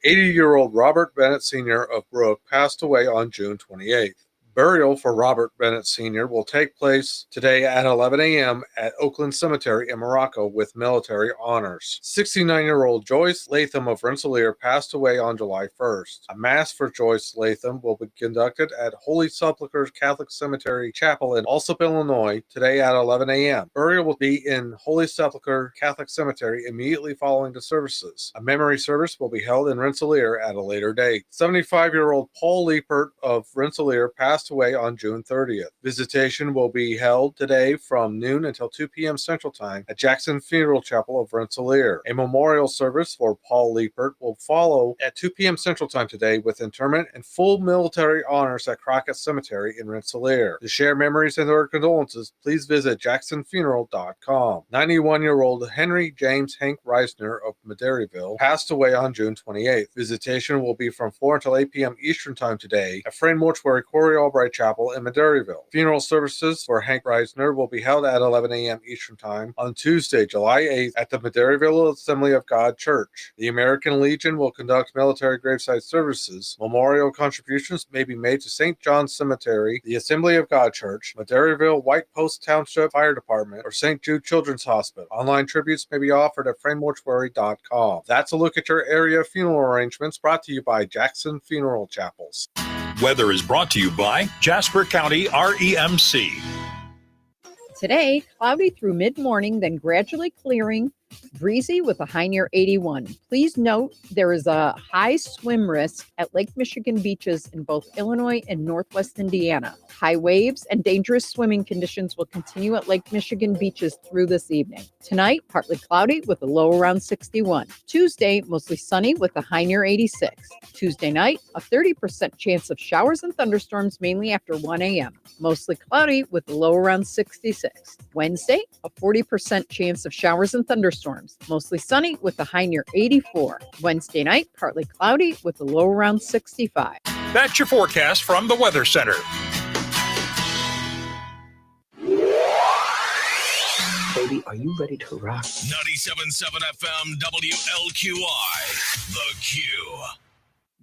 80-year-old Robert Bennett Sr. of Brook passed away on June 28th. Burial for Robert Bennett Sr. will take place today at 11 a.m. at Oakland Cemetery in Morocco with military honors. 69-year-old Joyce Latham of Rensselaer passed away on July 1st. A mass for Joyce Latham will be conducted at Holy Sepulchre Catholic Cemetery Chapel in Alsop, Illinois today at 11 a.m. Burial will be in Holy Sepulchre Catholic Cemetery immediately following the services. A memory service will be held in Rensselaer at a later date. 75-year-old Paul Liepert of Rensselaer passed away on June 30th. Visitation will be held today from noon until 2 p.m. Central Time at Jackson Funeral Chapel of Rensselaer. A memorial service for Paul Liepert will follow at 2 p.m. Central Time today with interment and full military honors at Crockett Cemetery in Rensselaer. To share memories and their condolences, please visit jacksonfuneral.com. 91-year-old Henry James Hank Reisner of Madeiryville passed away on June 28th. Visitation will be from 4 until 8 p.m. Eastern Time today at Frame Mortuary Corey Albright Chapel in Madeiryville. Funeral services for Hank Reisner will be held at 11 a.m. Eastern Time on Tuesday, July 8th at the Madeiryville Assembly of God Church. The American Legion will conduct military graveside services. Memorial contributions may be made to St. John's Cemetery, the Assembly of God Church, Madeiryville White Post Township Fire Department, or St. Jude Children's Hospital. Online tributes may be offered at framemortuary.com. That's a look at your area funeral arrangements brought to you by Jackson Funeral Chapels. Weather is brought to you by Jasper County REMC. Today, cloudy through mid-morning, then gradually clearing, breezy with a high near 81. Please note there is a high swim risk at Lake Michigan beaches in both Illinois and Northwest Indiana. High waves and dangerous swimming conditions will continue at Lake Michigan beaches through this evening. Tonight, partly cloudy with a low around 61. Tuesday, mostly sunny with a high near 86. Tuesday night, a 30% chance of showers and thunderstorms mainly after 1 a.m. Mostly cloudy with a low around 66. Wednesday, a 40% chance of showers and thunderstorms. Mostly sunny with a high near 84. Wednesday night, partly cloudy with a low around 65. That's your forecast from the Weather Center. Baby, are you ready to rock? 97.7 FM WLQI. The Q.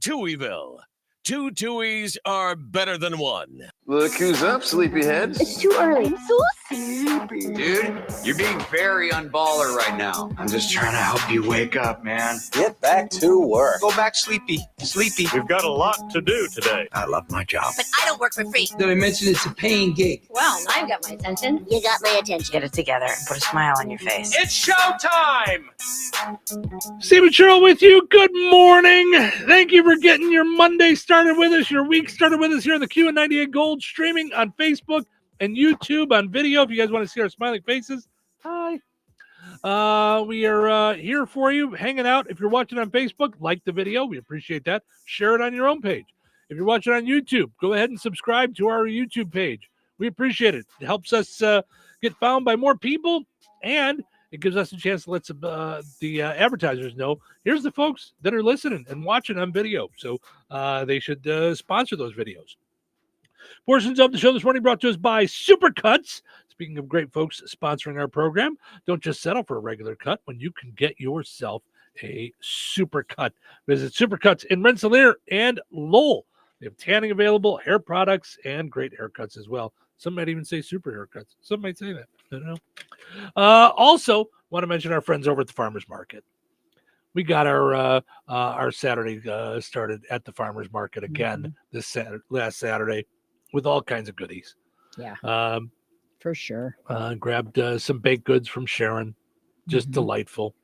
Touhyville. 2 Tuohys are better than 1. Look who's up, sleepyheads. It's too early. I'm so sleepy. Dude, you're being very unballer right now. I'm just trying to help you wake up, man. Get back to work. Go back sleepy. We've got a lot to do today. I love my job. But I don't work for free. Did I mention it's a paying gig? Well, now you got my attention. You got my attention. Get it together and put a smile on your face. It's showtime! Stephen Sherrill with you. Good morning. Thank you for getting your Monday started with us, your week started with us here on the Q and 98 Gold, streaming on Facebook and YouTube on video. If you guys want to see our smiling faces, hi. We are here for you, hanging out. If you're watching on Facebook, like the video. We appreciate that. Share it on your own page. If you're watching on YouTube, go ahead and subscribe to our YouTube page. We appreciate it. It helps us get found by more people, and it gives us a chance to let the advertisers know, here's the folks that are listening and watching on video. So they should sponsor those videos. Portions of the show this morning brought to us by Supercuts. Speaking of great folks sponsoring our program, don't just settle for a regular cut when you can get yourself a Supercut. Visit Supercuts in Rensselaer and Lowell. They have tanning available, hair products, and great haircuts as well. Some might even say super haircuts. Some might say that. I don't know. Also, want to mention our friends over at the Farmers Market. We got our Saturday started at the Farmers Market again last Saturday with all kinds of goodies. Yeah, for sure. Grabbed some baked goods from Sharon. Just delightful.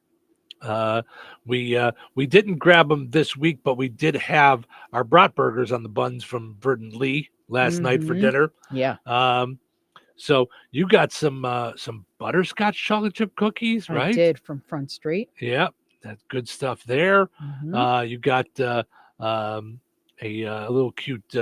We didn't grab them this week, but we did have our bratburgers on the buns from Verdant Lee last night for dinner. Yeah. So you got some butterscotch chocolate chip cookies, right? I did, from Front Street. Yeah, that's good stuff there. Mhm. You got a little cute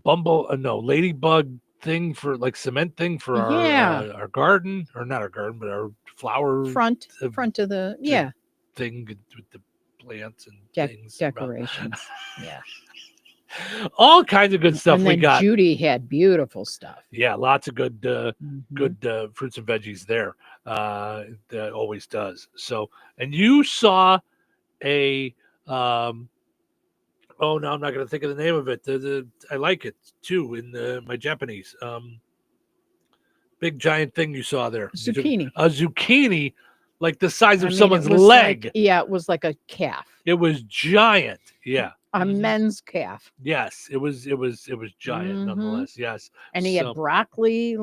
ladybug thing for like cement thing for our garden, or not our garden, but our flower front of the thing with the plants and things decorations. Yeah. All kinds of good stuff And we then got. Judy had beautiful stuff. Yeah, lots of good fruits and veggies there. That always does. So, and you saw a oh no, I'm not going to think of the name of it. I like it too in my Japanese. Big giant thing you saw there. Zucchini. A zucchini, like the size of I mean, someone's it was leg. It was like a calf. It was giant. Yeah. A men's calf. Yes, it was giant nonetheless. Yes. And he had broccoli,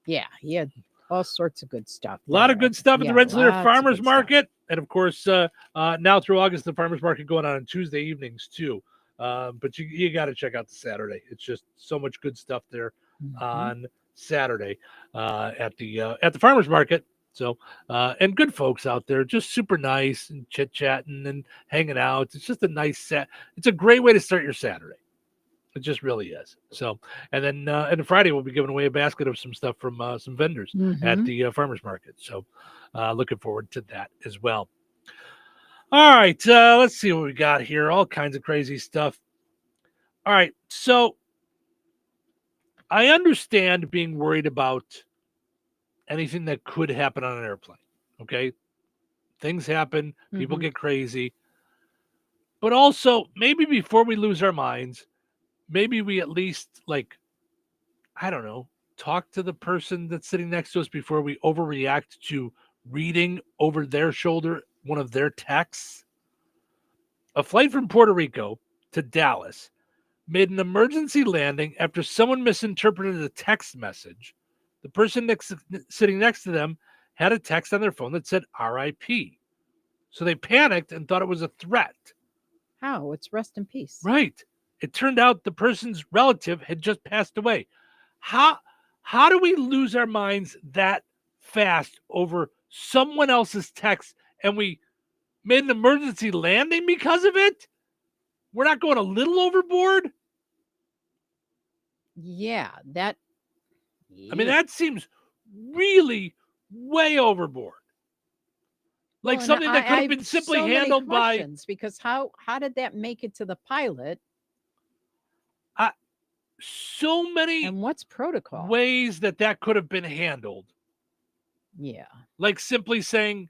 yeah, he had all sorts of good stuff. A lot of good stuff at the Rensselaer Farmers Market. And of course, now through August, the Farmers Market going on Tuesday evenings too. But you got to check out the Saturday. It's just so much good stuff there on Saturday at the Farmers Market. So, and good folks out there, just super nice and chit-chatting and hanging out. It's just a nice it's a great way to start your Saturday. It just really is. So, and then Friday we'll be giving away a basket of some stuff from some vendors at the farmers market. So, looking forward to that as well. All right, let's see what we got here. All kinds of crazy stuff. All right, so I understand being worried about anything that could happen on an airplane. Okay, things happen, people get crazy, but also maybe before we lose our minds, maybe we at least, like, I don't know, talk to the person that's sitting next to us before we overreact to reading over their shoulder one of their texts. A flight from Puerto Rico to Dallas made an emergency landing after someone misinterpreted a text message. The person sitting next to them had a text on their phone that said RIP. So they panicked and thought it was a threat. How? It's rest in peace. Right. It turned out the person's relative had just passed away. How do we lose our minds that fast over someone else's text and we made an emergency landing because of it? We're not going a little overboard? Yeah, I mean, that seems really way overboard. Like something that could have been simply handled by. Because how did that make it to the pilot? So many. And what's protocol? Ways that could have been handled. Yeah. Like simply saying,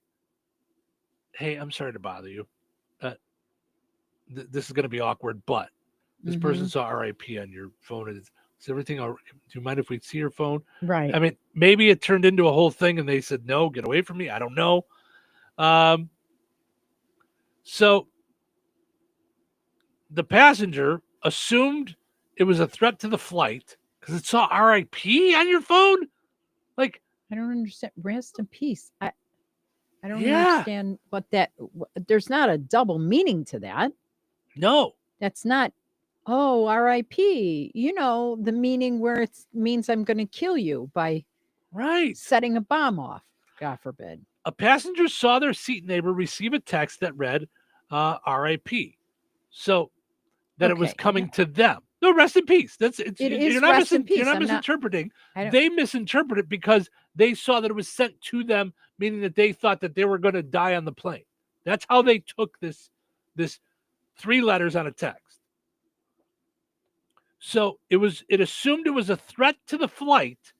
"Hey, I'm sorry to bother you. This is going to be awkward, but this person saw RIP on your phone. Is everything all right? Do you mind if we see your phone?" Right. I mean, maybe it turned into a whole thing and they said, "No, get away from me." I don't know. So the passenger assumed it was a threat to the flight because it saw RIP on your phone. Like, I don't understand. Rest in peace. I don't understand what that. There's not a double meaning to that. No, that's not. Oh, R.I.P. You know, the meaning where it means I'm going to kill you by setting a bomb off. God forbid. A passenger saw their seat neighbor receive a text that read RIP. So that it was coming to them. No, rest in peace. You're not misinterpreting. They misinterpret it because they saw that it was sent to them, meaning that they thought that they were going to die on the plane. That's how they took this 3 letters on a text. So it assumed it was a threat to the flight,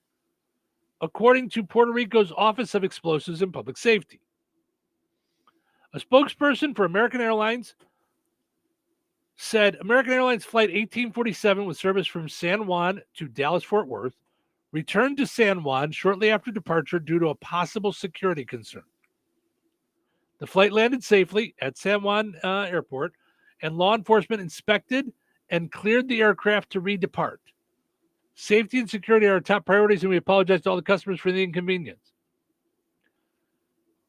according to Puerto Rico's Office of Explosives and Public Safety. A spokesperson for American Airlines said American Airlines Flight 1847 with service from San Juan to Dallas-Fort Worth returned to San Juan shortly after departure due to a possible security concern. The flight landed safely at San Juan Airport, and law enforcement inspected and cleared the aircraft to redepart. Safety and security are our top priorities, and we apologize to all the customers for the inconvenience.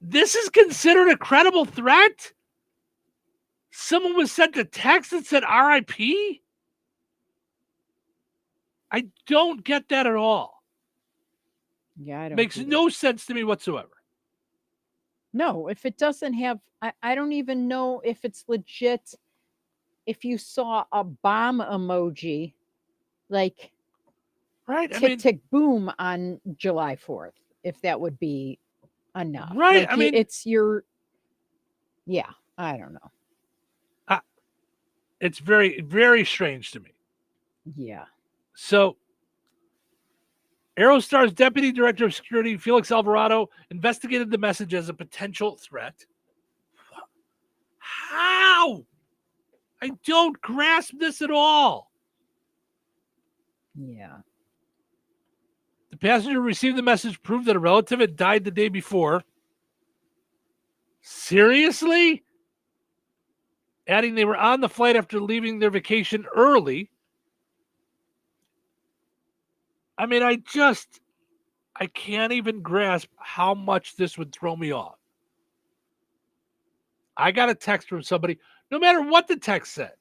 This is considered a credible threat? Someone was sent a text that said RIP? I don't get that at all. Yeah, I don't. Makes no sense to me whatsoever. No, if it doesn't have, I don't even know if it's legit. If you saw a bomb emoji, like right, tick, tick, boom on July 4th, if that would be enough. Right, like I mean, it's your, yeah, I don't know. It's very, very strange to me. Yeah. So, Aerostar's Deputy Director of Security, Felix Alvarado, investigated the message as a potential threat. How? I don't grasp this at all. Yeah. The passenger who received the message proved that a relative had died the day before. Seriously? Adding they were on the flight after leaving their vacation early. I mean, I can't even grasp how much this would throw me off. I got a text from somebody, no matter what the text said.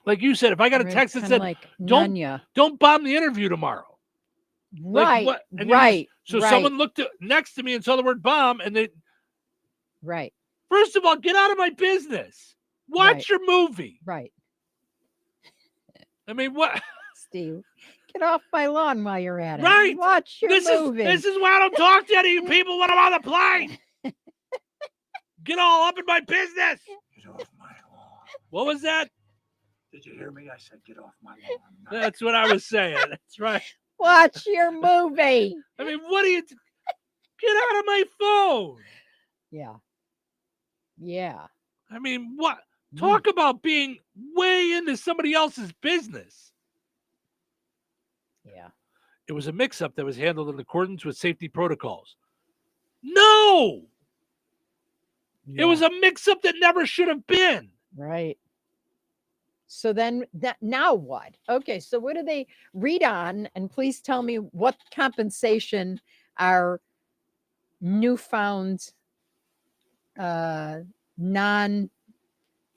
Like you said, if I got a text that said, like, don't bomb the interview tomorrow. Right, like what? And right. So right. someone looked next to me and saw the word bomb, and they... Right. First of all, get out of my business. Watch your movie. Right. I mean, what? Steve, get off my lawn while you're at it. Right. Watch your movie. This is why I don't talk to any of you people when I'm on the plane. Get all up in my business. Get off my lawn. What was that? Did you hear me? I said, get off my lawn. That's what I was saying. That's right. Watch your movie. I mean, what do you... Get out of my phone. Yeah. Yeah. I mean, what? Talk about being way into somebody else's business. Yeah. It was a mix-up that was handled in accordance with safety protocols. No! Yeah. It was a mix-up that never should have been. Right. So then now what? Okay, so what do they read on? And please tell me what compensation our newfound non...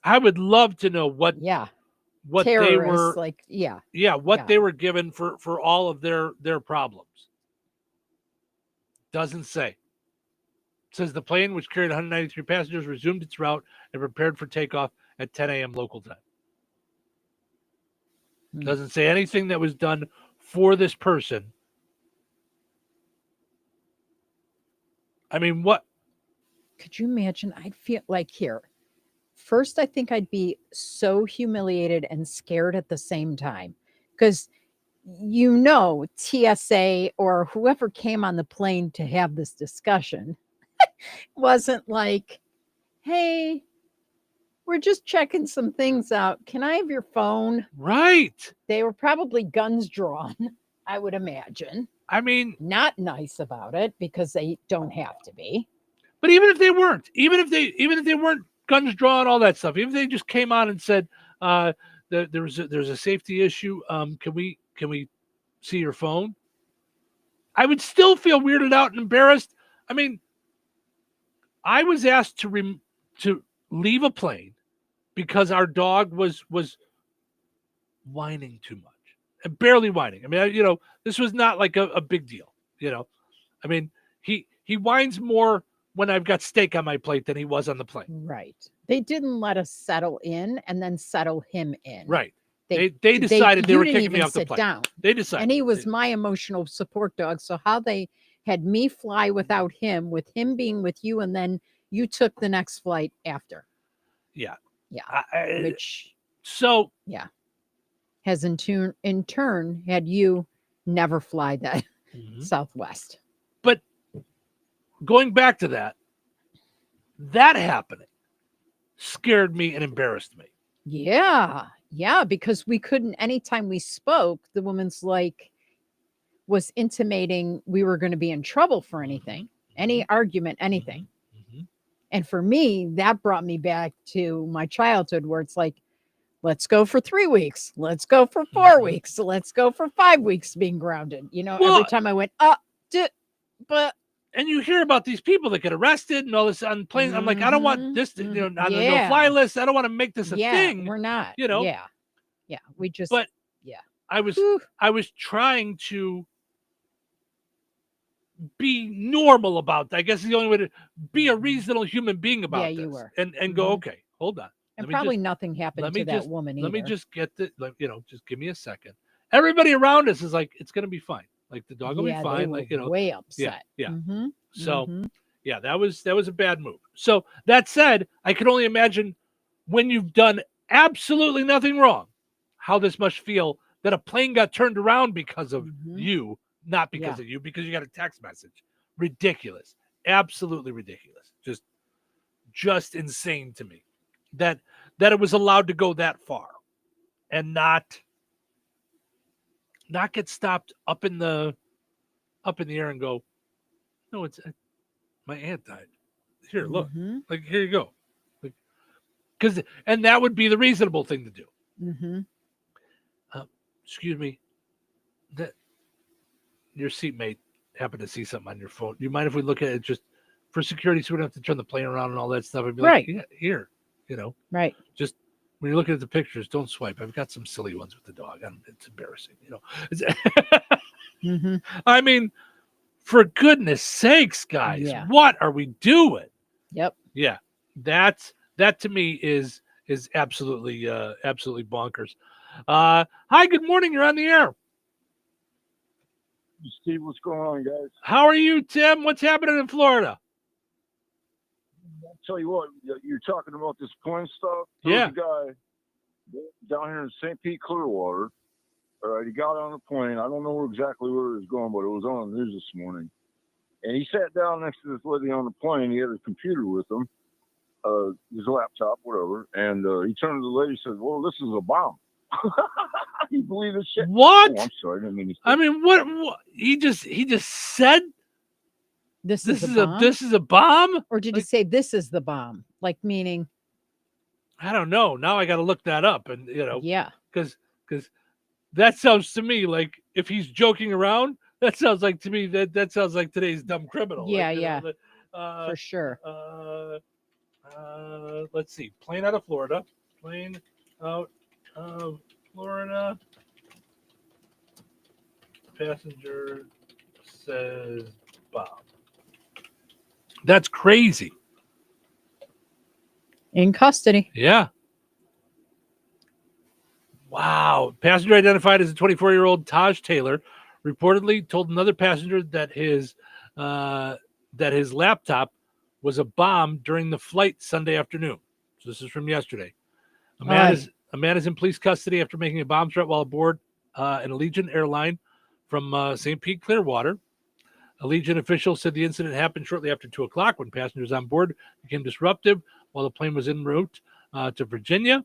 I would love to know what what they were like they were given for all of their problems. Doesn't say. It says the plane, which carried 193 passengers, resumed its route and prepared for takeoff at 10 a.m. local time. Doesn't say anything that was done for this person. I mean, what? Could you imagine? I'd feel like here. First, I think I'd be so humiliated and scared at the same time. Because, TSA or whoever came on the plane to have this discussion wasn't like, hey, we're just checking some things out. Can I have your phone? Right. They were probably guns drawn, I would imagine. I mean, not nice about it because they don't have to be. But even if they weren't, even if they weren't guns drawn, all that stuff, even if they just came on and said, there's a safety issue. Can we see your phone? I would still feel weirded out and embarrassed. I mean, I was asked to leave a plane because our dog was whining too much and barely whining. I mean, this was not like a big deal. I mean, he whines more when I've got steak on my plate than he was on the plane. Right. They didn't let us settle in and then settle him in. Right. They decided they were kicking me off the plane. Down. They decided. And he was my emotional support dog. So how they had me fly without him, with him being with you, and then you took the next flight after. Yeah. Yeah. Yeah. Has in turn had you never fly that Southwest. But going back to that happening scared me and embarrassed me. Yeah. Yeah. Because we couldn't, anytime we spoke, the woman's was intimating we were going to be in trouble for anything, any argument, anything. And for me, that brought me back to my childhood where it's like, let's go for 3 weeks. Let's go for 4 weeks. Let's go for 5 weeks being grounded. Every time I went, but And you hear about these people that get arrested and all this on planes. I'm like, I don't want this, on the no-fly list. I don't want to make this a thing. We're not. Yeah. We just. But I was trying to be normal about that. I guess the only way to be a reasonable human being about this. You were. And go, okay, hold on. And probably nothing happened to that woman either. Let me just get just give me a second. Everybody around us is like, it's going to be fine. Like the dog will be fine. Like, way upset. Yeah. Mm-hmm. So, that was a bad move. So that said, I can only imagine when you've done absolutely nothing wrong, how this must feel that a plane got turned around because of you, not because of you, because you got a text message. Ridiculous. Absolutely ridiculous. Just insane to me that it was allowed to go that far and not get stopped up in the air and go, no, it's my aunt died. Here, look, like, here you go. Like, and that would be the reasonable thing to do. Mm-hmm. Excuse me, that your seatmate happened to see something on your phone. Do you mind if we look at it just for security so we don't have to turn the plane around and all that stuff? I'd be like, yeah, here, Right. Just when you're looking at the pictures, don't swipe. I've got some silly ones with the dog. It's embarrassing, I mean, for goodness sakes, guys, what are we doing? Yep. Yeah, that to me is absolutely bonkers. Hi, good morning. You're on the air. Steve, what's going on, guys? How are you, Tim? What's happening in Florida? I'll tell you what, you're talking about this plane stuff. Yeah. There's a guy down here in St. Pete, Clearwater. All right, he got on a plane. I don't know exactly where he was going, but it was on the news this morning. And he sat down next to this lady on the plane. He had his computer with him, his laptop, whatever. And he turned to the lady and said, well, this is a bomb. You believe this shit? What? Oh, I'm sorry. What he just said this is a bomb? Or did he say this is the bomb? Like, meaning, I don't know. Now I got to look that up, and because that sounds to me like if he's joking around, that sounds like to me that sounds like today's dumb criminal. For sure. Let's see. Plane out of Florida. Plane out of Florida. Passenger says bomb. That's crazy. In custody. Yeah. Wow. Passenger identified as a 24-year-old Taj Taylor reportedly told another passenger that his laptop was a bomb during the flight Sunday afternoon. So this is from yesterday. A man is in police custody after making a bomb threat while aboard an Allegiant airline from St. Pete, Clearwater. Allegiant officials said the incident happened shortly after 2 o'clock when passengers on board became disruptive while the plane was en route to Virginia.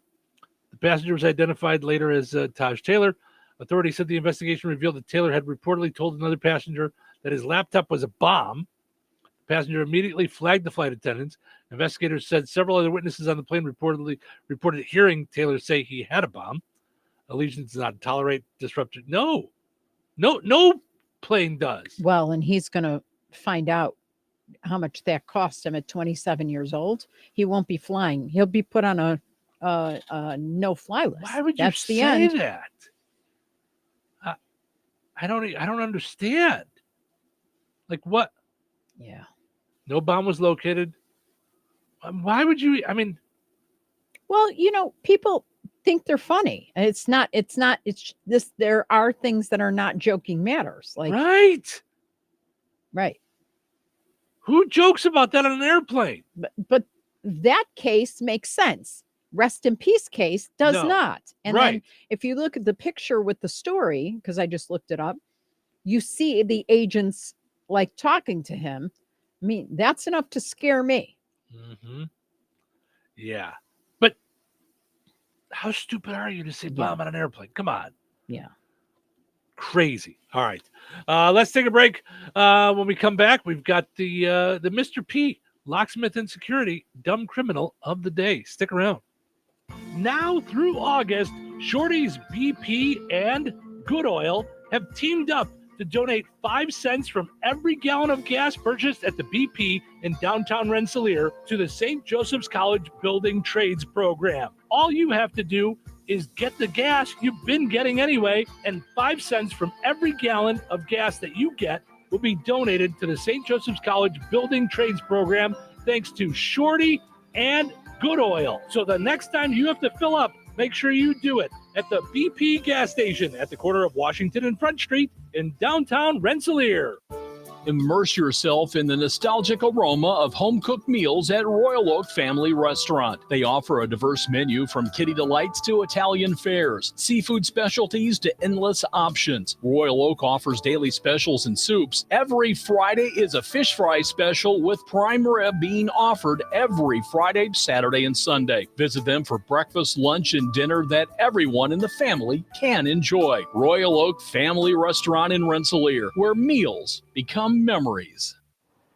The passenger was identified later as Taj Taylor. Authorities said the investigation revealed that Taylor had reportedly told another passenger that his laptop was a bomb. The passenger immediately flagged the flight attendants. Investigators said several other witnesses on the plane reported hearing Taylor say he had a bomb. Allegiant does not tolerate disruption. No plane does. Well, and he's going to find out how much that cost him at 27 years old. He won't be flying. He'll be put on a no-fly list. Why would you say that? I don't understand. Like what? Yeah. No bomb was located. Why would you? I mean, well, people think they're funny. It's this. There are things that are not joking matters. Like right. Who jokes about that on an airplane? But that case makes sense. Rest in peace case does not. And then if you look at the picture with the story, because I just looked it up, you see the agents like talking to him. I mean, that's enough to scare me. Mm-hmm. Yeah. But how stupid are you to say bomb on an airplane? Come on. Yeah. Crazy. All right. Let's take a break. When we come back, we've got the Mr. P, locksmith and security, dumb criminal of the day. Stick around. Now through August, Shorty's BP and Good Oil have teamed up to donate 5 cents from every gallon of gas purchased at the BP in downtown Rensselaer to the St. Joseph's College Building Trades Program. All you have to do is get the gas you've been getting anyway, and 5 cents from every gallon of gas that you get will be donated to the St. Joseph's College Building Trades Program thanks to Shorty and Good Oil. So the next time you have to fill up, make sure you do it at the BP gas station at the corner of Washington and Front Street in downtown Rensselaer. Immerse yourself in the nostalgic aroma of home-cooked meals at Royal Oak Family Restaurant. They offer a diverse menu from kitty delights to Italian fares, seafood specialties to endless options. Royal Oak offers daily specials and soups. Every Friday is a fish fry special with prime rib being offered every Friday, Saturday, and Sunday. Visit them for breakfast, lunch, and dinner that everyone in the family can enjoy. Royal Oak Family Restaurant in Rensselaer, where meals become memories.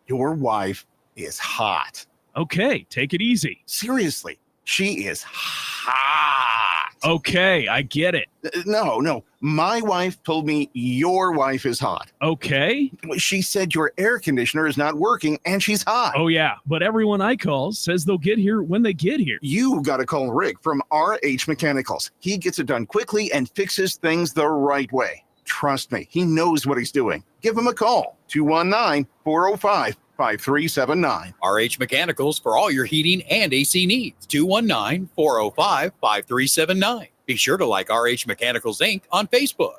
Your wife is hot. Okay, take it easy. Seriously, she is hot. Okay, I get it. No. My wife told me your wife is hot. Okay. She said your air conditioner is not working and she's hot. Oh, yeah, but everyone I call says they'll get here when they get here. You got to call Rick from RH Mechanicals. He gets it done quickly and fixes things the right way. Trust me, he knows what he's doing. Give him a call, 219-405-5379. RH Mechanicals for all your heating and AC needs, 219-405-5379. Be sure to like RH Mechanicals Inc. on Facebook.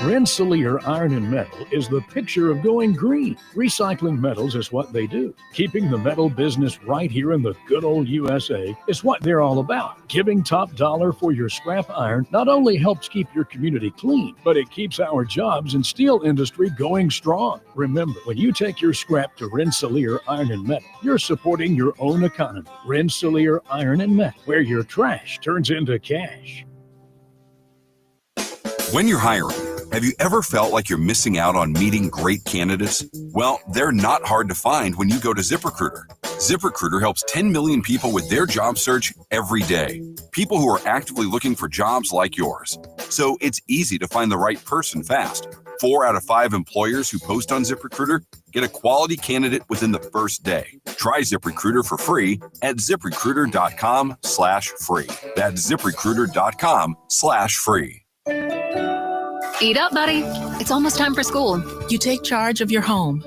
Rensselaer Iron and Metal is the picture of going green. Recycling metals is what they do. Keeping the metal business right here in the good old USA is what they're all about. Giving top dollar for your scrap iron not only helps keep your community clean, but it keeps our jobs and steel industry going strong. Remember, when you take your scrap to Rensselaer Iron and Metal, you're supporting your own economy. Rensselaer Iron and Metal, where your trash turns into cash. When you're hiring, have you ever felt like you're missing out on meeting great candidates? Well, they're not hard to find when you go to ZipRecruiter. ZipRecruiter helps 10 million people with their job search every day. People who are actively looking for jobs like yours. So it's easy to find the right person fast. 4 out of 5 employers who post on ZipRecruiter get a quality candidate within the first day. Try ZipRecruiter for free at ZipRecruiter.com/free. That's ZipRecruiter.com/free. Eat up, buddy. It's almost time for school. You take charge of your home.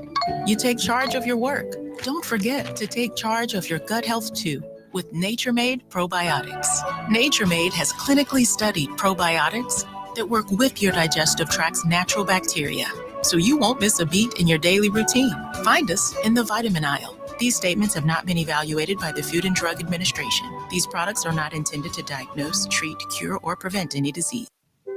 You take charge of your work. Don't forget to take charge of your gut health too with Nature Made Probiotics. Nature Made has clinically studied probiotics that work with your digestive tract's natural bacteria, so you won't miss a beat in your daily routine. Find us in the vitamin aisle. These statements have not been evaluated by the Food and Drug Administration. These products are not intended to diagnose, treat, cure, or prevent any disease.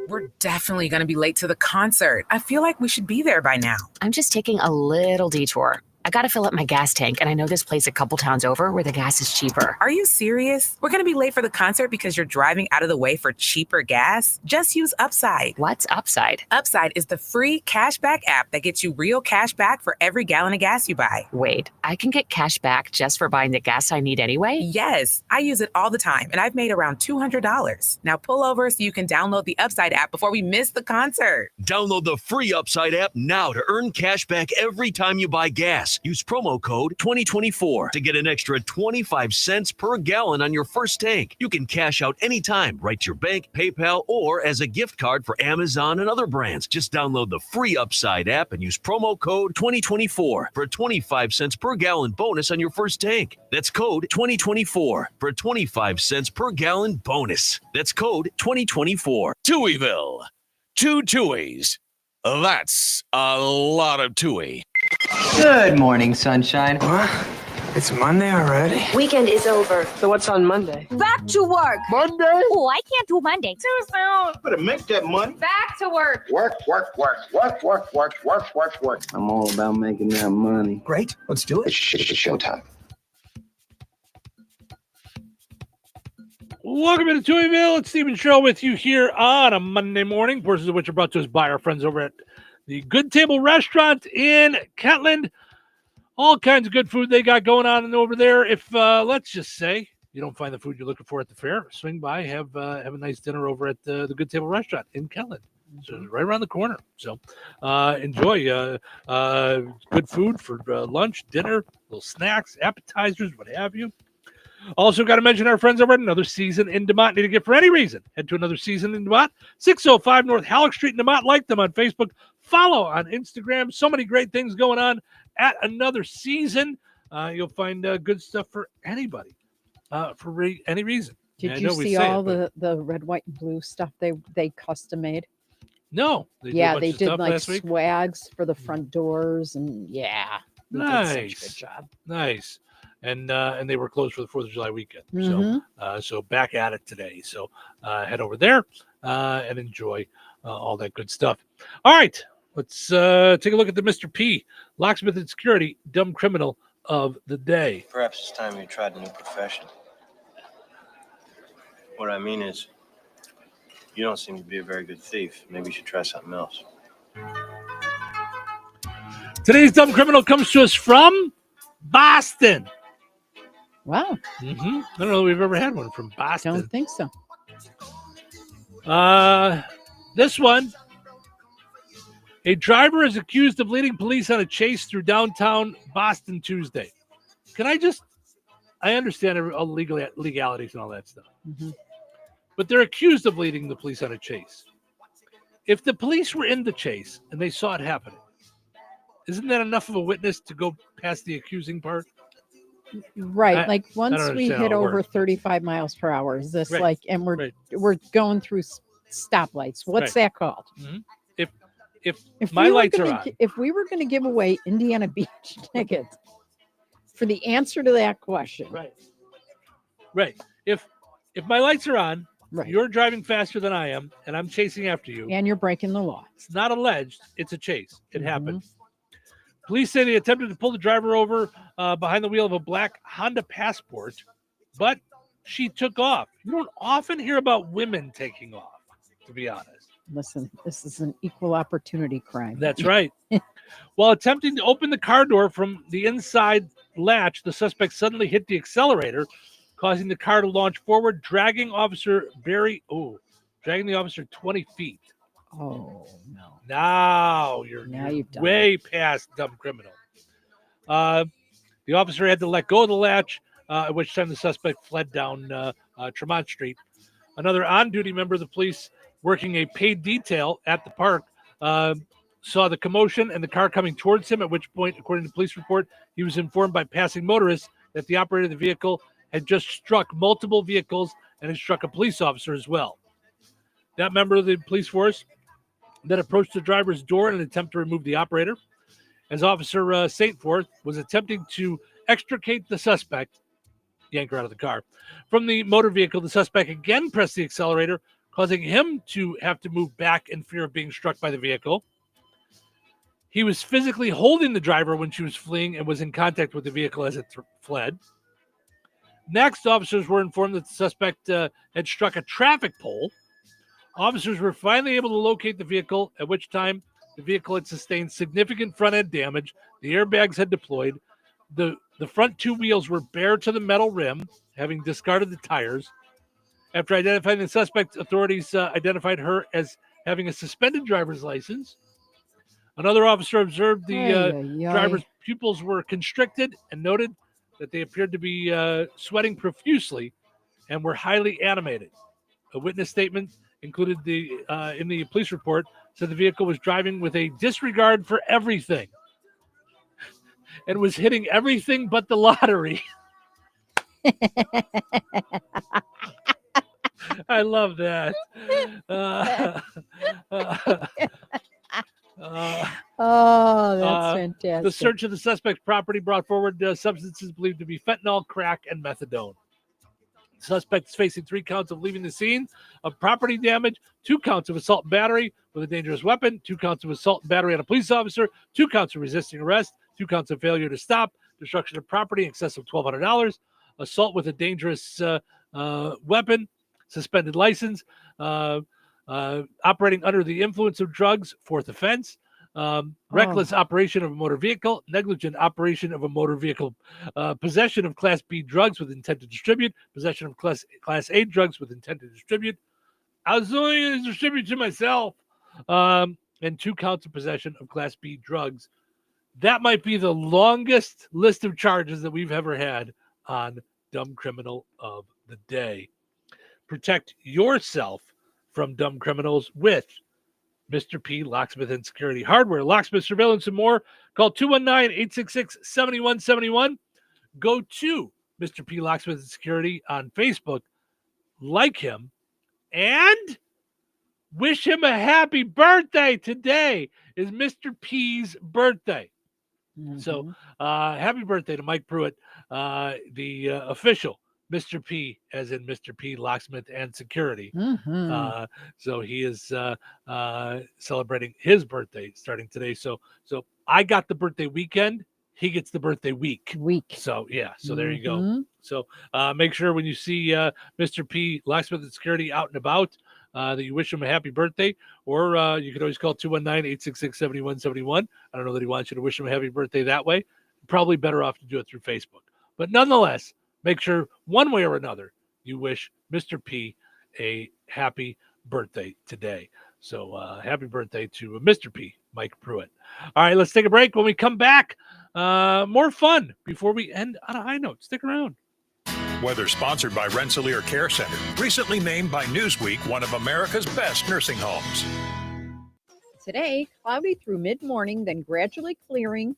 We're definitely going to be late to the concert. I feel like we should be there by now. I'm just taking a little detour. I gotta fill up my gas tank, and I know this place a couple towns over where the gas is cheaper. Are you serious? We're gonna be late for the concert because you're driving out of the way for cheaper gas? Just use Upside. What's Upside? Upside is the free cashback app that gets you real cash back for every gallon of gas you buy. Wait, I can get cash back just for buying the gas I need anyway? Yes, I use it all the time, and I've made around $200. Now pull over so you can download the Upside app before we miss the concert. Download the free Upside app now to earn cash back every time you buy gas. Use promo code 2024 to get an extra 25 cents per gallon on your first tank. You can cash out anytime, right to your bank, PayPal, or as a gift card for Amazon and other brands. Just download the free Upside app and use promo code 2024 for a 25 cents per gallon bonus on your first tank. That's code 2024 for a 25 cents per gallon bonus. That's code 2024. Touhyville. 2 Touhies. That's a lot of Touhy. Good morning, sunshine. What? It's Monday already? Weekend is over. So what's on Monday? Back to work. Monday? Oh, I can't do Monday. Too soon. Better make that money. Back to work. Work. I'm all about making that money. Great. Let's do it. It's showtime. Welcome to Touhyville. It's Stephen Show with you here on a Monday morning. Portions of which are brought to us by our friends over at the Good Table Restaurant in Kentland. All kinds of good food they got going on over there. If, let's just say, you don't find the food you're looking for at the fair, swing by, have a nice dinner over at the Good Table Restaurant in Kentland. So it's right around the corner. So enjoy good food for lunch, dinner, little snacks, appetizers, what have you. Also, got to mention our friends over at Another Season in DeMont. Need a gift for any reason? Head to Another Season in DeMont, 605 North Halleck Street in DeMont. Like them on Facebook. Follow on Instagram. So many great things going on at Another Season. You'll find good stuff for anybody, for any reason. Did you see all the red, white, and blue stuff they custom made? No. They did like swags for the front doors, and they did such a good job. Nice. And they were closed for the 4th of July weekend. So back at it today. So head over there and enjoy all that good stuff. All right. Let's take a look at the Mr. P, Locksmith and Security, Dumb Criminal of the Day. Perhaps it's time you tried a new profession. What I mean is, you don't seem to be a very good thief. Maybe you should try something else. Today's Dumb Criminal comes to us from Boston. Wow. I don't know if we've ever had one from Boston. Don't think so. This one, a driver is accused of leading police on a chase through downtown Boston Tuesday. I understand all the legalities and all that stuff. But they're accused of leading the police on a chase. If the police were in the chase and they saw it happening, isn't that enough of a witness to go past the accusing part? Right. Like once we hit over 35 miles per hour, is this and we're going through stoplights. What's that called? If my lights are on. If we were going to give away Indiana Beach tickets for the answer to that question. Right. If my lights are on, you're driving faster than I am, and I'm chasing after you. And you're breaking the law. It's not alleged. It's a chase. It happened. Police say they attempted to pull the driver over behind the wheel of a black Honda Passport, but she took off. You don't often hear about women taking off, to be honest. Listen, this is an equal opportunity crime. That's right. While attempting to open the car door from the inside latch, the suspect suddenly hit the accelerator, causing the car to launch forward, dragging the officer 20 feet. Oh, no. Now you're way past dumb criminal. The officer had to let go of the latch, at which time the suspect fled down Tremont Street. Another on-duty member of the police working a paid detail at the park saw the commotion and the car coming towards him, at which point, according to the police report, he was informed by passing motorists that the operator of the vehicle had just struck multiple vehicles and had struck a police officer as well. That member of the police force then approached the driver's door in an attempt to remove the operator. As Officer Saintforth was attempting to extricate the suspect, yank her out of the car, from the motor vehicle, the suspect again pressed the accelerator, causing him to have to move back in fear of being struck by the vehicle. He was physically holding the driver when she was fleeing and was in contact with the vehicle as it fled. Next, officers were informed that the suspect had struck a traffic pole. Officers were finally able to locate the vehicle, at which time the vehicle had sustained significant front-end damage. The airbags had deployed. The front two wheels were bare to the metal rim, having discarded the tires. After identifying the suspect, authorities identified her as having a suspended driver's license. Another officer observed the driver's pupils were constricted and noted that they appeared to be sweating profusely and were highly animated. A witness statement included in the police report said the vehicle was driving with a disregard for everything and was hitting everything but the lottery. I love that. That's fantastic. The search of the suspect's property brought forward substances believed to be fentanyl, crack, and methadone. The suspect is facing 3 counts of leaving the scene of property damage, 2 counts of assault and battery with a dangerous weapon, 2 counts of assault and battery on a police officer, 2 counts of resisting arrest, 2 counts of failure to stop, destruction of property in excess of $1,200, assault with a dangerous weapon, suspended license, operating under the influence of drugs, 4th offense, reckless operation of a motor vehicle, negligent operation of a motor vehicle, possession of Class B drugs with intent to distribute, possession of Class A drugs with intent to distribute. I was only going to distribute to myself. and 2 counts of possession of Class B drugs. That might be the longest list of charges that we've ever had on Dumb Criminal of the Day. Protect yourself from dumb criminals with Mr. P Locksmith and Security Hardware, locksmith, surveillance, and more. Call 219-866-7171. Go to Mr. P Locksmith and Security on Facebook, like him, and wish him a happy birthday. Today is Mr. P's birthday. So happy birthday to Mike Pruitt, the official Mr. P, as in Mr. P Locksmith and Security. So he is celebrating his birthday starting today. So I got the birthday weekend. He gets the birthday week. So yeah. So there you go. So make sure when you see Mr. P Locksmith and Security out and about, that you wish him a happy birthday, or you can always call 219-866-7171. I don't know that he wants you to wish him a happy birthday that way. Probably better off to do it through Facebook. But nonetheless, make sure one way or another you wish Mr. P a happy birthday today. So happy birthday to Mr. P, Mike Pruitt. All right, let's take a break. When we come back, more fun before we end on a high note. Stick around. Weather sponsored by Rensselaer Care Center, recently named by Newsweek one of America's best nursing homes. Today, cloudy through mid-morning, then gradually clearing,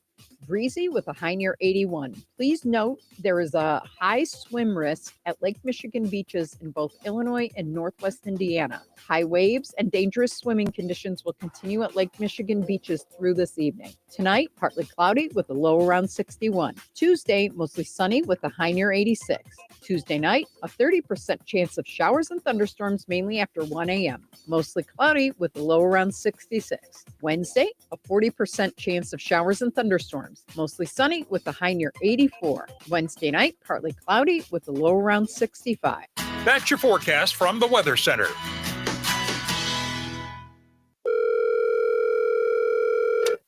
breezy with a high near 81. Please note there is a high swim risk at Lake Michigan beaches in both Illinois and Northwest Indiana. High waves and dangerous swimming conditions will continue at Lake Michigan beaches through this evening. Tonight, partly cloudy with a low around 61. Tuesday, mostly sunny with a high near 86. Tuesday night, a 30% chance of showers and thunderstorms mainly after 1 a.m. Mostly cloudy with a low around 66. Wednesday, a 40% chance of showers and thunderstorms. Mostly sunny with a high near 84. Wednesday night, partly cloudy with a low around 65. That's your forecast from the Weather Center.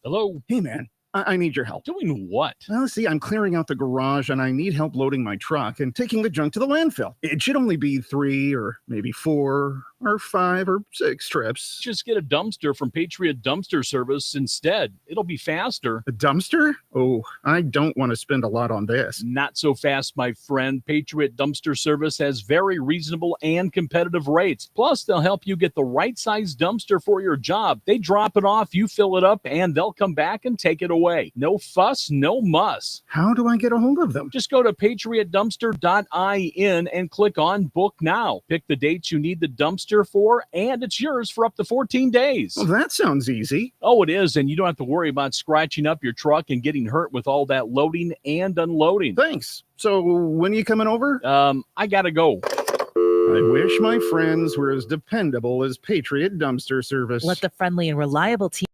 Hello. Hey, man. I need your help. Doing what? Well, see, I'm clearing out the garage and I need help loading my truck and taking the junk to the landfill. It should only be 3 or maybe 4 or 5 or 6 trips. Just get a dumpster from Patriot Dumpster Service instead. It'll be faster. A dumpster? Oh, I don't want to spend a lot on this. Not so fast, my friend. Patriot Dumpster Service has very reasonable and competitive rates. Plus, they'll help you get the right size dumpster for your job. They drop it off, you fill it up, and they'll come back and take it away. No fuss, no muss. How do I get a hold of them? Just go to patriotdumpster.in and click on Book Now. Pick the dates you need the dumpster for, and it's yours for up to 14 days. Well, that sounds easy. Oh, it is, and you don't have to worry about scratching up your truck and getting hurt with all that loading and unloading. Thanks. So when are you coming over? I gotta go. I wish my friends were as dependable as Patriot Dumpster Service. Let the friendly and reliable team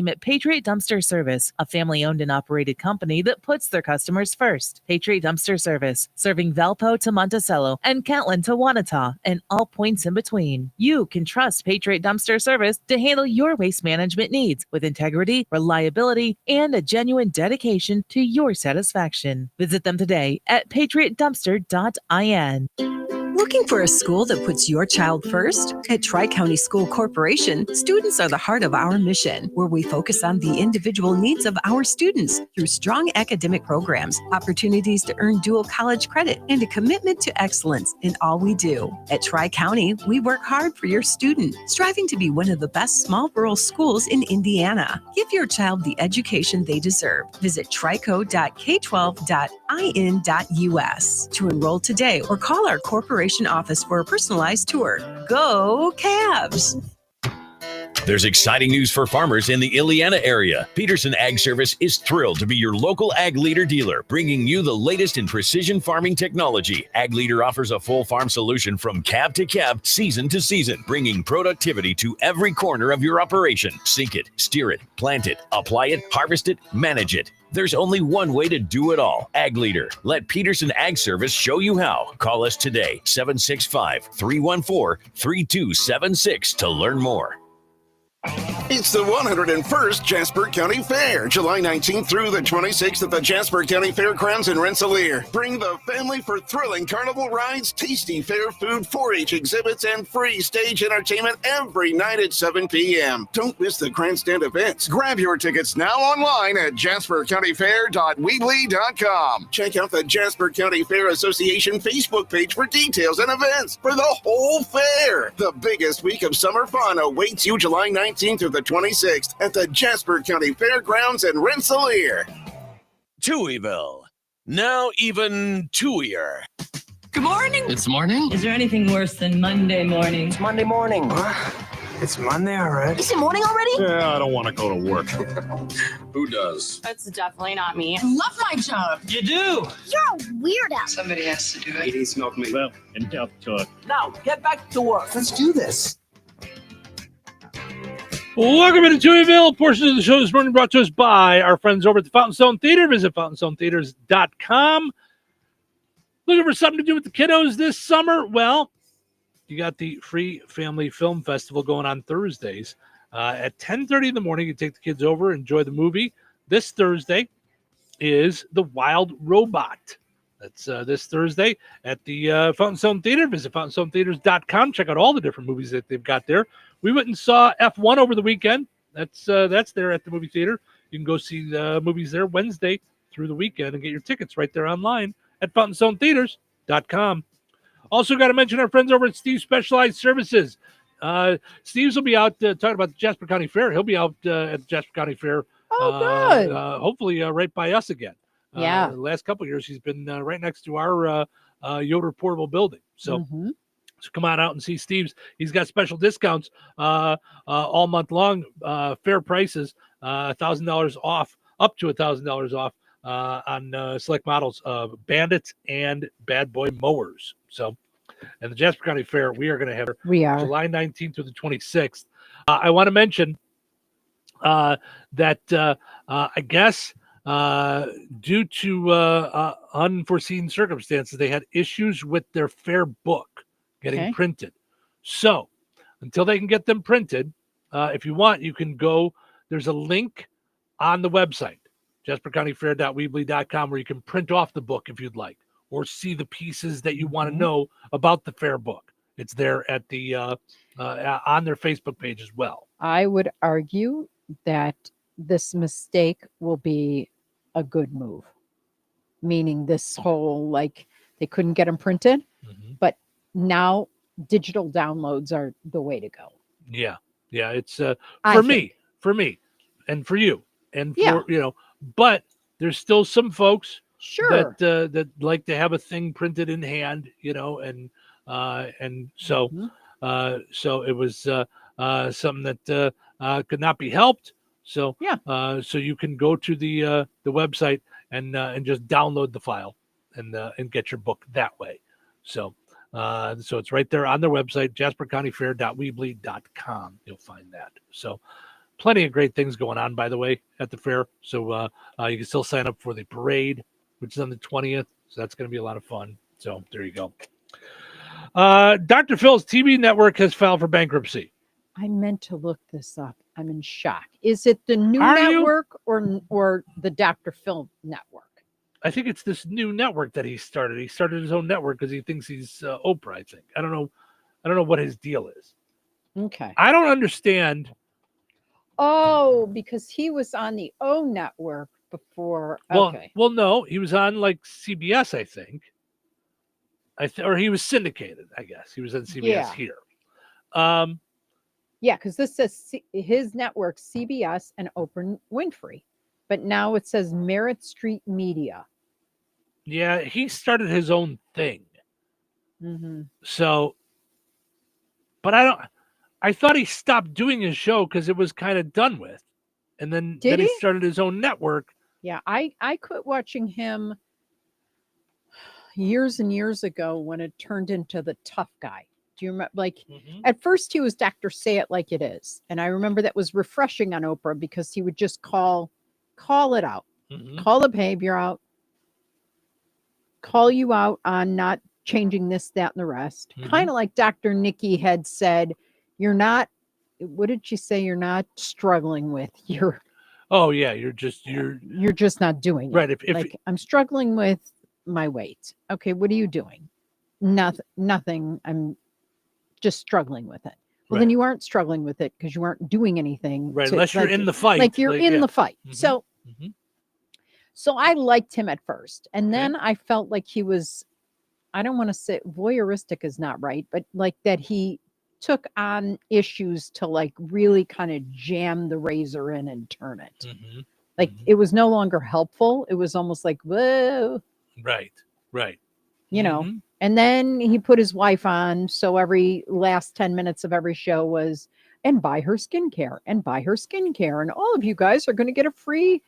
at Patriot Dumpster Service, a family-owned and operated company that puts their customers first. Patriot Dumpster Service, serving Valpo to Monticello and Catlin to Wanata and all points in between. You can trust Patriot Dumpster Service to handle your waste management needs with integrity, reliability, and a genuine dedication to your satisfaction. Visit them today at patriotdumpster.in. Looking for a school that puts your child first? At Tri-County School Corporation, students are the heart of our mission, where we focus on the individual needs of our students through strong academic programs, opportunities to earn dual college credit, and a commitment to excellence in all we do. At Tri-County, we work hard for your student, striving to be one of the best small rural schools in Indiana. Give your child the education they deserve. Visit trico.k12.in.us to enroll today or call our corporation office for a personalized tour. Go Cavs! There's exciting news for farmers in the Illiana area. Peterson Ag Service is thrilled to be your local Ag Leader dealer, bringing you the latest in precision farming technology. Ag Leader offers a full farm solution from cab to cab, season to season, bringing productivity to every corner of your operation. Sink it, steer it, plant it, apply it, harvest it, manage it. There's only one way to do it all. Ag Leader. Let Peterson Ag Service show you how. Call us today, 765-314-3276 to learn more. It's the 101st Jasper County Fair, July 19th through the 26th at the Jasper County Fairgrounds in Rensselaer. Bring the family for thrilling carnival rides, tasty fair food, 4-H exhibits, and free stage entertainment every night at 7 p.m. Don't miss the grandstand events. Grab your tickets now online at jaspercountyfair.weebly.com. Check out the Jasper County Fair Association Facebook page for details and events for the whole fair. The biggest week of summer fun awaits you July 19th through the 26th at the Jasper County Fairgrounds in Rensselaer. Touhyville, now even Touhier. Good morning. It's morning. Is there anything worse than Monday morning? It's Monday morning. It's Monday already. Is it morning already? Yeah, I don't want to go to work. Who does? That's definitely not me. I love my job. You do. You're a weirdo. Somebody has to do it. It's not me. Well, enough talk. Now, get back to work. Let's do this. Welcome into Touhyville. Portion of the show this morning brought to us by our friends over at the Fountain Stone Theater. Visit fountainstonetheaters.com. Looking for something to do with the kiddos this summer? Well, you got the Free Family Film Festival going on Thursdays. At 10:30 in the morning, you take the kids over, enjoy the movie. This Thursday is The Wild Robot. That's this Thursday at the Fountain Stone Theater. Visit fountainstonetheaters.com. Check out all the different movies that they've got there. We went and saw F1 over the weekend. That's there at the movie theater. You can go see the movies there Wednesday through the weekend and get your tickets right there online at fountainstonetheaters.com. Also got to mention our friends over at Steve's Specialized Services. Steve's will be out talking about the Jasper County Fair. He'll be out at the Jasper County Fair. Good. Hopefully right by us again. Yeah. The last couple of years, he's been right next to our Yoder portable building. So, so come on out and see Steve's. He's got special discounts all month long, fair prices, $1,000 off, up to $1,000 off on select models of Bandits and Bad Boy mowers. So, and the Jasper County Fair, we are going to have July 19th through the 26th. I want to mention that I guess due to unforeseen circumstances, they had issues with their fair book getting printed. So until they can get them printed, if you want, you can go. There's a link on the website, jaspercountyfair.weebly.com, where you can print off the book if you'd like, or see the pieces that you want to know about the fair book. It's there at the on their Facebook page as well. I would argue that this mistake will be a good move, meaning this whole, like, they couldn't get them printed, but now digital downloads are the way to go. Yeah. It's for me, and for you, and for but there's still some folks that like to have a thing printed in hand, and so so it was something that could not be helped. So so you can go to the website and just download the file and get your book that way. So so it's right there on their website, jaspercountyfair.weebly.com. You'll find that. So plenty of great things going on, by the way, at the fair. So you can still sign up for the parade, which is on the 20th. So that's going to be a lot of fun. So there you go. Dr. Phil's TV network has filed for bankruptcy. I meant to look this up. I'm in shock. Is it the new network or the Dr. Phil network? I think it's this new network that he started. He started his own network because he thinks he's Oprah, I think. I don't know what his deal is. Okay. I don't understand. Oh, because he was on the O network before. Okay. Well, no, he was on like CBS, I think. Or he was syndicated, I guess. He was on CBS here. Yeah, because this says his network, CBS and Oprah Winfrey. But now it says Merritt Street Media. Yeah, he started his own thing. So, but I thought he stopped doing his show because it was kind of done with. And then he started his own network. Yeah, I quit watching him years and years ago when it turned into the tough guy. Do you remember? Like, at first he was Dr. Say It Like It Is. And I remember that was refreshing on Oprah because he would just call it out, call the behavior out, call you out on not changing this, that, and the rest. Kind of like Dr. Nikki had said, you're not what did she say? You're not struggling with. You're you're just not doing it. Right. If I'm struggling with my weight. Okay, what are you doing? Nothing. I'm just struggling with it. Well, then you aren't struggling with it because you aren't doing anything. Right, unless you're in the fight. Like you're in the fight. Mm-hmm. So I liked him at first. And then I felt like he was, I don't want to say voyeuristic is not right, but like that he took on issues to like really kind of jam the razor in and turn it. Like it was no longer helpful. It was almost like, whoa. Right. You know, and then he put his wife on. So every last 10 minutes of every show was, and buy her skincare and buy her skincare. And all of you guys are going to get a free,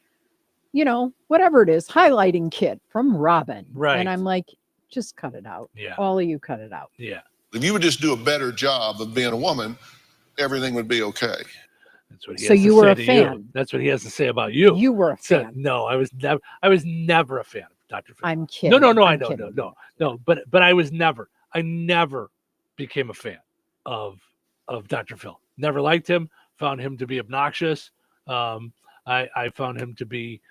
whatever it is, highlighting kit from Robin. Right. And I'm like, just cut it out. Yeah. All of you cut it out. Yeah. If you would just do a better job of being a woman, everything would be okay. That's what he So has you to were say a to fan. you. That's what he has to say about you. You were a fan. No, I was never a fan of Dr. Phil. I'm kidding. No, I'm kidding. No. But I never became a fan of Dr. Phil. Never liked him. Found him to be obnoxious. I found him to be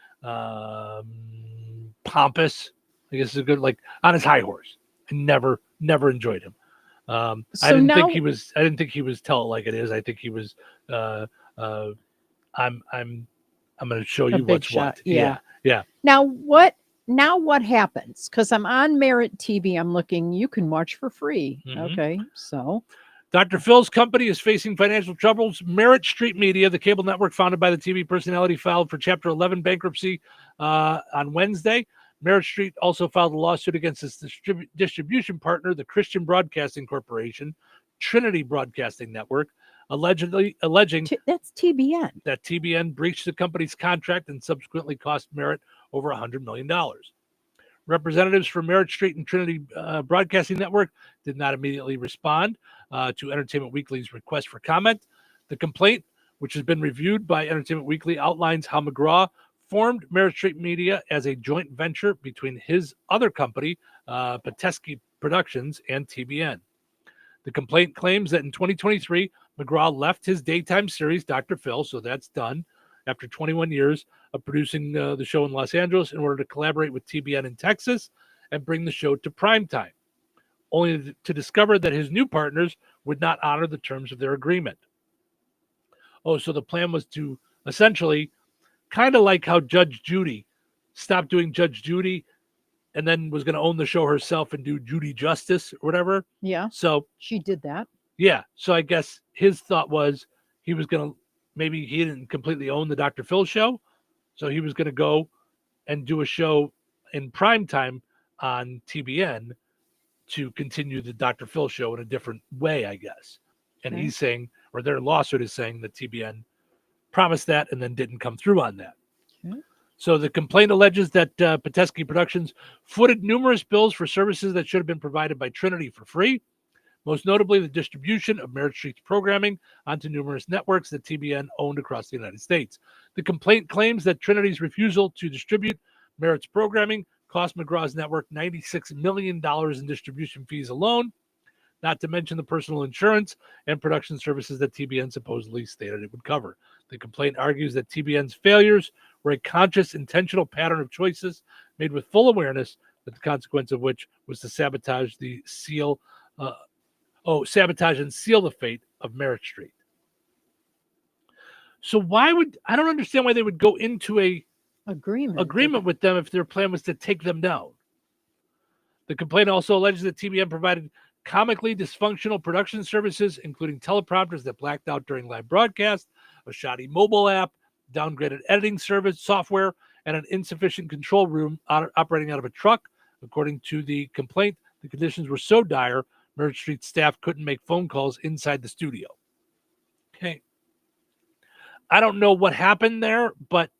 pompous. I guess is a good, like, on his high horse. I never enjoyed him. I didn't think he was tell it like it is. I think he was I'm going to show you what's shot. what. Yeah. Now what happens? Because I'm on Merit TV. I'm looking, you can watch for free. Okay. So Dr. Phil's company is facing financial troubles. Merit Street Media, the cable network founded by the TV personality, filed for Chapter 11 bankruptcy on Wednesday. Merit Street also filed a lawsuit against its distribution partner, the Christian Broadcasting Corporation, Trinity Broadcasting Network, alleging that's TBN. That TBN breached the company's contract and subsequently cost Merit over $100 million. Representatives from Merit Street and Trinity Broadcasting Network did not immediately respond to Entertainment Weekly's request for comment. The complaint, which has been reviewed by Entertainment Weekly, outlines how McGraw formed Merit Street Media as a joint venture between his other company, Petesky Productions, and TBN. The complaint claims that in 2023, McGraw left his daytime series, Dr. Phil, so that's done, after 21 years of producing the show in Los Angeles in order to collaborate with TBN in Texas and bring the show to primetime, only to discover that his new partners would not honor the terms of their agreement. So the plan was to essentially, kind of like how Judge Judy stopped doing Judge Judy and then was going to own the show herself and do Judy Justice or whatever. Yeah. So she did that. Yeah. So I guess his thought was he was going to, maybe he didn't completely own the Dr. Phil show. So he was going to go and do a show in primetime on TBN to continue the Dr. Phil show in a different way, I guess. And he's saying, or their lawsuit is saying that TBN promised that and then didn't come through on that. So the complaint alleges that Petesky Productions footed numerous bills for services that should have been provided by Trinity for free, most notably the distribution of Merit Street's programming onto numerous networks that TBN owned across the United States. The complaint claims that Trinity's refusal to distribute Merit's programming cost McGraw's network $96 million in distribution fees alone, not to mention the personal insurance and production services that TBN supposedly stated it would cover. The complaint argues that TBN's failures were a conscious, intentional pattern of choices made with full awareness that the consequence of which was to sabotage and seal the fate of Merit Street. So I don't understand why they would go into a agreement with them if their plan was to take them down. The complaint also alleges that TBN provided comically dysfunctional production services, including teleprompters that blacked out during live broadcast, a shoddy mobile app, downgraded editing service software, and an insufficient control room operating out of a truck. According to the complaint, the conditions were so dire, Merit Street staff couldn't make phone calls inside the studio. Okay. I don't know what happened there, but,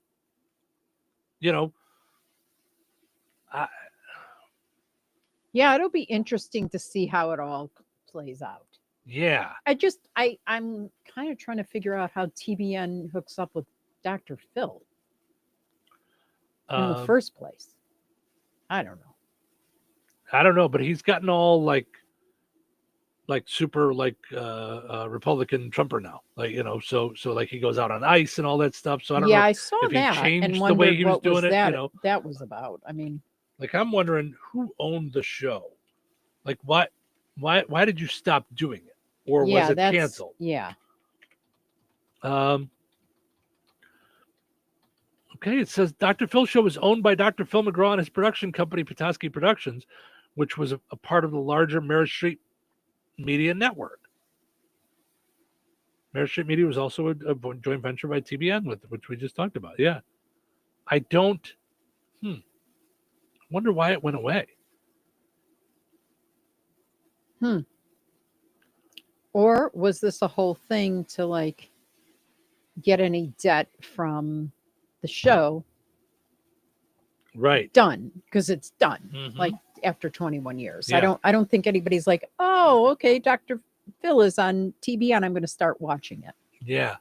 yeah, it'll be interesting to see how it all plays out. Yeah. I'm kind of trying to figure out how TBN hooks up with Dr. Phil in the first place. I don't know. But he's gotten all like like super like Republican Trumper now, like, you know, so like he goes out on ice and all that stuff. So I don't know I saw if he that changed and the wondered way he was what doing it. that, You know, that was about. I mean, like I'm wondering who owned the show. Like why did you stop doing it, or was it canceled? Yeah. Okay, it says Dr. Phil Show was owned by Dr. Phil McGraw and his production company, Petoskey Productions, which was a part of the larger Merit Street Media Network. Merit Street Media was also a joint venture by TBN, with which we just talked about. Yeah. I don't wonder why it went away. Or was this a whole thing to like get any debt from the show? Right. Done, because it's done. Mhm. Like after 21 years. Yeah. I don't think anybody's like, "Oh, okay, Dr. Phil is on TBN. I'm going to start watching it." Yeah.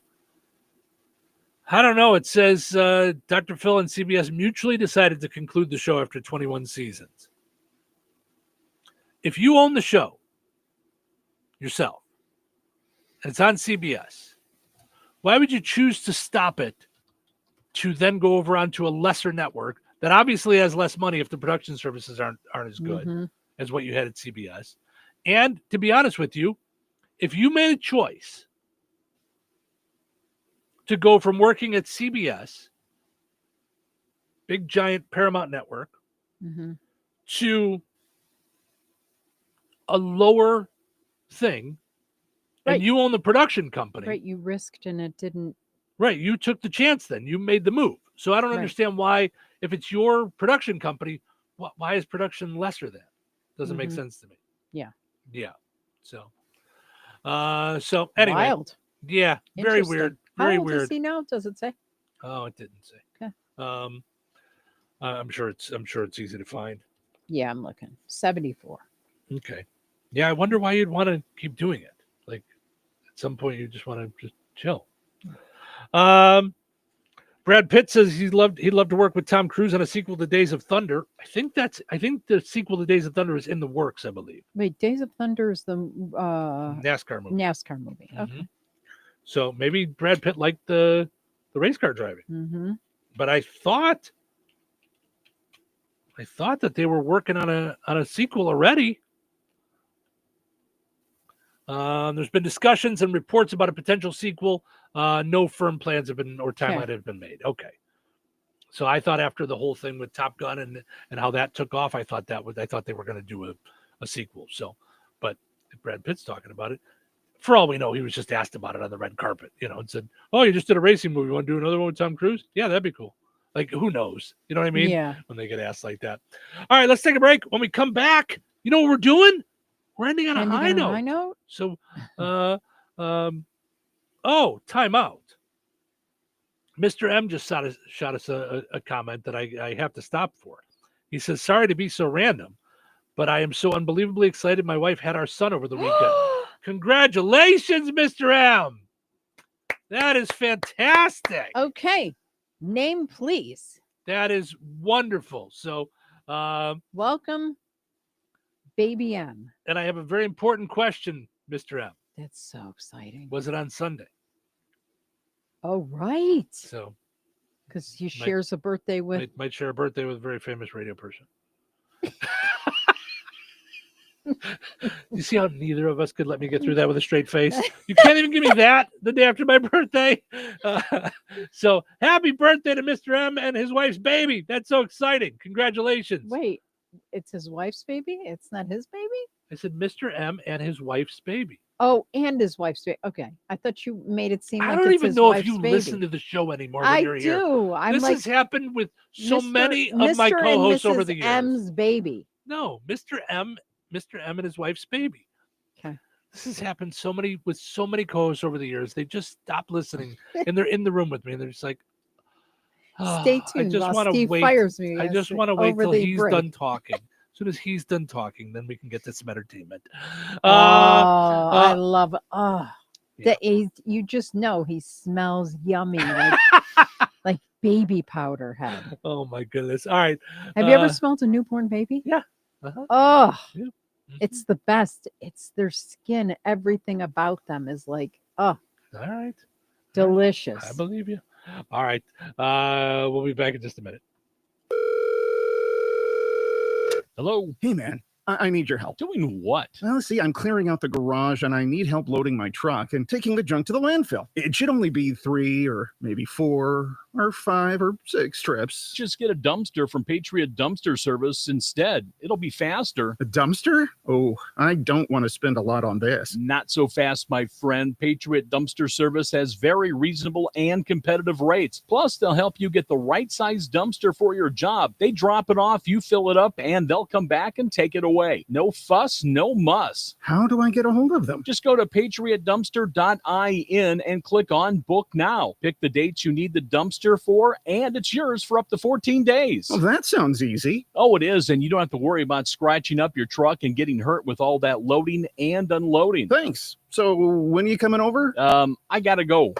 I don't know. It says Dr. Phil and CBS mutually decided to conclude the show after 21 seasons. If you own the show yourself, and it's on CBS, why would you choose to stop it to then go over onto a lesser network that obviously has less money if the production services aren't as good as what you had at CBS? And to be honest with you, if you made a choice to go from working at CBS, big giant Paramount network, to a lower thing, Right. and you own the production company. Right, you risked and it didn't. Right, you took the chance then. You made the move. So I don't Right. understand why, if it's your production company, why is production lesser than? Doesn't make sense to me. Yeah. Yeah. So anyway. Wild. Yeah, very Interesting. weird. How Very old weird. is he now? Does it say? Oh, it didn't say. Okay. I'm sure it's easy to find. Yeah, I'm looking. 74. Okay. Yeah, I wonder why you'd want to keep doing it. Like at some point you just want to just chill. Brad Pitt says he'd love to work with Tom Cruise on a sequel to Days of Thunder. I think the sequel to Days of Thunder is in the works, I believe. Wait, Days of Thunder is the NASCAR movie. NASCAR movie. Okay. So maybe Brad Pitt liked the race car driving. But I thought that they were working on a sequel already. There's been discussions and reports about a potential sequel. No firm plans have been or timeline have been made. Okay. So I thought after the whole thing with Top Gun and how that took off, I thought they were going to do a sequel. So, but if Brad Pitt's talking about it, for all we know, he was just asked about it on the red carpet, and said, "Oh, you just did a racing movie. You want to do another one with Tom Cruise? Yeah, that'd be cool." Like, who knows? You know what I mean? Yeah. When they get asked like that. All right, let's take a break. When we come back, you know what we're doing? We're ending on a high note. So, time out. Mr. M just shot us a comment that I have to stop for. He says, "Sorry to be so random, but I am so unbelievably excited. My wife had our son over the weekend." Congratulations, Mr. M. That is fantastic. Okay. Name, please. That is wonderful. So, welcome, Baby M. And I have a very important question, Mr. M. That's so exciting. Was it on Sunday? Oh, right. So, because he shares a birthday with. Might share a birthday with a very famous radio person. You see how neither of us could let me get through that with a straight face? You can't even give me that the day after my birthday. So happy birthday to Mr. M and his wife's baby. That's so exciting. Congratulations. Wait, it's his wife's baby? It's not his baby? I said Mr. M and his wife's baby. Oh, and his wife's baby. Okay. I thought you made it seem like I don't it's even his know wife's if you baby. listen to the show anymore when you're here. I do. I'm this like, has happened with so many of Mr. my co-hosts and over Mrs. the years. M's baby. No, Mr. M and his wife's baby. Okay. This has happened with so many co-hosts over the years. They just stop listening and they're in the room with me and they're just like, stay tuned. I just while want to Steve wait. fires me. I just want to wait over till the he's break. done talking. As soon as he's done talking, then we can get to some entertainment. I love it. Yeah. You just know he smells yummy, like baby powder head. Oh my goodness! All right. Have you ever smelled a newborn baby? Yeah. Oh, yeah. It's the best. It's their skin. Everything about them is like, oh, all right. Delicious. I believe you. All right. We'll be back in just a minute. Hello. Hey, man. I need your help. Doing what? Well, see, I'm clearing out the garage and I need help loading my truck and taking the junk to the landfill. It should only be 3 or maybe 4 or 5 or 6 trips. Just get a dumpster from Patriot Dumpster Service instead. It'll be faster. A dumpster? Oh, I don't want to spend a lot on this. Not so fast, my friend. Patriot Dumpster Service has very reasonable and competitive rates. Plus, they'll help you get the right size dumpster for your job. They drop it off, you fill it up, and they'll come back and take it away. No fuss, no muss. How do I get a hold of them? Just go to patriotdumpster.in and click on Book Now. Pick the dates you need the dumpster for, and it's yours for up to 14 days. Well, that sounds easy. Oh, it is, and you don't have to worry about scratching up your truck and getting hurt with all that loading and unloading. Thanks. So when are you coming over? I gotta go.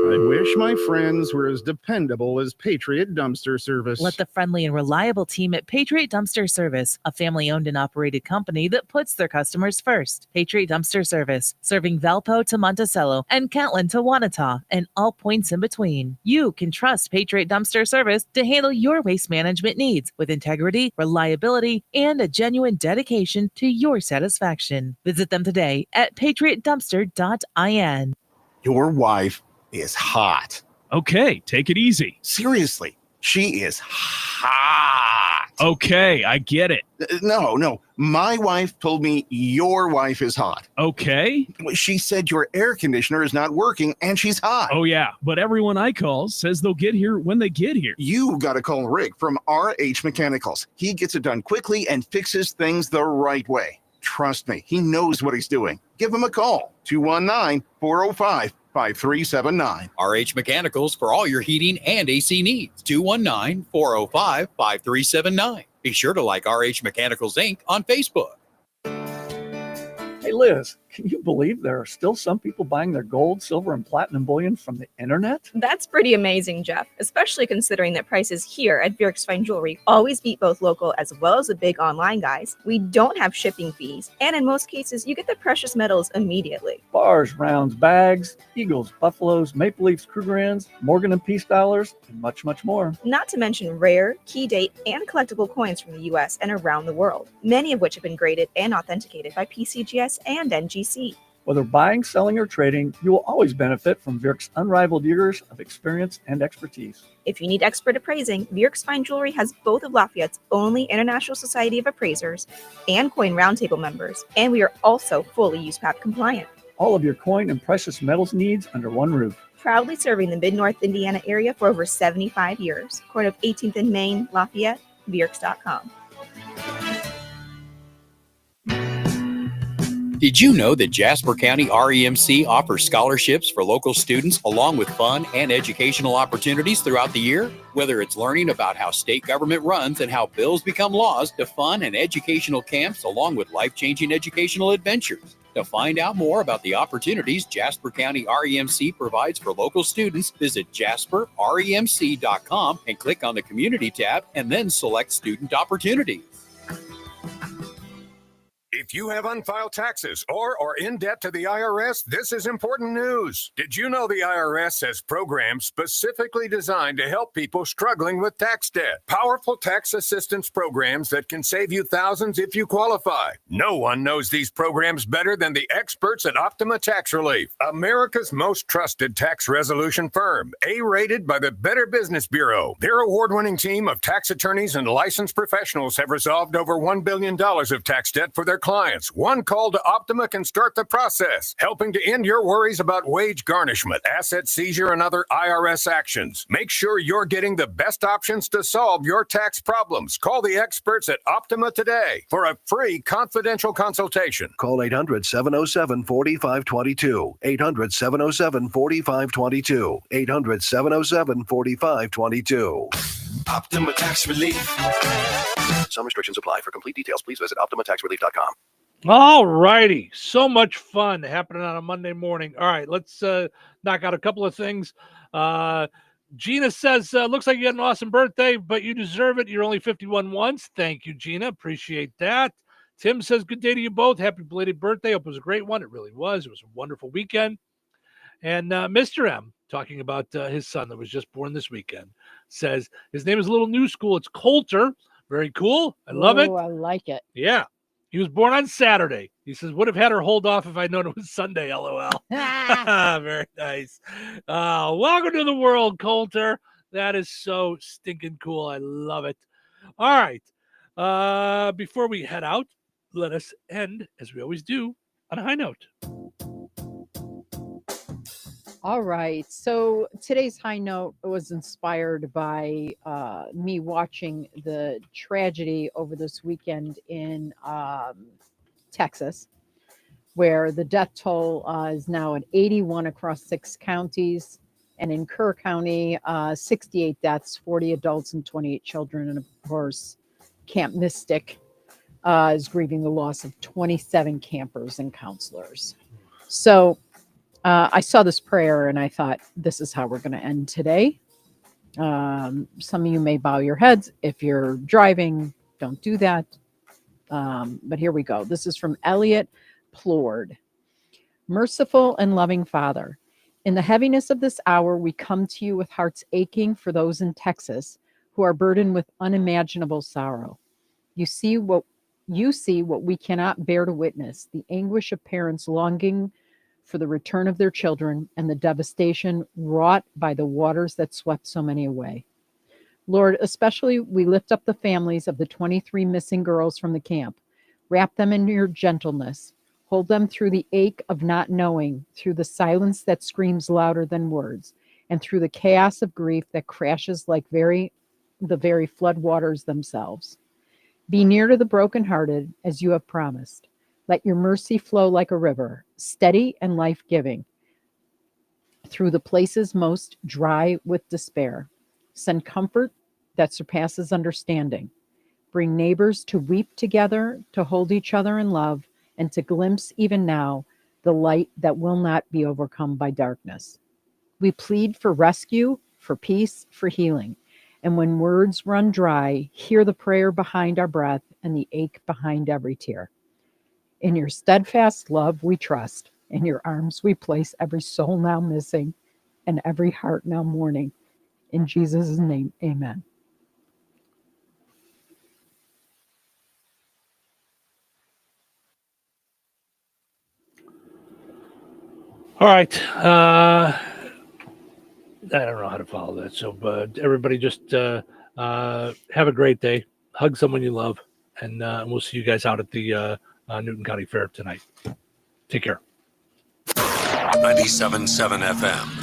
I wish my friends were as dependable as Patriot Dumpster Service. Let the friendly and reliable team at Patriot Dumpster Service, a family-owned and operated company that puts their customers first. Patriot Dumpster Service, serving Valpo to Monticello and Catlin to Wanata and all points in between. You can trust Patriot Dumpster Service to handle your waste management needs with integrity, reliability, and a genuine dedication to your satisfaction. Visit them today at patriotdumpster.in. Your wife is hot. Okay, take it easy. Seriously, she is hot. Okay, I get it. No. My wife told me your wife is hot. Okay. She said your air conditioner is not working and she's hot. Oh, yeah, but everyone I call says they'll get here when they get here. You got to call Rick from RH Mechanicals. He gets it done quickly and fixes things the right way. Trust me, he knows what he's doing. Give him a call. 219-405-5379. RH Mechanicals for all your heating and AC needs. 219-405-5379. Be sure to like RH Mechanicals Inc. on Facebook. Hey, Liz, can you believe there are still some people buying their gold, silver, and platinum bullion from the internet? That's pretty amazing, Jeff, especially considering that prices here at Bjork's Fine Jewelry always beat both local as well as the big online guys. We don't have shipping fees, and in most cases, you get the precious metals immediately. Bars, rounds, bags, eagles, buffaloes, maple leafs, Krugerrands, Morgan and Peace dollars, and much, much more. Not to mention rare, key date, and collectible coins from the U.S. and around the world, many of which have been graded and authenticated by PCGS and NGC. Whether buying, selling, or trading, you will always benefit from Bjork's unrivaled years of experience and expertise. If you need expert appraising, Bjork's Fine Jewelry has both of Lafayette's only International Society of Appraisers and Coin Roundtable members, and we are also fully USPAP compliant. All of your coin and precious metals needs under one roof. Proudly serving the Mid-North Indiana area for over 75 years. Corner of 18th and Main, Lafayette, Bjorks.com. Did you know that Jasper County REMC offers scholarships for local students along with fun and educational opportunities throughout the year? Whether it's learning about how state government runs and how bills become laws, to fun and educational camps along with life-changing educational adventures. To find out more about the opportunities Jasper County REMC provides for local students, visit jasperremc.com and click on the Community tab and then select Student Opportunities. If you have unfiled taxes or are in debt to the IRS, this is important news. Did you know the IRS has programs specifically designed to help people struggling with tax debt? Powerful tax assistance programs that can save you thousands if you qualify. No one knows these programs better than the experts at Optima Tax Relief, America's most trusted tax resolution firm, A-rated by the Better Business Bureau. Their award-winning team of tax attorneys and licensed professionals have resolved over $1 billion of tax debt for their clients. One call to Optima can start the process, helping to end your worries about wage garnishment, asset seizure, and other IRS actions. Make sure you're getting the best options to solve your tax problems. Call the experts at Optima today for a free confidential consultation. Call 800-707-4522. 800-707-4522. 800-707-4522. Optima Tax Relief. Some restrictions apply. For complete details, please visit OptimaTaxRelief.com. All righty. So much fun happening on a Monday morning. All right, let's knock out a couple of things. Gina says, looks like you had an awesome birthday, but you deserve it. You're only 51 once. Thank you, Gina. Appreciate that. Tim says, good day to you both. Happy belated birthday. Hope it was a great one. It really was. It was a wonderful weekend. And Mr. M, talking about his son that was just born this weekend, says his name is a little new school. It's Coulter. Very cool. I love it. Oh, I like it. Yeah. He was born on Saturday. He says, would have had her hold off if I'd known it was Sunday, LOL. Very nice. Welcome to the world, Coulter. That is so stinking cool. I love it. All right. Before we head out, let us end, as we always do, on a high note. All right. So today's high note was inspired by me watching the tragedy over this weekend in Texas, where the death toll is now at 81 across 6 counties. And in Kerr County, 68 deaths, 40 adults and 28 children. And of course, Camp Mystic is grieving the loss of 27 campers and counselors. So I saw this prayer and I thought, this is how we're going to end today. Some of you may bow your heads. If you're driving, don't do that. But here we go. This is from Elliot Plord. Merciful and loving Father, in the heaviness of this hour, we come to you with hearts aching for those in Texas who are burdened with unimaginable sorrow. You see what we cannot bear to witness, the anguish of parents longing for the return of their children and the devastation wrought by the waters that swept so many away. Lord, especially we lift up the families of the 23 missing girls from the camp. Wrap them in your gentleness. Hold them through the ache of not knowing, through the silence that screams louder than words, and through the chaos of grief that crashes like the very floodwaters themselves. Be near to the brokenhearted as you have promised. Let your mercy flow like a river, steady and life-giving, through the places most dry with despair. Send comfort that surpasses understanding. Bring neighbors to weep together, to hold each other in love, and to glimpse even now the light that will not be overcome by darkness. We plead for rescue, for peace, for healing. And when words run dry, hear the prayer behind our breath and the ache behind every tear. In your steadfast love we trust. In your arms we place every soul now missing and every heart now mourning. In Jesus' name, amen. All right. I don't know how to follow that. So, but everybody just have a great day. Hug someone you love. And we'll see you guys out at the Newton County Fair tonight. Take care. 97.7 FM.